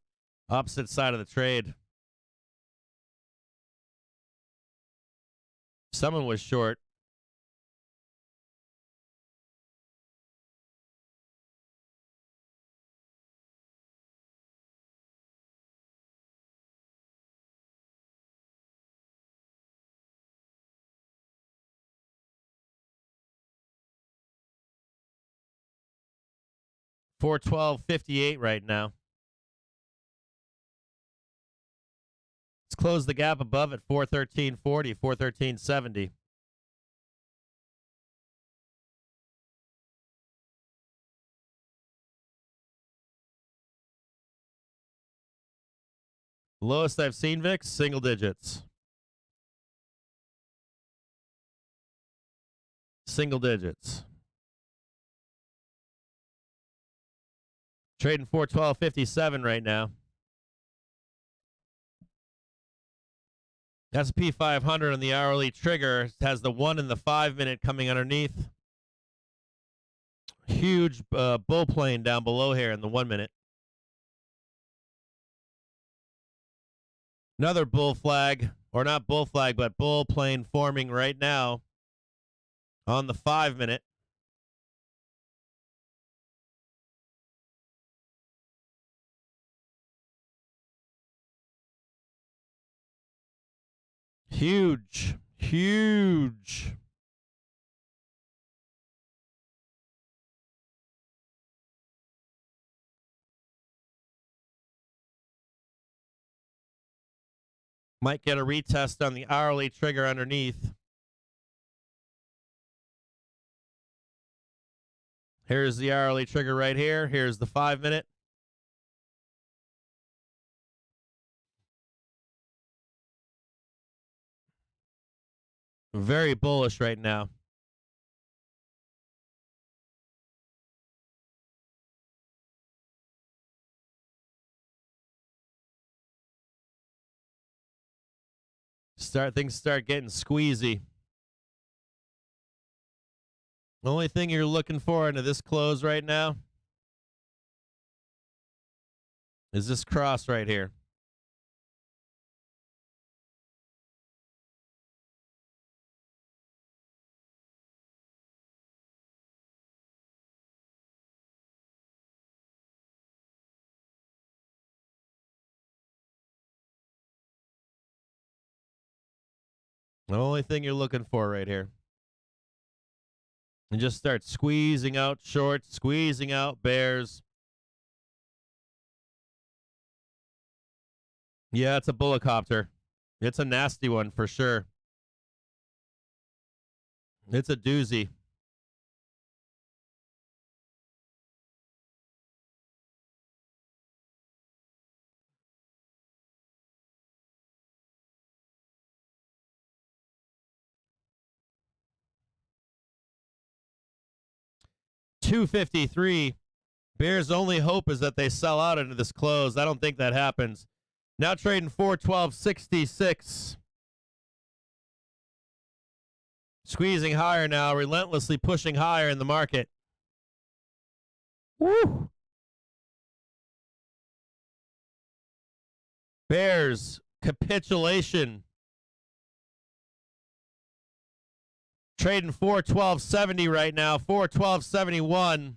opposite side of the trade. Someone was short. $412.58 right now. Let's close the gap above at 413.40, 413.70. Lowest I've seen, VIX, single digits. Single digits. Trading 412.57 right now. S&P 500 on the hourly trigger has the 1 and the 5 minute coming underneath. Huge bull plane down below here in the 1 minute. Another bull flag, or not bull flag, but bull plane forming right now on the 5 minute. Huge, huge. Might get a retest on the hourly trigger underneath. Here's the hourly trigger right here. Here's the 5 minute. Very bullish right now. Things start getting squeezy. The only thing you're looking for into this close right now is this cross right here. The only thing you're looking for right here. And just start squeezing out shorts, squeezing out bears. Yeah, it's a bullicopter. It's a nasty one for sure. It's a doozy. $253. Bears' only hope is that they sell out into this close. I don't think that happens. Now trading 412.66. Squeezing higher now, relentlessly pushing higher in the market. Woo! Bears, capitulation. Trading 412.70 right now, 412.71.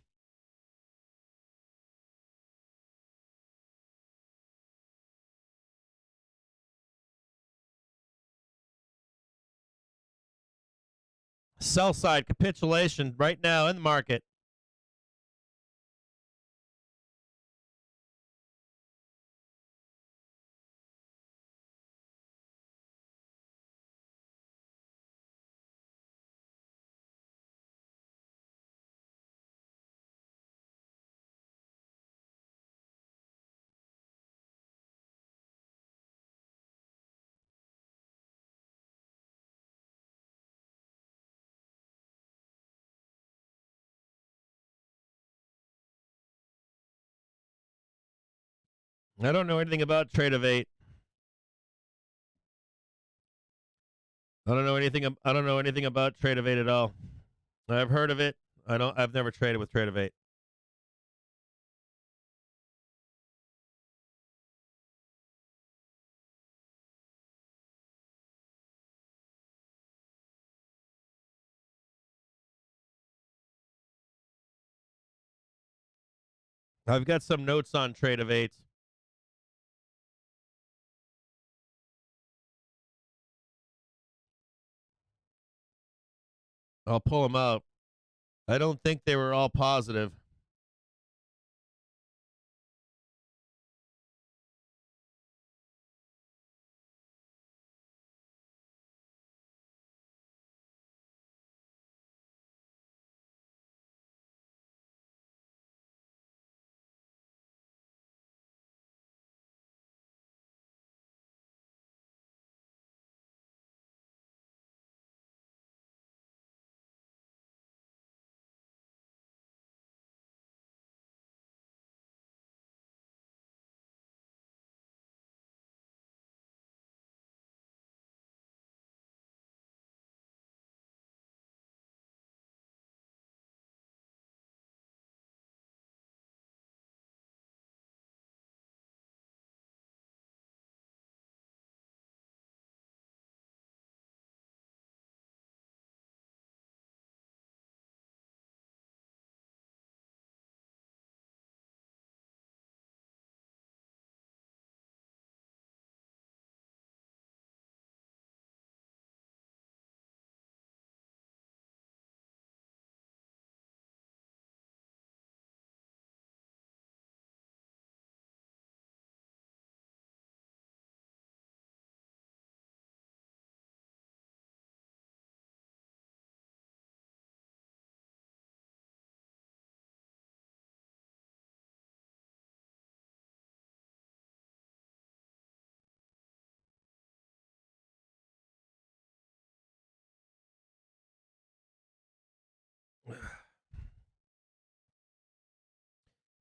Sell side capitulation right now in the market. I don't know anything about Trade of 8. I don't know anything about Trade of 8 at all. I've heard of it. I've never traded with Trade of 8. I've got some notes on Trade of 8. I'll pull them out. I don't think they were all positive.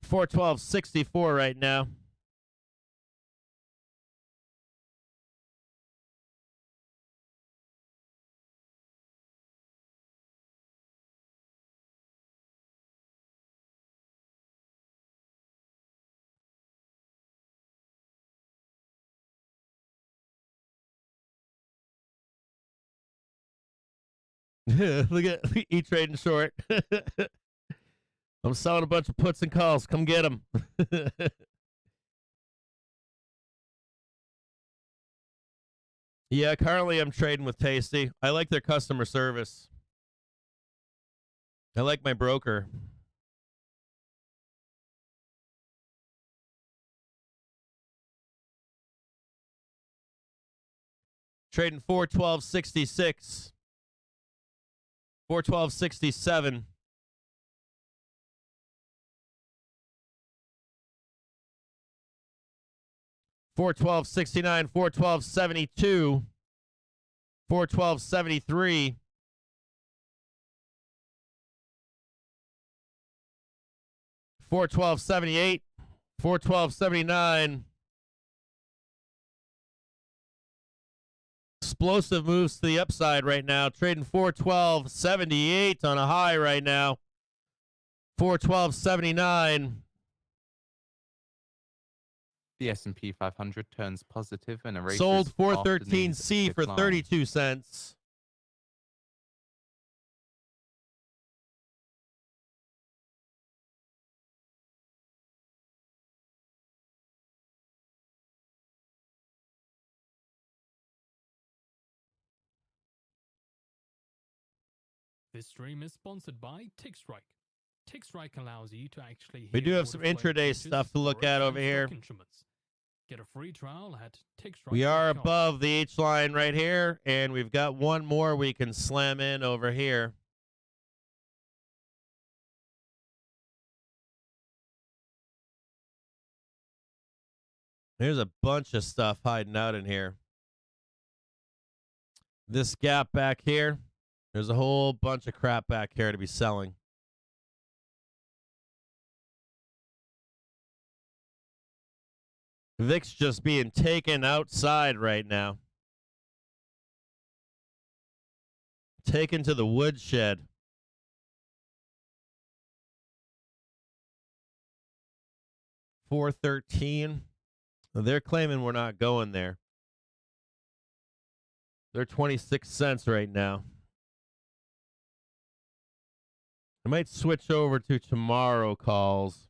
412.64 right now. Look at E-Trading short. I'm selling a bunch of puts and calls. Come get them. Yeah, currently I'm trading with Tasty. I like their customer service. I like my broker. Trading 412.66. 412.67. 412.69, 412.72, 412.73, 412.78, 412.79. Explosive moves to the upside right now. Trading 412.78 on a high right now. 412.79. The S&P 500 turns positive and erases Sold afternoon's 413C for decline. 32 cents. This stream is sponsored by TickStrike. TickStrike allows you to actually We hear do have some order flow intraday changes stuff to look for at its over own here. stock instruments. Get a free trial at TickStrike.com. We are above the H line right here, and we've got one more we can slam in over here. There's a bunch of stuff hiding out in here. This gap back here, there's a whole bunch of crap back here to be selling. VIX just being taken outside right now. Taken to the woodshed. $413. They're claiming we're not going there. They're 26 cents right now. I might switch over to tomorrow calls.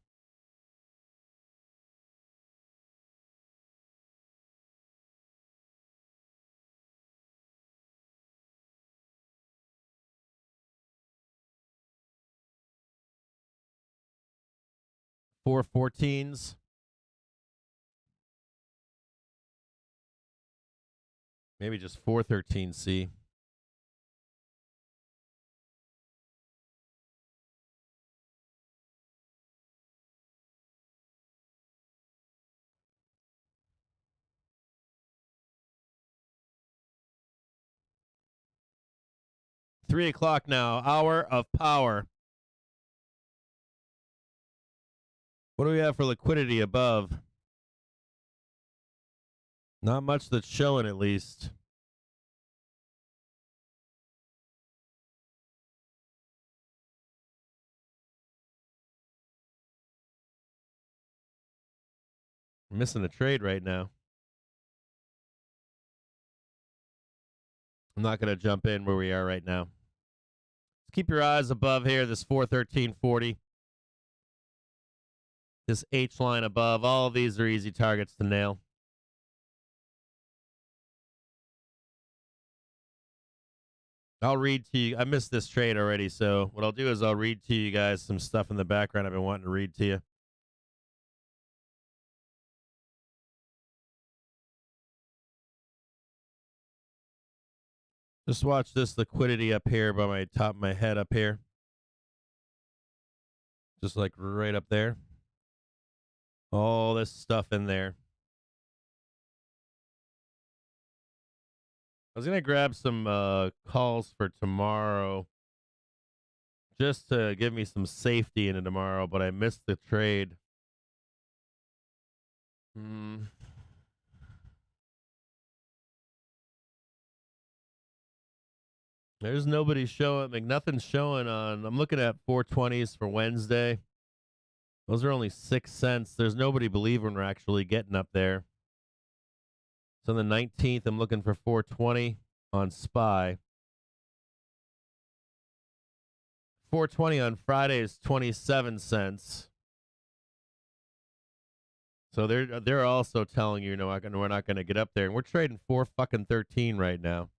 $414s. Maybe just 413C. Three o'clock now. Hour of power. What do we have for liquidity above? Not much that's showing, at least. I'm missing a trade right now. I'm not going to jump in where we are right now. Just keep your eyes above here, this 413.40. This H line above. All of these are easy targets to nail. I'll read to you. I missed this trade already, so what I'll do is I'll read to you guys some stuff in the background I've been wanting to read to you. Just watch this liquidity up here by my top of my head up here. Just like right up there. All this stuff in there. I was going to grab some calls for tomorrow just to give me some safety into tomorrow, but I missed the trade. There's nobody showing. Like nothing's showing on. I'm looking at 420s for Wednesday. Those are only 6 cents. There's nobody believing we're actually getting up there. So on the 19th, I'm looking for 420 on SPY. 420 on Friday is 27 cents. So they're also telling you, no, we're not going to get up there, and we're trading 4.13 right now.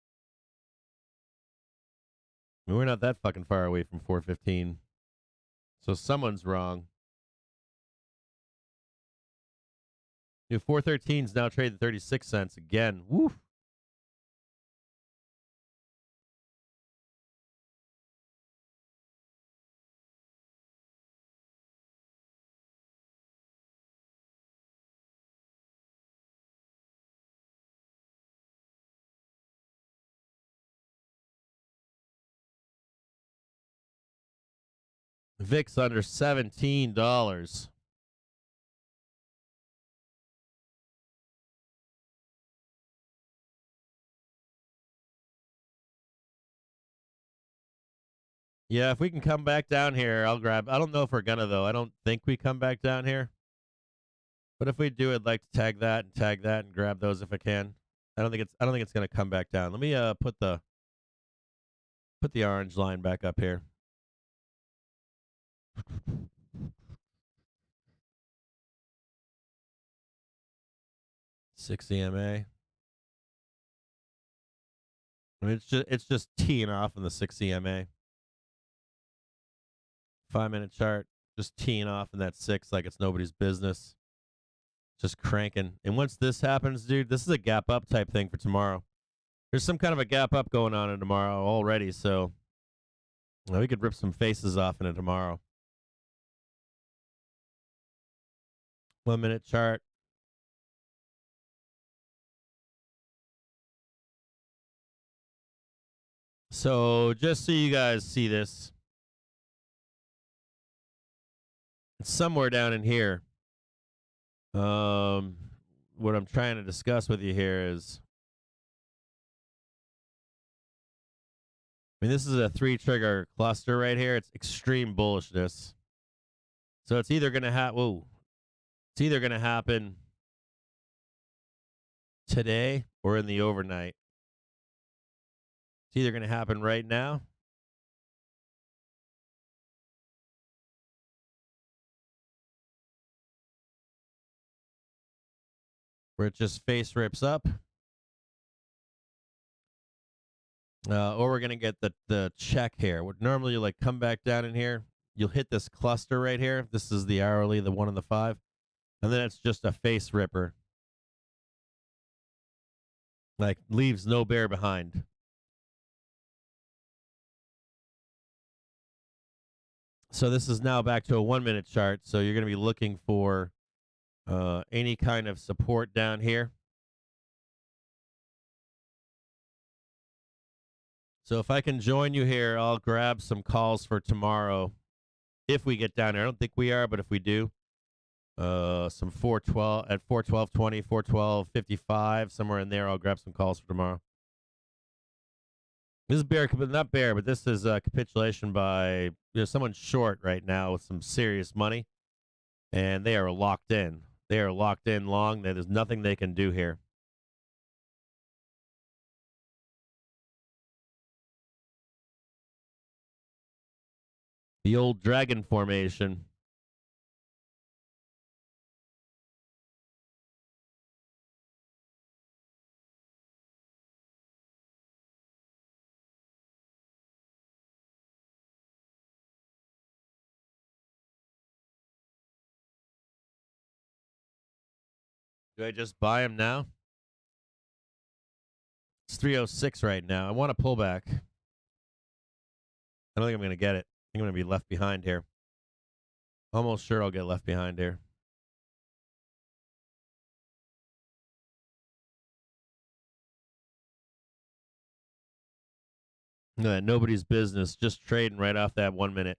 I mean, we're not that fucking far away from 415. So someone's wrong. 413 is now trading 36 cents again. Woo. VIX under $17. Yeah, if we can come back down here, I'll grab. I don't know if we're gonna though. I don't think we come back down here. But if we do, I'd like to tag that and grab those if I can. I don't think it's gonna come back down. Let me put the orange line back up here. 6 EMA. I mean, it's just teeing off in the 6 EMA. 5-minute chart, just teeing off in that 6 like it's nobody's business. Just cranking. And once this happens, dude, this is a gap up type thing for tomorrow. There's some kind of a gap up going on in tomorrow already, so we could rip some faces off in it tomorrow. 1-minute chart. So just so you guys see this, it's somewhere down in here. What I'm trying to discuss with you here is, I mean, this is a 3-trigger cluster right here. It's extreme bullishness. So it's either gonna it's either gonna happen today or in the overnight. It's either gonna happen right now where it just face rips up, or we're gonna get the check here. What normally you like come back down in here, you'll hit this cluster right here. This is the hourly, the 1 and the 5, and then it's just a face ripper, like leaves no bear behind. So this is now back to a 1-minute chart. So you're gonna be looking for any kind of support down here. So if I can join you here, I'll grab some calls for tomorrow. If we get down there, I don't think we are, but if we do, some 412 at 412.20, 412.55, somewhere in there, I'll grab some calls for tomorrow. This is bear, not bear, but this is a capitulation by someone short right now with some serious money, and they are locked in. They are locked in long. There's nothing they can do here. The old dragon formation. Do I just buy them now? It's 306 right now. I want a pullback. I don't think I'm going to get it. I think I'm going to be left behind here. Almost sure I'll get left behind here. Nobody's business. Just trading right off that 1 minute.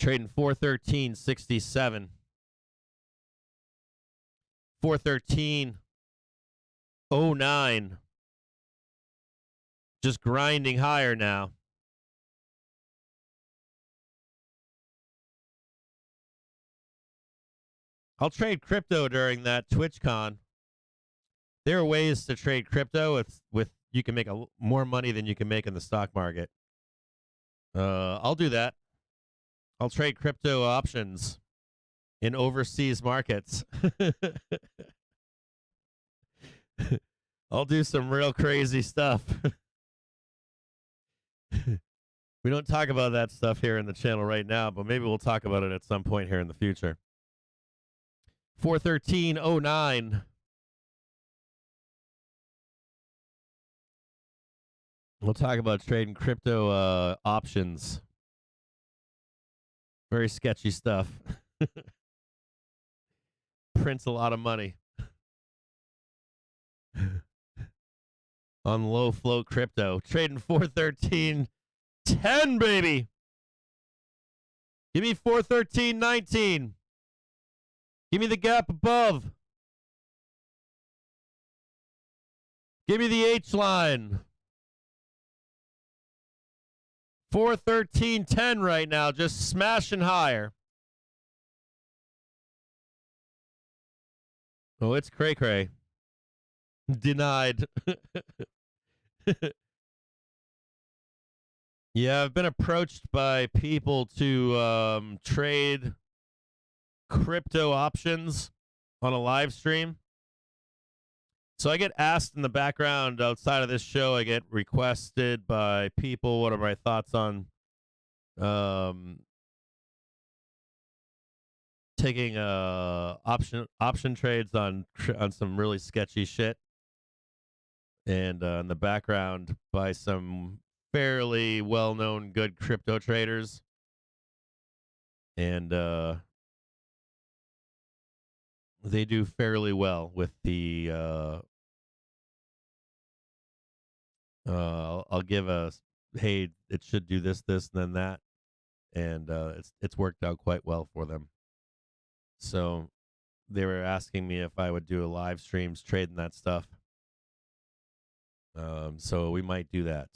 Trading 413.67. 413.09. Just grinding higher now. I'll trade crypto during that TwitchCon. There are ways to trade crypto with you can make more money than you can make in the stock market. I'll do that. I'll trade crypto options in overseas markets. I'll do some real crazy stuff. We don't talk about that stuff here in the channel right now, but maybe we'll talk about it at some point here in the future. 413.09. We'll talk about trading crypto options. Very sketchy stuff. Prints a lot of money. On low float crypto. Trading 413.10, baby. Give me 413.19. Give me the gap above. Give me the H line. 413.10 right now, just smashing higher. Oh, it's cray-cray. Denied. Yeah, I've been approached by people to trade crypto options on a live stream. So I get asked in the background outside of this show, I get requested by people, what are my thoughts on taking option trades on some really sketchy shit. And in the background by some fairly well-known good crypto traders. And they do fairly well with the I'll give a, hey, it should do this, and then that, and it's worked out quite well for them. So they were asking me if I would do a live streams trading that stuff. So we might do that.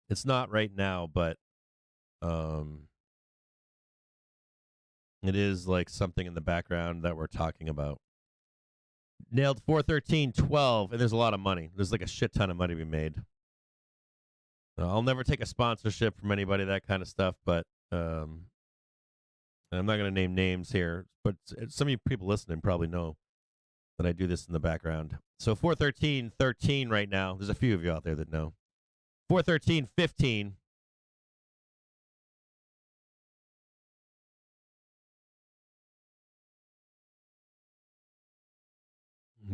It's not right now, but it is like something in the background that we're talking about. Nailed 413.12, and there's a lot of money. There's like a shit ton of money to be made. I'll never take a sponsorship from anybody, that kind of stuff, but I'm not going to name names here, but some of you people listening probably know that I do this in the background. So 413.13 right now. There's a few of you out there that know. 413.15.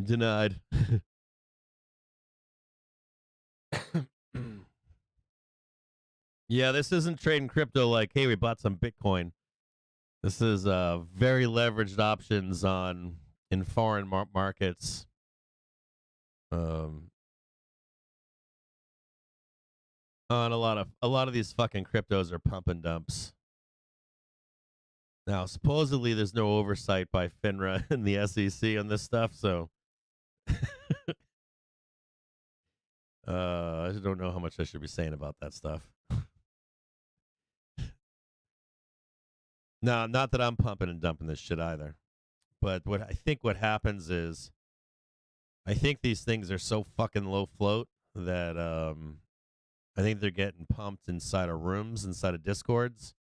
Denied. Yeah, this isn't trading crypto like, hey, we bought some Bitcoin. This is very leveraged options in foreign markets. On a lot of these fucking cryptos are pump and dumps. Now, supposedly there's no oversight by FINRA and the SEC on this stuff, so I just don't know how much I should be saying about that stuff. No, not that I'm pumping and dumping this shit either. But what happens is I think these things are so fucking low float that I think they're getting pumped inside of rooms, inside of Discords.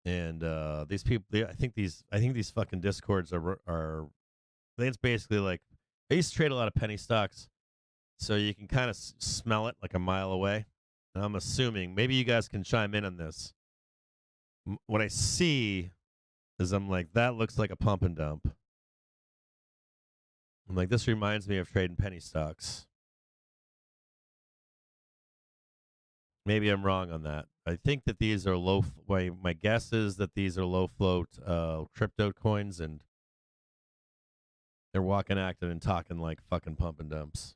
And these people, I think these fucking Discords are I think it's basically like, I used to trade a lot of penny stocks, so you can kind of smell it like a mile away. And I'm assuming, maybe you guys can chime in on this. What I see is I'm like, that looks like a pump and dump. I'm like, this reminds me of trading penny stocks. Maybe I'm wrong on that. I think that these are my guess is that these are low float crypto coins, and they're walking, acting, and talking like fucking pump and dumps.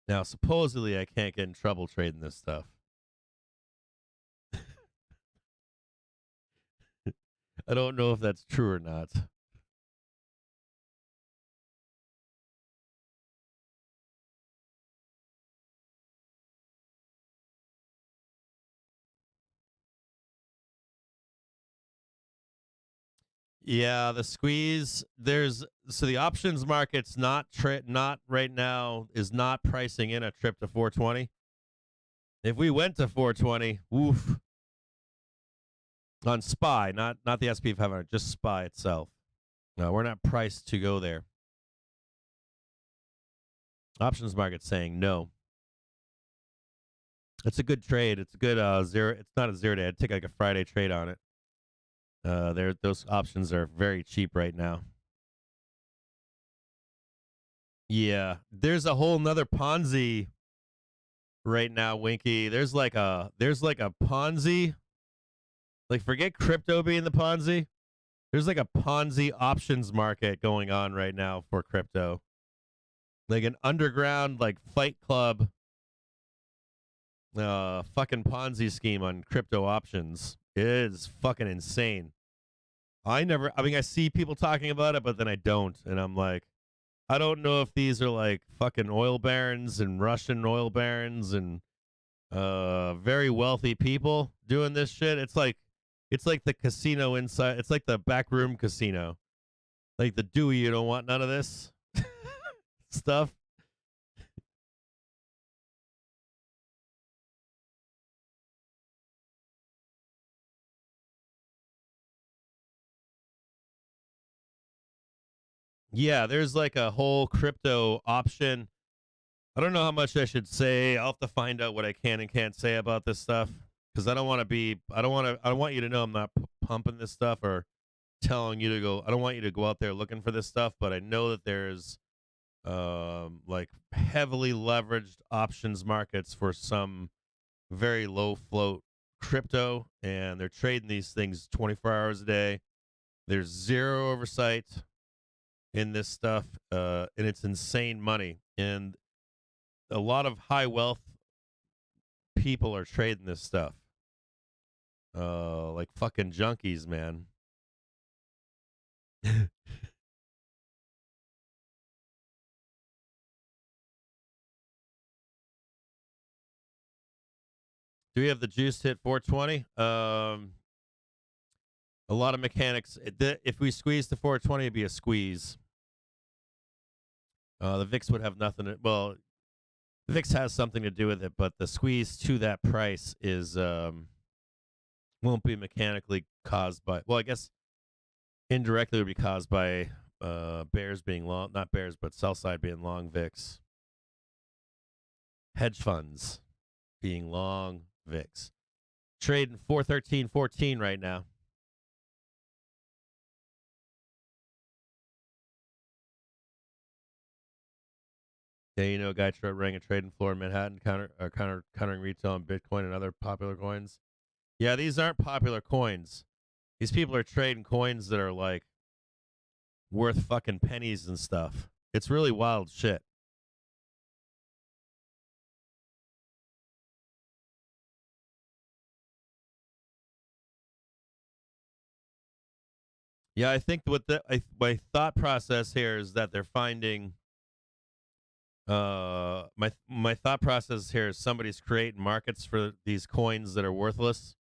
Now, supposedly, I can't get in trouble trading this stuff. I don't know if that's true or not. Yeah, the squeeze. So the options market's not right now is not pricing in a trip to 420. If we went to 420, woof. On SPY, not the SP 500, just SPY itself. No, we're not priced to go there. Options market saying no. It's a good trade. It's a good zero. It's not a 0 day. I'd take like a Friday trade on it. Those options are very cheap right now. Yeah, there's a whole nother Ponzi right now, Winky. There's like a Ponzi. Like, forget crypto being the Ponzi. There's like a Ponzi options market going on right now for crypto. Like an underground like Fight Club fucking Ponzi scheme on crypto options. It is fucking insane. I mean, I see people talking about it, but then I don't. And I'm like, I don't know if these are like fucking oil barons and Russian oil barons and very wealthy people doing this shit. It's like the casino inside. It's like the backroom casino. Like the Dewey, you don't want none of this stuff. Yeah, there's like a whole crypto option. I don't know how much I should say. I'll have to find out what I can and can't say about this stuff because I don't want you to know I'm not pumping this stuff or telling you to go. I don't want you to go out there looking for this stuff, but I know that there's like heavily leveraged options markets for some very low float crypto, and they're trading these things 24 hours a day. There's zero oversight in this stuff, and it's insane money. And a lot of high wealth people are trading this stuff, like fucking junkies, man. Do we have the juice to hit 420? A lot of mechanics. If we squeeze to 420, it'd be a squeeze. The VIX would have nothing. Well, the VIX has something to do with it, but the squeeze to that price is won't be mechanically caused by. Well, I guess indirectly it would be caused by bears being long, not bears, but sell side being long VIX. Hedge funds being long VIX. Trading 413.14 right now. Yeah, you know, a guy running a trading floor in Manhattan, countering retail and Bitcoin and other popular coins. Yeah, these aren't popular coins. These people are trading coins that are like worth fucking pennies and stuff. It's really wild shit. Yeah, I think my thought process here is that they're finding. My thought process here is somebody's creating markets for these coins that are worthless,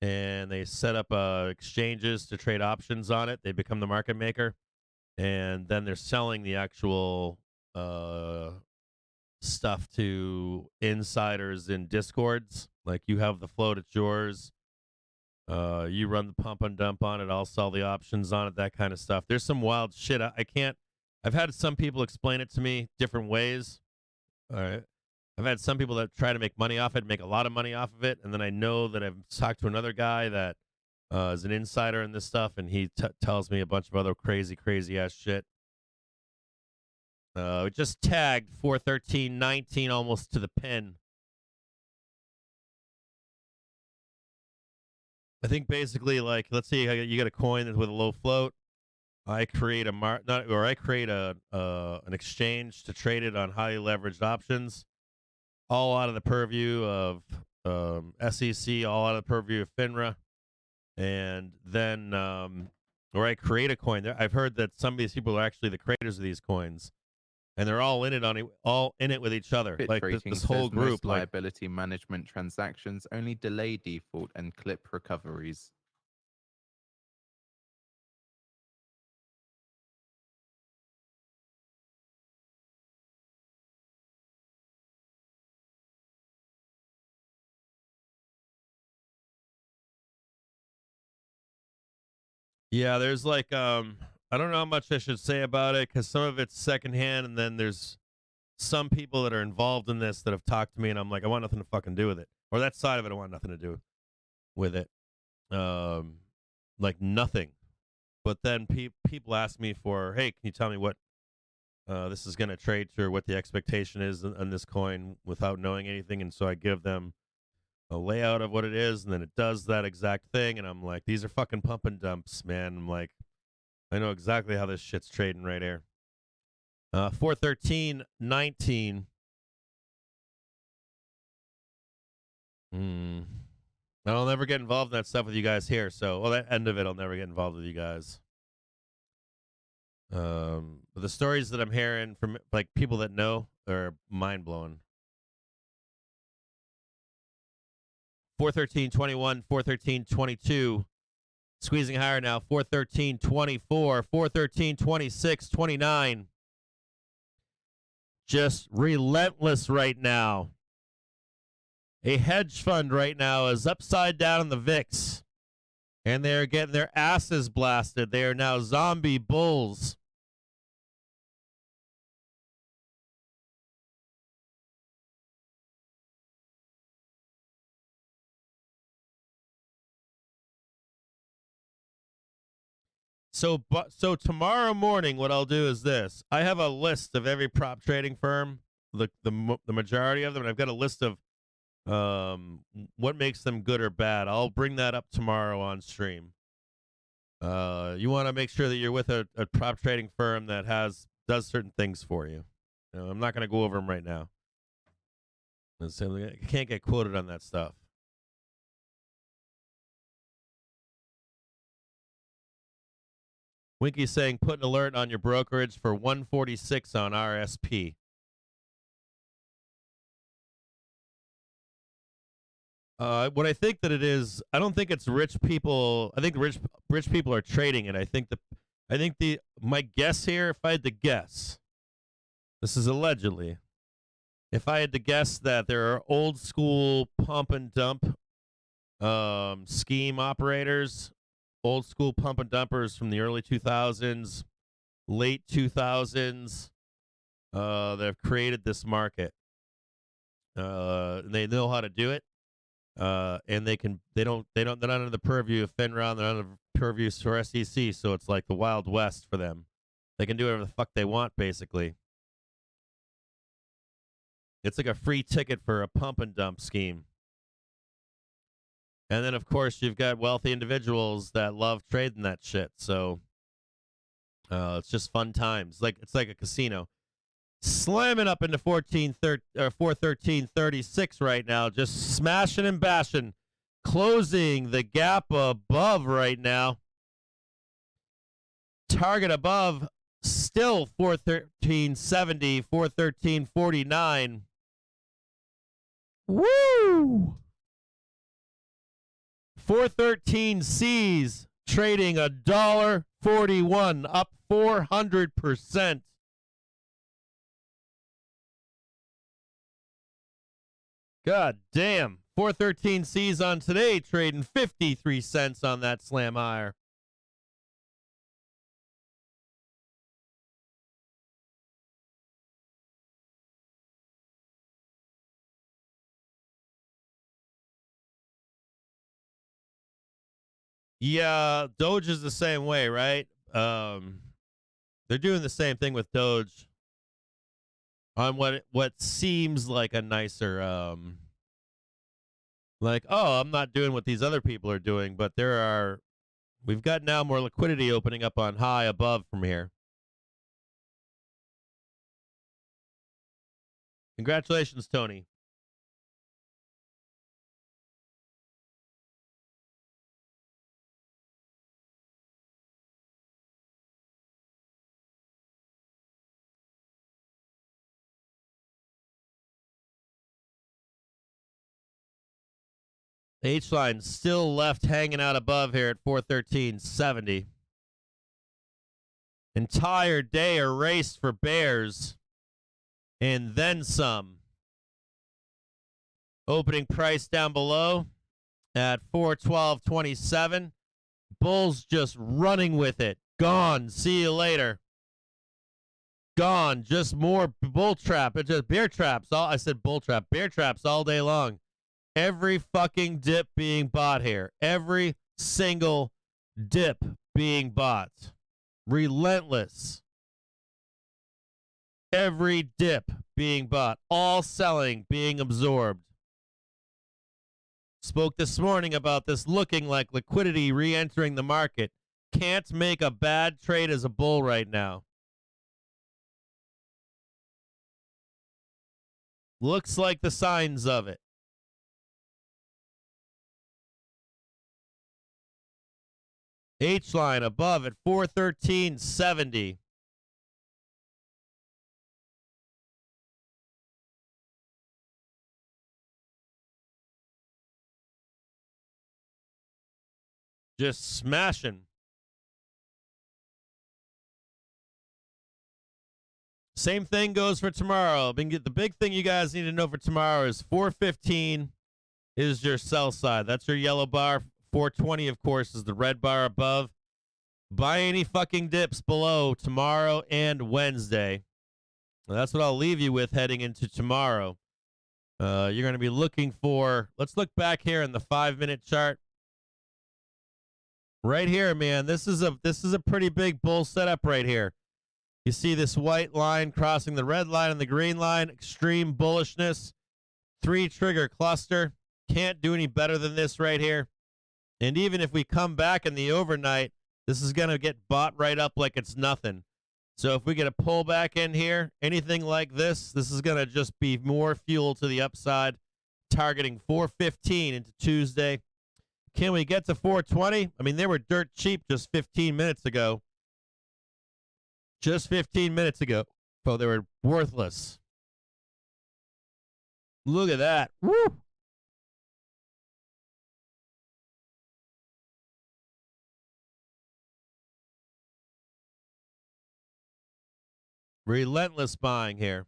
and they set up exchanges to trade options on it. They become the market maker, and then they're selling the actual stuff to insiders in discords. Like, you have the float, it's yours. You run the pump and dump on it. I'll sell the options on it. That kind of stuff. There's some wild shit. I can't. I've had some people explain it to me different ways. All right. I've had some people that try to make money off it, make a lot of money off of it, and then I know that I've talked to another guy that is an insider in this stuff, and he tells me a bunch of other crazy ass shit. We just tagged 413.19 almost to the pin. I think basically, like, let's say you got a coin with a low float. I create I create an exchange to trade it on highly leveraged options, all out of the purview of SEC, all out of the purview of FINRA, and then or I create a coin. I've heard that some of these people are actually the creators of these coins, and they're all in it with each other, Bit like rating this whole says group. most Like, liability management transactions only delay default and clip recoveries. yeah, there's like I don't know how much I should say about it because some of it's secondhand, and then there's some people that are involved in this that have talked to me, and I'm like, I want nothing to fucking do with it, or that side of it, I want nothing to do with it, like nothing. But then people ask me for, hey, can you tell me what this is going to trade to, or what the expectation is on this coin without knowing anything, and so I give them a layout of what it is, and then it does that exact thing, and I'm like, these are fucking pump and dumps, man. I'm like, I know exactly how this shit's trading right here. 413.19. I'll never get involved in that stuff with you guys here. So, well, that end of it, I'll never get involved with you guys. But the stories that I'm hearing from like people that know are mind blowing. 413.21, 413.22. Squeezing higher now. 413.24, 413.26, 29. Just relentless right now. A hedge fund right now is upside down in the VIX, and they're getting their asses blasted. They are now zombie bulls. So tomorrow morning, what I'll do is this. I have a list of every prop trading firm, the majority of them, and I've got a list of what makes them good or bad. I'll bring that up tomorrow on stream. You want to make sure that you're with a prop trading firm that does certain things for you. I'm not going to go over them right now. I can't get quoted on that stuff. Winky's saying put an alert on your brokerage for 146 on RSP. What I think that it is, I don't think it's rich people. I think rich people are trading it. I think my guess here, if I had to guess, this is allegedly, if I had to guess that there are old school pump and dump scheme operators, old school pump and dumpers from the early 2000s, late 2000s, that have created this market. They know how to do it. And they're not under the purview of FINRA, they're under the purview for SEC, so it's like the Wild West for them. They can do whatever the fuck they want, basically. It's like a free ticket for a pump and dump scheme. And then, of course, you've got wealthy individuals that love trading that shit. So it's just fun times. It's like a casino. Slamming up into 413.36 right now. Just smashing and bashing. Closing the gap above right now. Target above still 413.70, 413.49. Woo! 413 C's trading $1.41, up 400%. God damn. 413 C's on today, trading 53 cents on that slam higher. Yeah, Doge is the same way, right? They're doing the same thing with Doge on what seems like a nicer, like, oh, I'm not doing what these other people are doing, but there are We've got now more liquidity opening up on high above from here. Congratulations, Tony. H line still left hanging out above here at 413.70. Entire day erased for bears and then some. Opening price down below at 412.27. Bulls just running with it. Gone. See you later. Gone. Just more bull trap. It's just bear traps. I said bull trap. Bear traps all day long. Every fucking dip being bought here. Every single dip being bought. Relentless. Every dip being bought. All selling being absorbed. Spoke this morning about this looking like liquidity re-entering the market. Can't make a bad trade as a bull right now. Looks like the signs of it. H line above at 413.70. Just smashing. Same thing goes for tomorrow. The big thing you guys need to know for tomorrow is 415 is your sell side. That's your yellow bar. 420, of course, is the red bar above. Buy any fucking dips below tomorrow and Wednesday. Well, that's what I'll leave you with heading into tomorrow. You're going to be looking for, let's look back here in the 5-minute chart. Right here, man, this is a pretty big bull setup right here. You see this white line crossing the red line and the green line, extreme bullishness, 3 trigger cluster. Can't do any better than this right here. And even if we come back in the overnight, this is going to get bought right up like it's nothing. So if we get a pullback in here, anything like this is going to just be more fuel to the upside, targeting 415 into Tuesday. Can we get to 420? I mean, they were dirt cheap just 15 minutes ago. Just 15 minutes ago. So they were worthless. Look at that. Woo! Relentless buying here.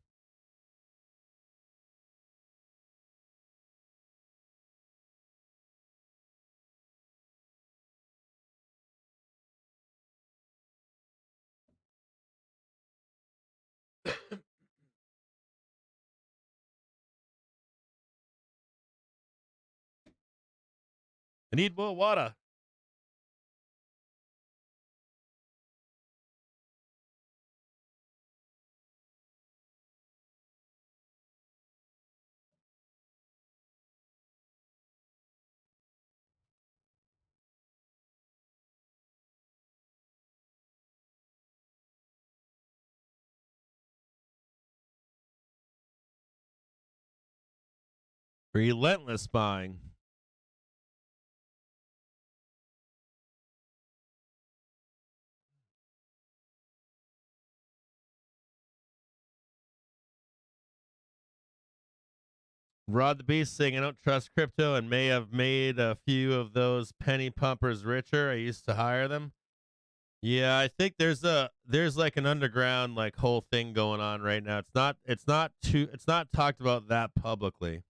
I need more water. Relentless buying. Rod the Beast saying, I don't trust crypto and may have made a few of those penny pumpers richer. I used to hire them. Yeah, I think there's like an underground like whole thing going on right now. It's not talked about that publicly.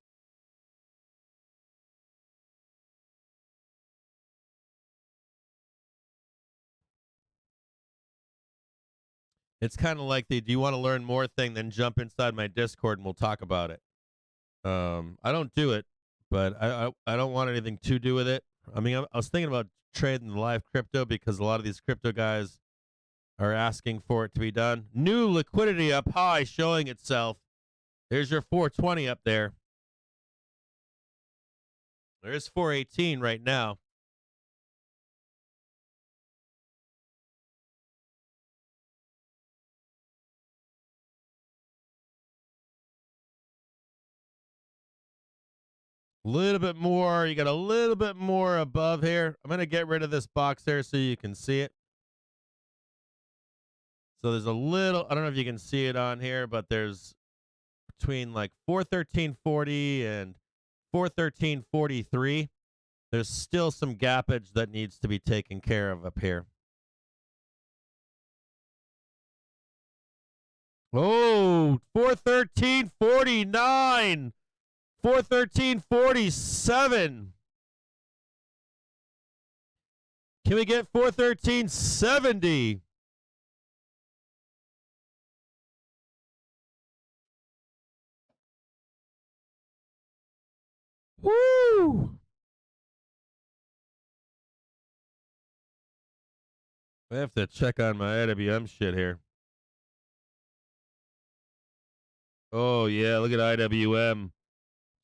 It's kind of like the do you want to learn more thing, then jump inside my Discord and we'll talk about it. I don't do it, but I don't want anything to do with it. I mean, I was thinking about trading the live crypto because a lot of these crypto guys are asking for it to be done. New liquidity up high showing itself. There's your 420 up there. There's 418 right now. A little bit more. You got a little bit more above here. I'm going to get rid of this box here so you can see it. So there's a little, I don't know if you can see it on here, but there's between like 413.40 and 413.43. There's still some gappage that needs to be taken care of up here. Oh, 413.49. 413.47. Can we get 413.70? Woo! I have to check on my IWM shit here. Oh, yeah, look at IWM.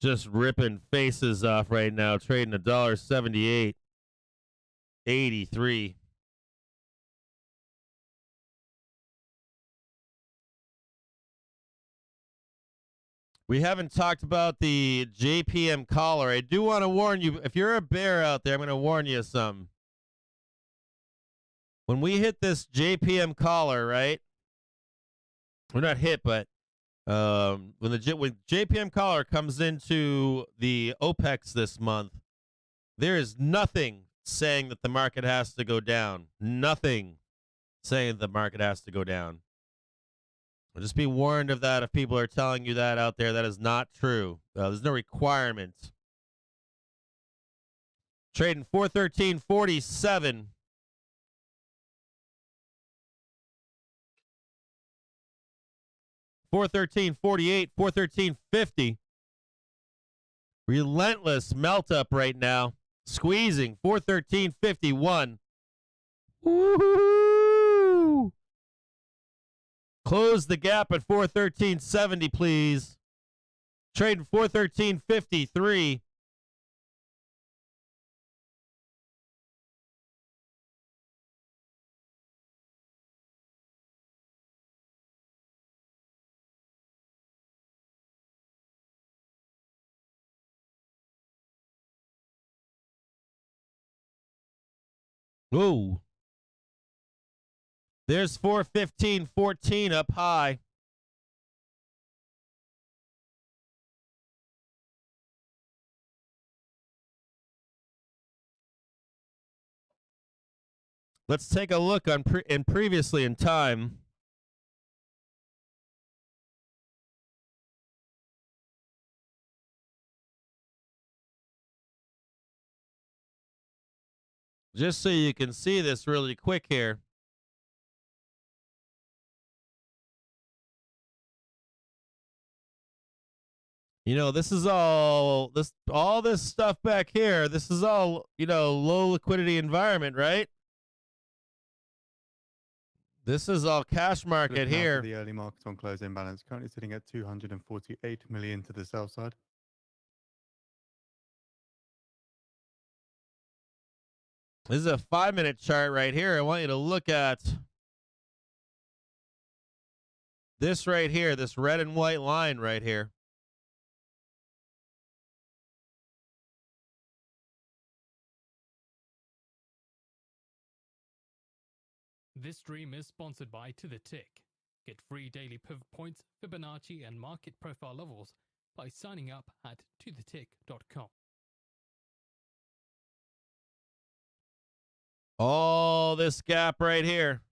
Just ripping faces off right now, trading $1.78.83. We haven't talked about the JPM collar. I do want to warn you, if you're a bear out there, I'm going to warn you something. When we hit this JPM collar, right? We're not hit, but when JPM collar comes into the OPEX this month, there is nothing saying that the market has to go down. Nothing saying the market has to go down. Just be warned of that if people are telling you that out there. That is not true. There's no requirement. Trading 413.47. $413.48, $413.50. Relentless melt up right now. Squeezing. $413.51. Woo-hoo-hoo! Close the gap at 413.70, please. Trading 413.53. Ooh. There's 415.14 up high. Let's take a look on previously in time. Just so you can see this really quick here. You know, this is all this stuff back here. This is all, you know, low liquidity environment, right? This is all cash market Looking out here. at the early market on close imbalance, currently sitting at 248 million to the sell side. This is a 5-minute chart right here. I want you to look at this right here, this red and white line right here. This stream is sponsored by To The Tick. Get free daily pivot points, Fibonacci, and market profile levels by signing up at tothetick.com. All this gap right here.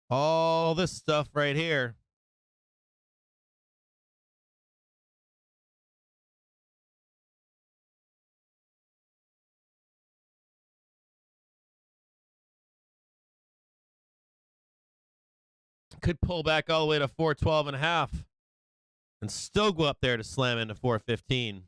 All this stuff right here. Could pull back all the way to 412.5 and still go up there to slam into 415.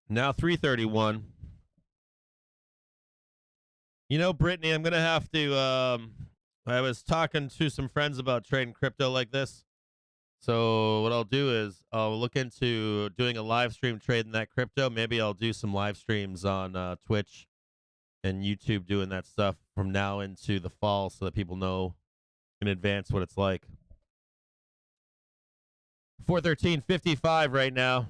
Now 331. You know, Brittany, I'm gonna have to I was talking to some friends about trading crypto like this. So what I'll do is I'll look into doing a live stream trading that crypto. Maybe I'll do some live streams on Twitch and YouTube doing that stuff from now into the fall so that people know in advance what it's like. 413.55 right now.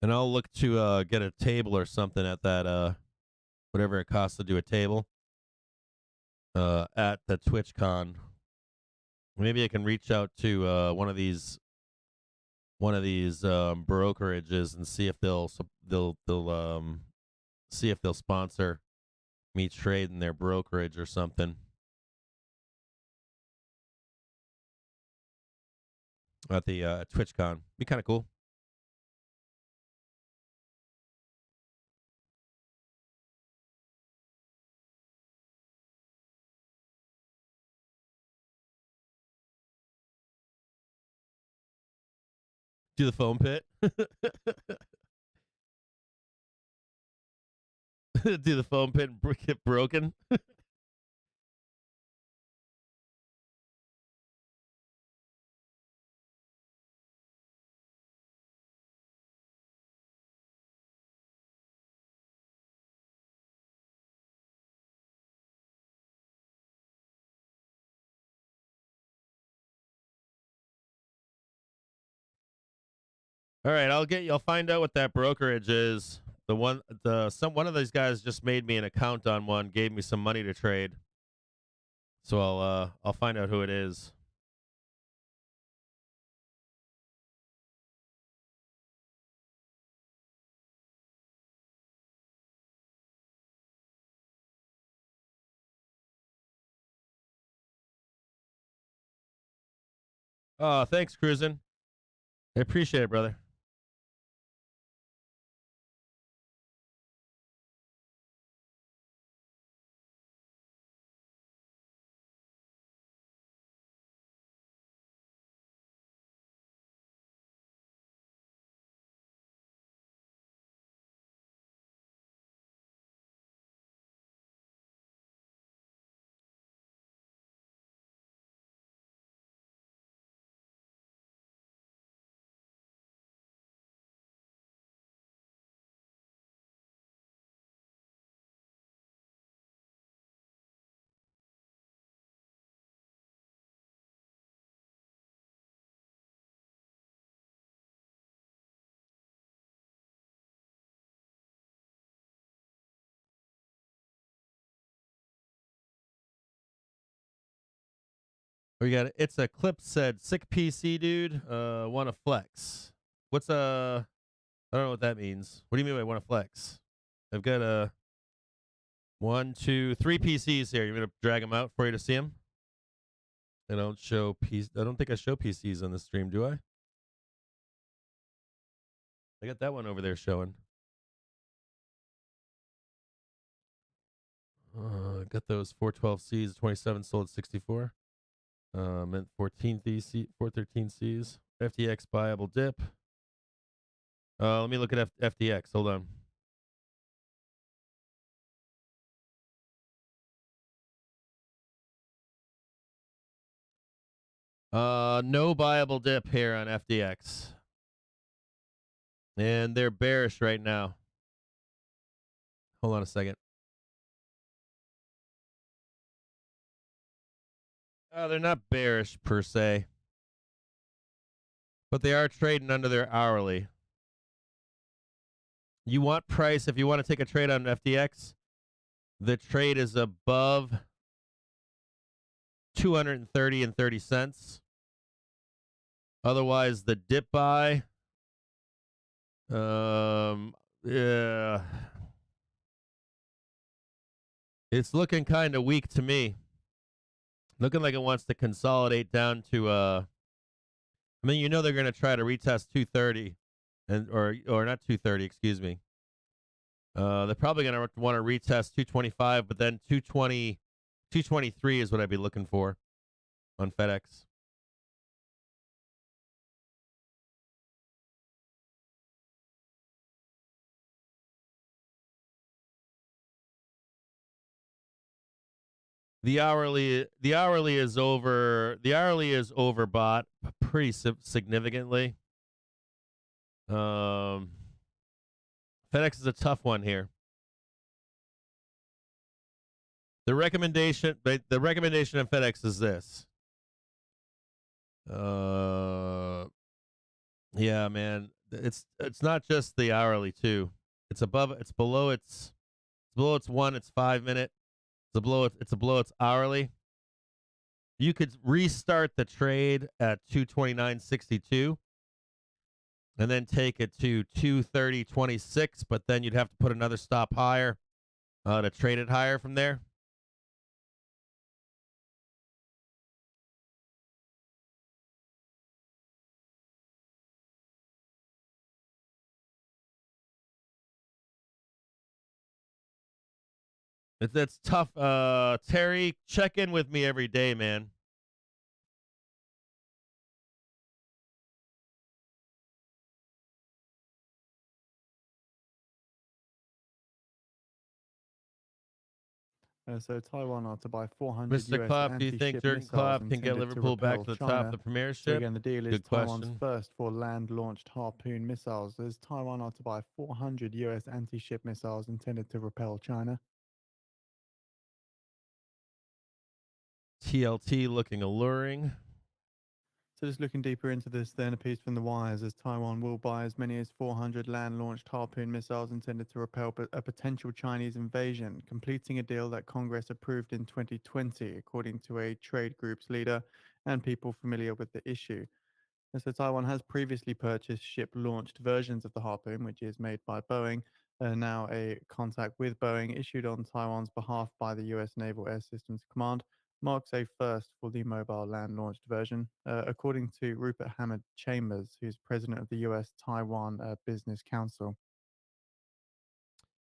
And I'll look to get a table or something at that whatever it costs to do a table at the TwitchCon. Maybe I can reach out to one of these brokerages and see if they'll see if they'll sponsor me trading their brokerage or something at the TwitchCon. Be kind of cool. Do the foam pit. Do the foam pit and get broken. All right, I'll find out what that brokerage is. One of these guys just made me an account on one, gave me some money to trade. So I'll find out who it is. Oh, thanks, Cruisin'. I appreciate it, brother. We got it's a clip said sick PC dude. Want to flex? What's I don't know what that means. What do you mean by want to flex? I've got 1, 2, 3 PCs here. You gonna drag them out for you to see them? I don't think I show PCs on the stream, do I? I got that one over there showing. Got those 412Cs, 27 sold at 64. Meant 413Cs. FTX buyable dip. Let me look at FTX. Hold on. No buyable dip here on FTX. And they're bearish right now. Hold on a second. They're not bearish per se, but they are trading under their hourly. You want price if you want to take a trade on FTX. The trade is above 230.30 cents. Otherwise, the dip buy, yeah, it's looking kind of weak to me. Looking like it wants to consolidate down to I mean, you know they're going to try to retest 230 or not 230, excuse me. They're probably going to want to retest 225, but then 223 is what I'd be looking for. on FedEx. The hourly is overbought pretty significantly. FedEx is a tough one here. The recommendation on FedEx is this. Yeah, man, it's not just the hourly too. It's below its 1. It's 5 minute. It's below its hourly. You could restart the trade at 229.62 and then take it to 230.26, but then you'd have to put another stop higher to trade it higher from there. That's tough. Terry, check in with me every day, man. So Taiwan are to buy 400 Mr. US Klopp, do you think anti-ship Jurgen missiles Klopp can get intended to Liverpool back repel to the top China. of the Premiership? So again, the deal is Good Taiwan's question. first for land-launched Harpoon missiles, as Taiwan are to buy 400 US anti-ship missiles intended to repel China. TLT looking alluring. So just looking deeper into this, then a piece from the wires, as Taiwan will buy as many as 400 land-launched Harpoon missiles intended to repel a potential Chinese invasion, completing a deal that Congress approved in 2020, according to a trade group's leader and people familiar with the issue. And so Taiwan has previously purchased ship-launched versions of the Harpoon, which is made by Boeing, now a contract with Boeing issued on Taiwan's behalf by the U.S. Naval Air Systems Command marks a first for the mobile land-launched version, according to Rupert Hammond Chambers, who's president of the U.S. Taiwan Business Council.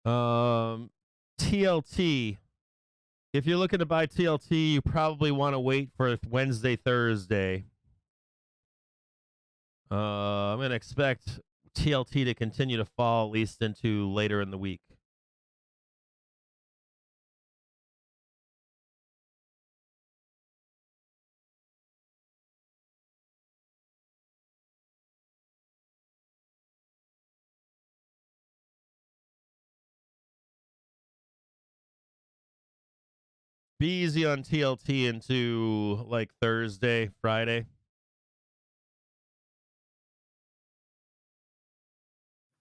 TLT. If you're looking to buy TLT, you probably want to wait for Wednesday, Thursday. I'm going to expect TLT to continue to fall at least into later in the week. Be easy on TLT into like Thursday, Friday.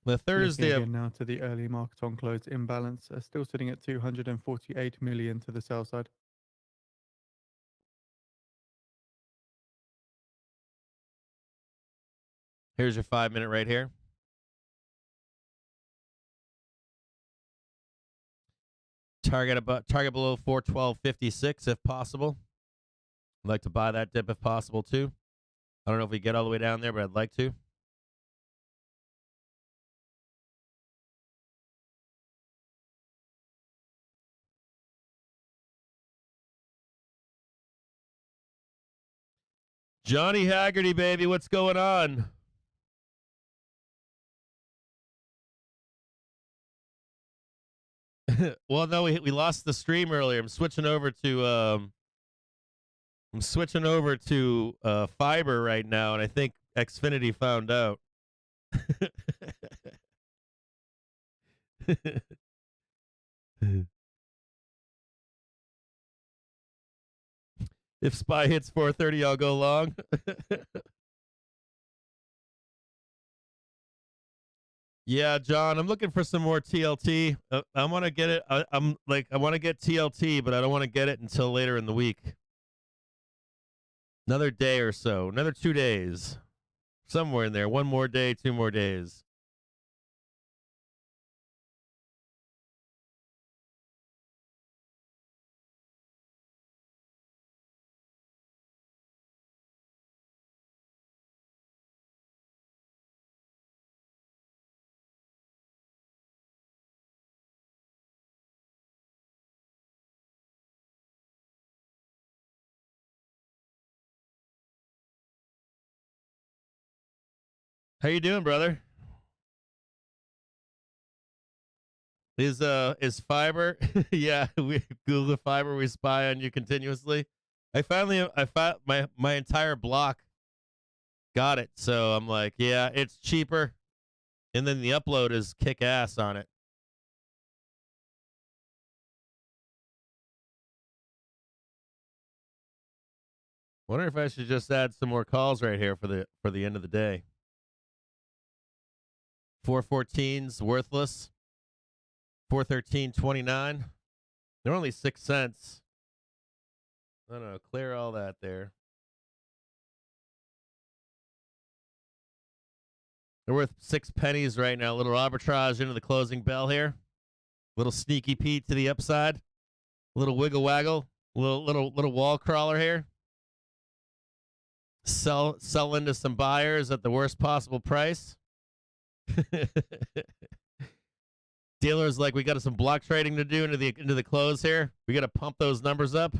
The Thursday Looking again now to the early market on close imbalance, still sitting at 248 million to the sell side. Here's your 5 minute right here. Target below 412.56 if possible. I'd like to buy that dip if possible too. I don't know if we get all the way down there, but I'd like to. Johnny Haggerty, baby, what's going on? Well, no, we lost the stream earlier. I'm switching over to fiber right now, and I think Xfinity found out. If SPY hits 430, I'll go long. Yeah, John, I'm looking for some more TLT. I want to get it. I want to get TLT, but I don't want to get it until later in the week. Another day or so, another 2 days, somewhere in there. 1 more day, 2 more days. How you doing, brother? Is fiber? Yeah, we Google fiber. We spy on you continuously. I found my entire block got it. So I'm like, yeah, it's cheaper, and then the upload is kick ass on it. Wonder if I should just add some more calls right here for the end of the day. 414's worthless. 413.29. They're only 6 cents. I don't know. Clear all that there. They're worth 6 pennies right now. A little arbitrage into the closing bell here. Little sneaky Pete to the upside. A little wiggle waggle. Little wall crawler here. Sell into some buyers at the worst possible price. Dealers like we got some block trading to do into the close here. We got to pump those numbers up.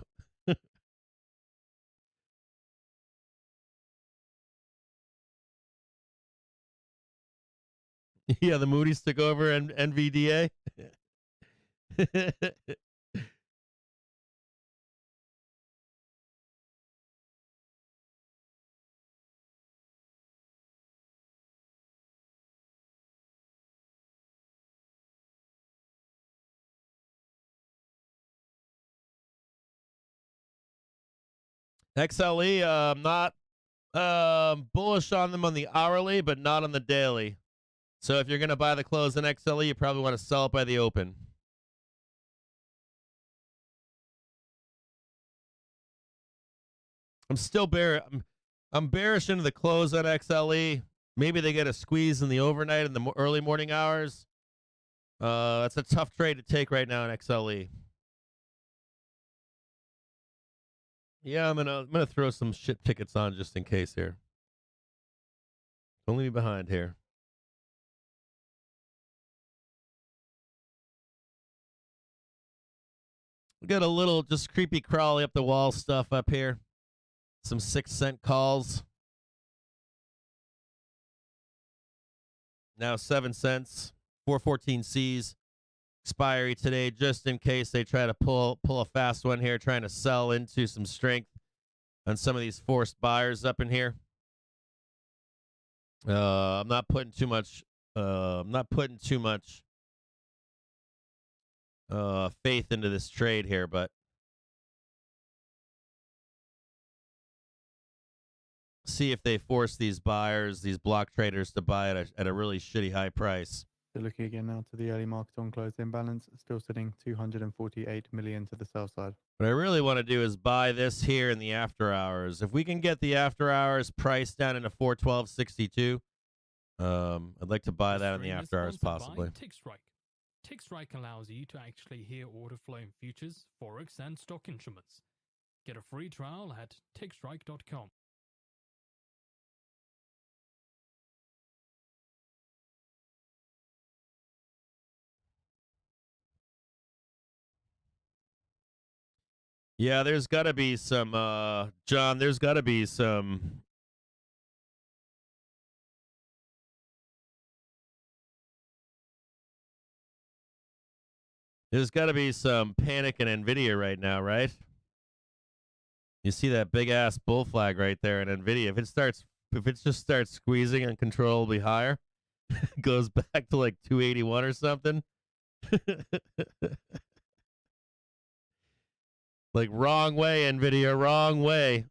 Yeah, the Moody's took over and NVDA. XLE, I'm not bullish on them on the hourly, but not on the daily. So if you're going to buy the close in XLE, you probably want to sell it by the open. I'm still I'm bearish into the close on XLE. Maybe they get a squeeze in the overnight in the early morning hours. That's a tough trade to take right now in XLE. Yeah, I'm gonna throw some shit tickets on just in case here. Don't leave me behind here. We got a little just creepy crawly up the wall stuff up here. Some 6-cent calls. Now 7 cents. 414 C's. Expiry today, just in case they try to pull a fast one here, trying to sell into some strength on some of these forced buyers up in here. I'm not putting too much. Faith into this trade here, but see if they force these buyers, these block traders, to buy it at a really shitty high price. So looking again now to the early market on close imbalance, still sitting 248 million to the sell side. What I really want to do is buy this here in the after hours. If we can get the after hours price down into 412.62, I'd like to buy that in the after hours possibly. Tick Strike allows you to actually hear order flow in futures, forex, and stock instruments. Get a free trial at tickstrike.com. Yeah, there's got to be some, John, there's got to be some. There's got to be some panic in NVIDIA right now, right? You see that big ass bull flag right there in NVIDIA. If it just starts squeezing uncontrollably higher, goes back to like 281 or something. Like, wrong way, NVIDIA, wrong way.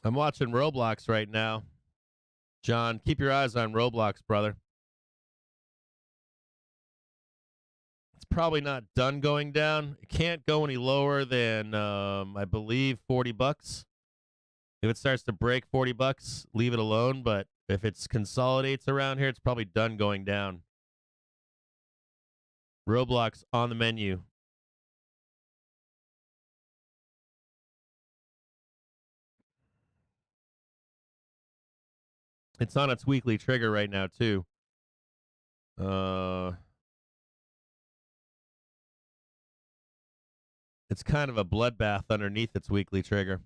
I'm watching Roblox right now. John, keep your eyes on Roblox, brother. It's probably not done going down. It can't go any lower than, I believe, $40. If it starts to break $40, leave it alone. But if it consolidates around here, it's probably done going down. Roblox on the menu. It's on its weekly trigger right now, too. It's kind of a bloodbath underneath its weekly trigger.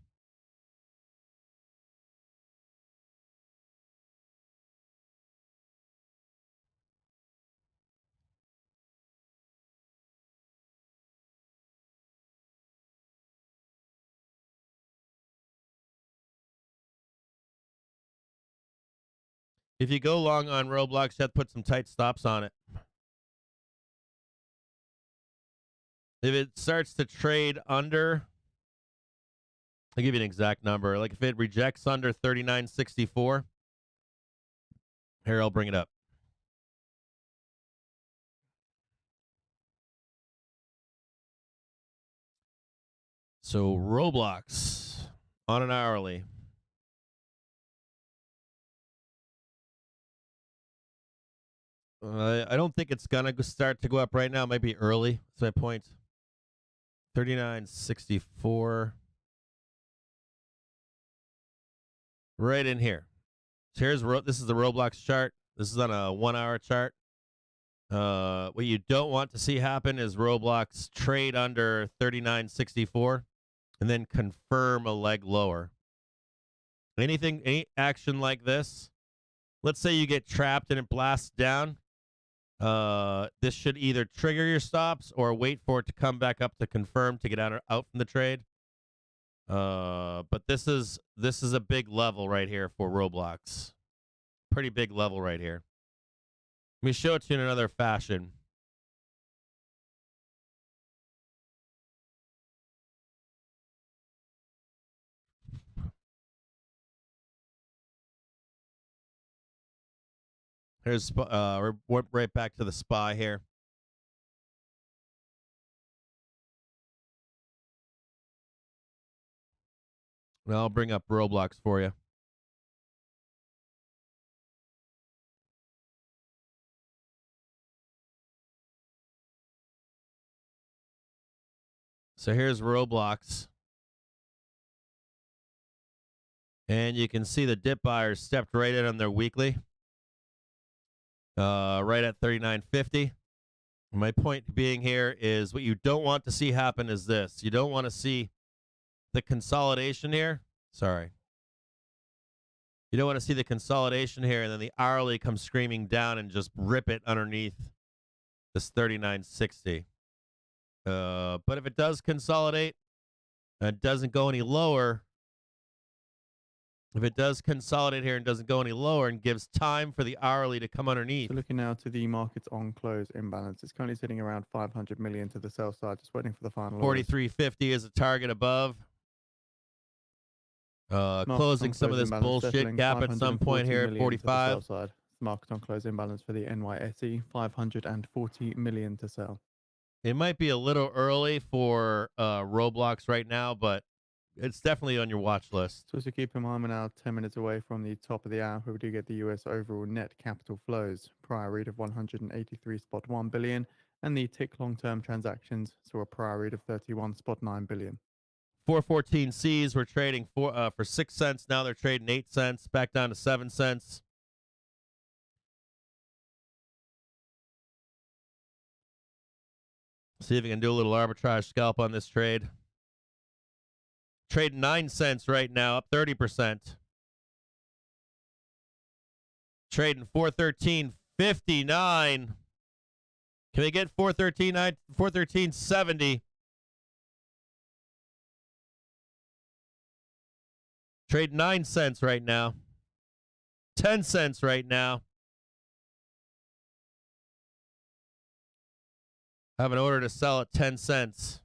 If you go long on Roblox, you have to put some tight stops on it. If it starts to trade under, I'll give you an exact number. Like if it rejects under 39.64, here, I'll bring it up. So Roblox on an hourly. I don't think it's going to start to go up right now. It might be early. That's my point. 39.64. Right in here. So this is the Roblox chart. This is on a 1 hour chart. What you don't want to see happen is Roblox trade under 39.64 and then confirm a leg lower. Any action like this, let's say you get trapped and it blasts down. This should either trigger your stops or wait for it to come back up to confirm to get out from the trade. But this is a big level right here for Roblox. Pretty big level right here. Let me show it to you in another fashion. Here's we're right back to the SPY here. And I'll bring up Roblox for you. So here's Roblox. And you can see the dip buyers stepped right in on their weekly. Right at 39.50. My point being here is what you don't want to see happen is this. You don't want to see the consolidation here. Sorry. You don't want to see the consolidation here and then the hourly comes screaming down and just rip it underneath this 39.60. But if it does consolidate and it doesn't go any lower, if it does consolidate here and doesn't go any lower and gives time for the hourly to come underneath. So looking now to the market's on-close imbalance, it's currently sitting around 500 million to the sell side, just waiting for the final 43.50 is a target above. Closing some of this bullshit gap at some point here at 45. Market on close imbalance for the NYSE, 540 million to sell. It might be a little early for Roblox right now, but it's definitely on your watch list. So keep in mind we're now 10 minutes away from the top of the hour where we do get the US overall net capital flows. Prior read of 183.1 billion and the tick long-term transactions saw a prior read of 31.9 billion. 414Cs were trading for 6 cents. Now they're trading 8 cents, back down to 7 cents. See if you can do a little arbitrage scalp on this trade. Trading 9 cents right now, up 30%. Trading 413.59. Can we get 413.70? Trade 9 cents right now. 10 cents right now. I have an order to sell at 10 cents.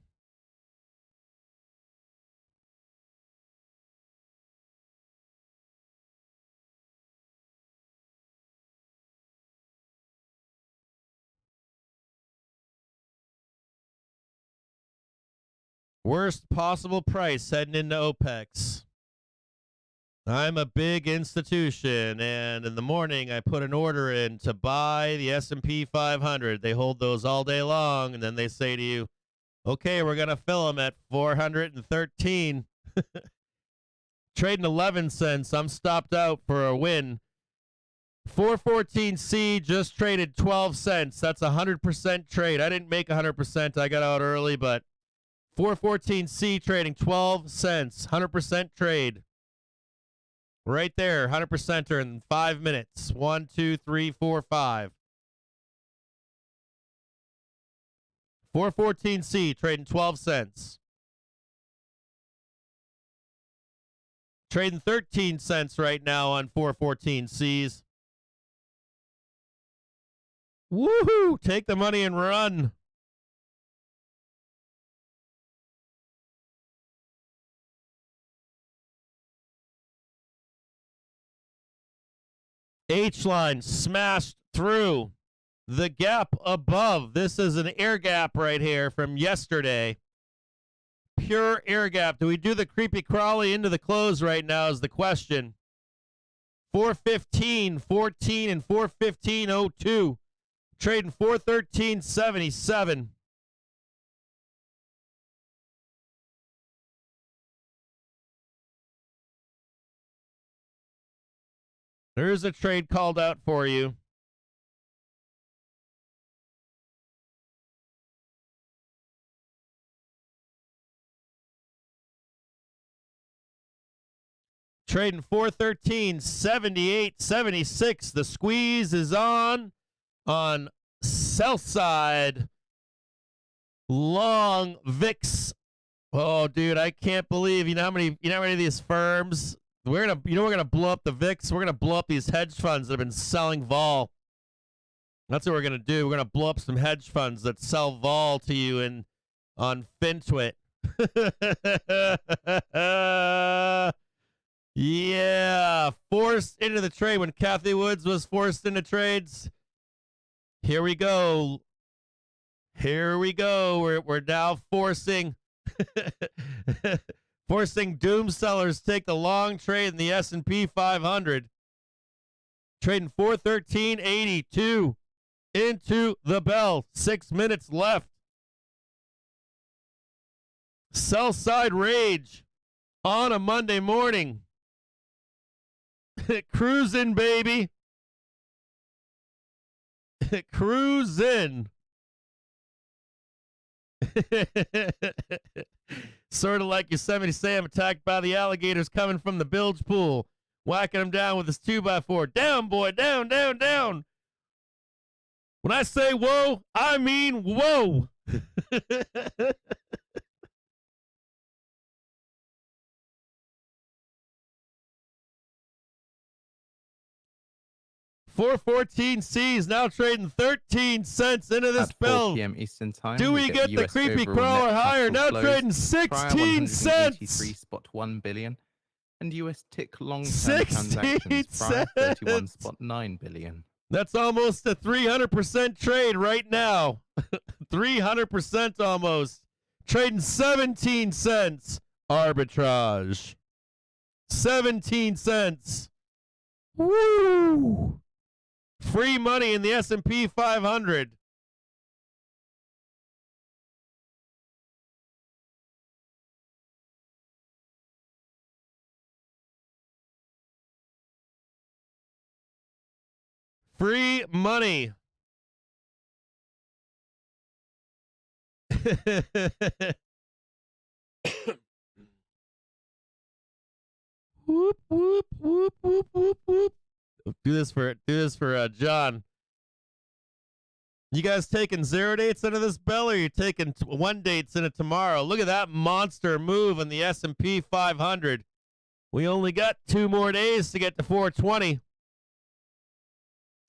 Worst possible price heading into OPEX. I'm a big institution, and in the morning I put an order in to buy the S&P 500. They hold those all day long, and then they say to you, okay, we're going to fill them at 413. Trading 11 cents. I'm stopped out for a win. 414C just traded 12 cents. That's a 100% trade. I didn't make 100%. I got out early, but 414C trading 12 cents. 100% trade. Right there. 100%er in 5 minutes. 1, 2, 3, 4, 5. 414C trading 12 cents. Trading 13 cents right now on 414Cs. Woohoo! Take the money and run. H line smashed through the gap above. This is an air gap right here from yesterday. Pure air gap. Do we do the creepy crawly into the close right now is the question. 415, 14, and 415.02. Trading 413.77. There's a trade called out for you. Trading 413.78.76. The squeeze is on south side. Long VIX. Oh, dude, I can't believe you know how many of these firms. We're gonna blow up the VIX. We're gonna blow up these hedge funds that have been selling vol. That's what we're gonna do. We're gonna blow up some hedge funds that sell vol to you on FinTwit. Yeah, forced into the trade when Kathy Woods was forced into trades. Here we go. We're now forcing doom sellers to take the long trade in the S&P 500. Trading 413.82 into the bell. 6 minutes left. Sell side rage on a Monday morning. Cruising, baby. Cruising. Sort of like Yosemite Sam attacked by the alligators coming from the bilge pool, whacking him down with his 2x4. Down, boy, down, down, down. When I say whoa, I mean whoa. 414C is now trading 13 cents into this At 4 bell. p.m. Eastern Time. Do we get the US creepy overall crawler net higher? capital Now flows trading 16 cents. 1 billion. And US tick long-term 16 transactions prior cents. 31.9 billion. That's almost a 300% trade right now. 300% almost. Trading 17 cents. Arbitrage. 17 cents. Woo! Free money in the S&P 500. Free money. Whoop, whoop, whoop, whoop, whoop, whoop. Do this for John. You guys taking 0 dates into this bell, or you taking 1 dates in it tomorrow? Look at that monster move in the S&P 500. We only got 2 more days to get to 420.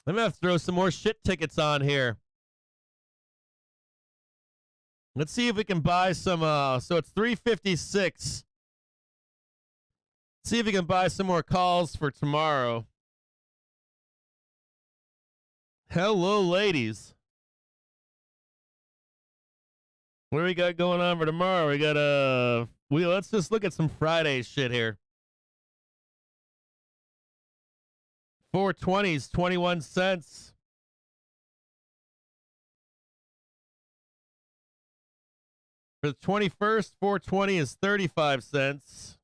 I'm gonna have to throw some more shit tickets on here. Let's see if we can buy some. So it's 356. See if we can buy some more calls for tomorrow. Hello, ladies. What do we got going on for tomorrow? We got let's just look at some Friday shit here. 420s, 21 cents. For the 21st, 420 is 35 cents.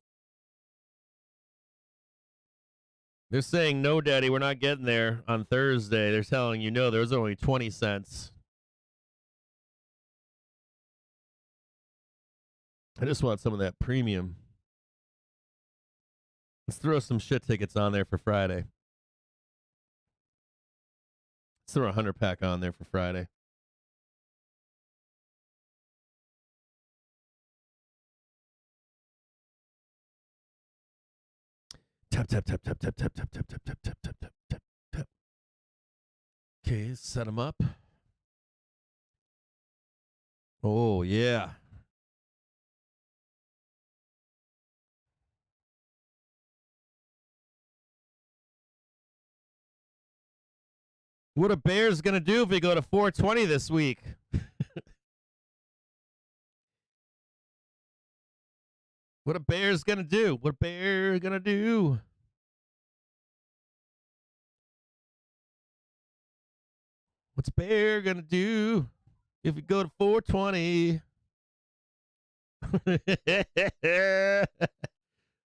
They're saying, no, Daddy, we're not getting there on Thursday. They're telling you, no, there's only 20 cents. I just want some of that premium. Let's throw some shit tickets on there for Friday. Let's throw a 100-pack on there for Friday. Tap, tap, tap, tap, tap, tap, tap, tap, tap, tap, tap, tap, tap, tap, tap. Okay, set them up. Oh, yeah. What are Bears going to do if we go to 420 this week? What a Bears going to do? What a Bear going to do? What's Bear going to do if we go to 420?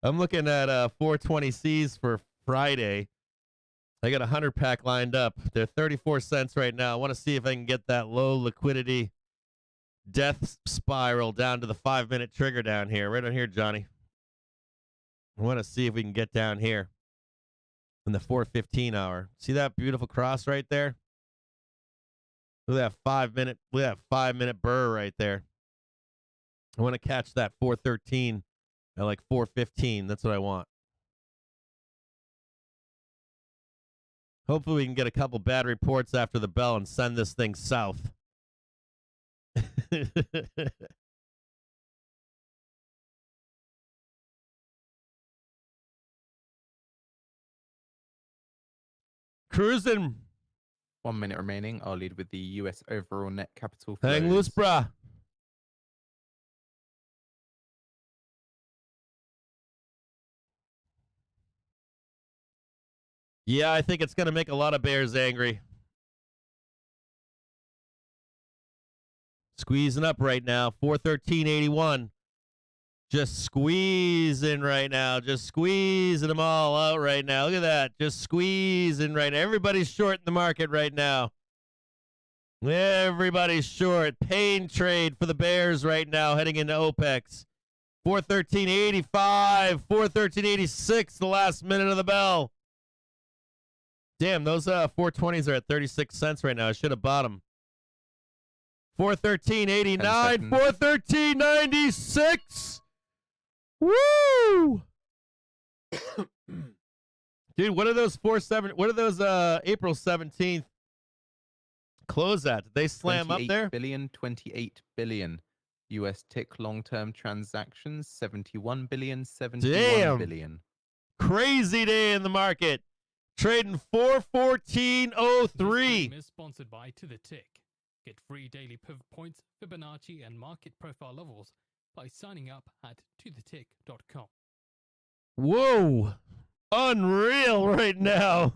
I'm looking at 420Cs for Friday. I got a 100-pack lined up. They're 34 cents right now. I want to see if I can get that low liquidity death spiral down to the 5-minute trigger down here. Right on here, Johnny. I want to see if we can get down here in the 4:15 hour. See that beautiful cross right there? Look at that 5-minute burr right there. I want to catch that 413 at like 4:15. That's what I want. Hopefully we can get a couple bad reports after the bell and send this thing south. Cruising. 1 minute remaining. I'll lead with the US overall net capital flows. Hang loose, brah. Yeah, I think it's going to make a lot of bears angry. Squeezing up right now. 413.81. Just squeezing right now. Just squeezing them all out right now. Look at that. Just squeezing right now. Everybody's short in the market right now. Everybody's short. Pain trade for the bears right now heading into OPEX. 413.85. 413.86 the last minute of the bell. Damn, those 420s are at 36 cents right now. I should have bought them. 413.89. 413.96. Woo! Dude, what are those April 17th close at? Did they slam up there? 28 billion. US tick long-term transactions, 71 billion, 71 Damn. billion. Crazy day in the market. Trading 414.03. This is sponsored by To The Tick. Get free daily pivot points, Fibonacci, and market profile levels by signing up at tothetick.com. Whoa. Unreal right now.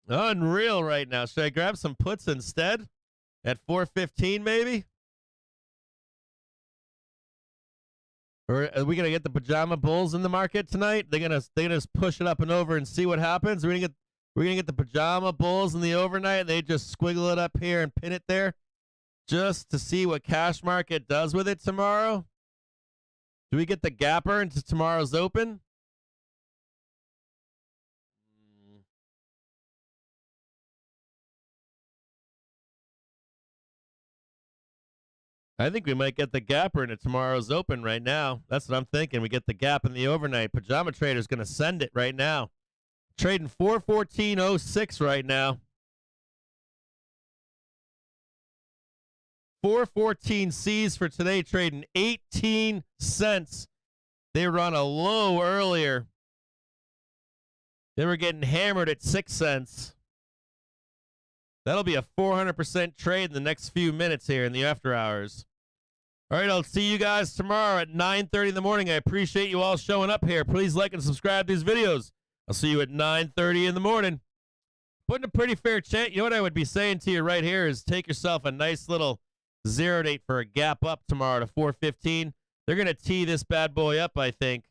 Unreal right now. Should I grab some puts instead at 415 maybe? Or are we gonna get the pajama bulls in the market tonight? They're gonna just push it up and over and see what happens. We're gonna get the pajama bulls in the overnight. And they just squiggle it up here and pin it there, just to see what cash market does with it tomorrow. Do we get the gapper into tomorrow's open? I think we might get the gapper into tomorrow's open right now. That's what I'm thinking. We get the gap in the overnight. Pajama Trader's going to send it right now. Trading 414.06 right now. 414 C's for today, trading 18 cents. They were on a low earlier. They were getting hammered at 6 cents. That'll be a 400% trade in the next few minutes here in the after hours. All right, I'll see you guys tomorrow at 9:30 in the morning. I appreciate you all showing up here. Please like and subscribe to these videos. I'll see you at 9:30 in the morning. Putting a pretty fair chance. You know what I would be saying to you right here is take yourself a nice little Zero date for a gap up tomorrow to 415. They're going to tee this bad boy up, I think,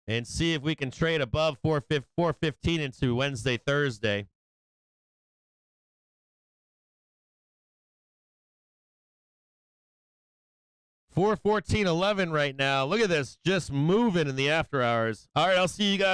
and see if we can trade above 415 into Wednesday, Thursday. $414.11 right now. Look at this, just moving in the after hours. All right, I'll see you guys.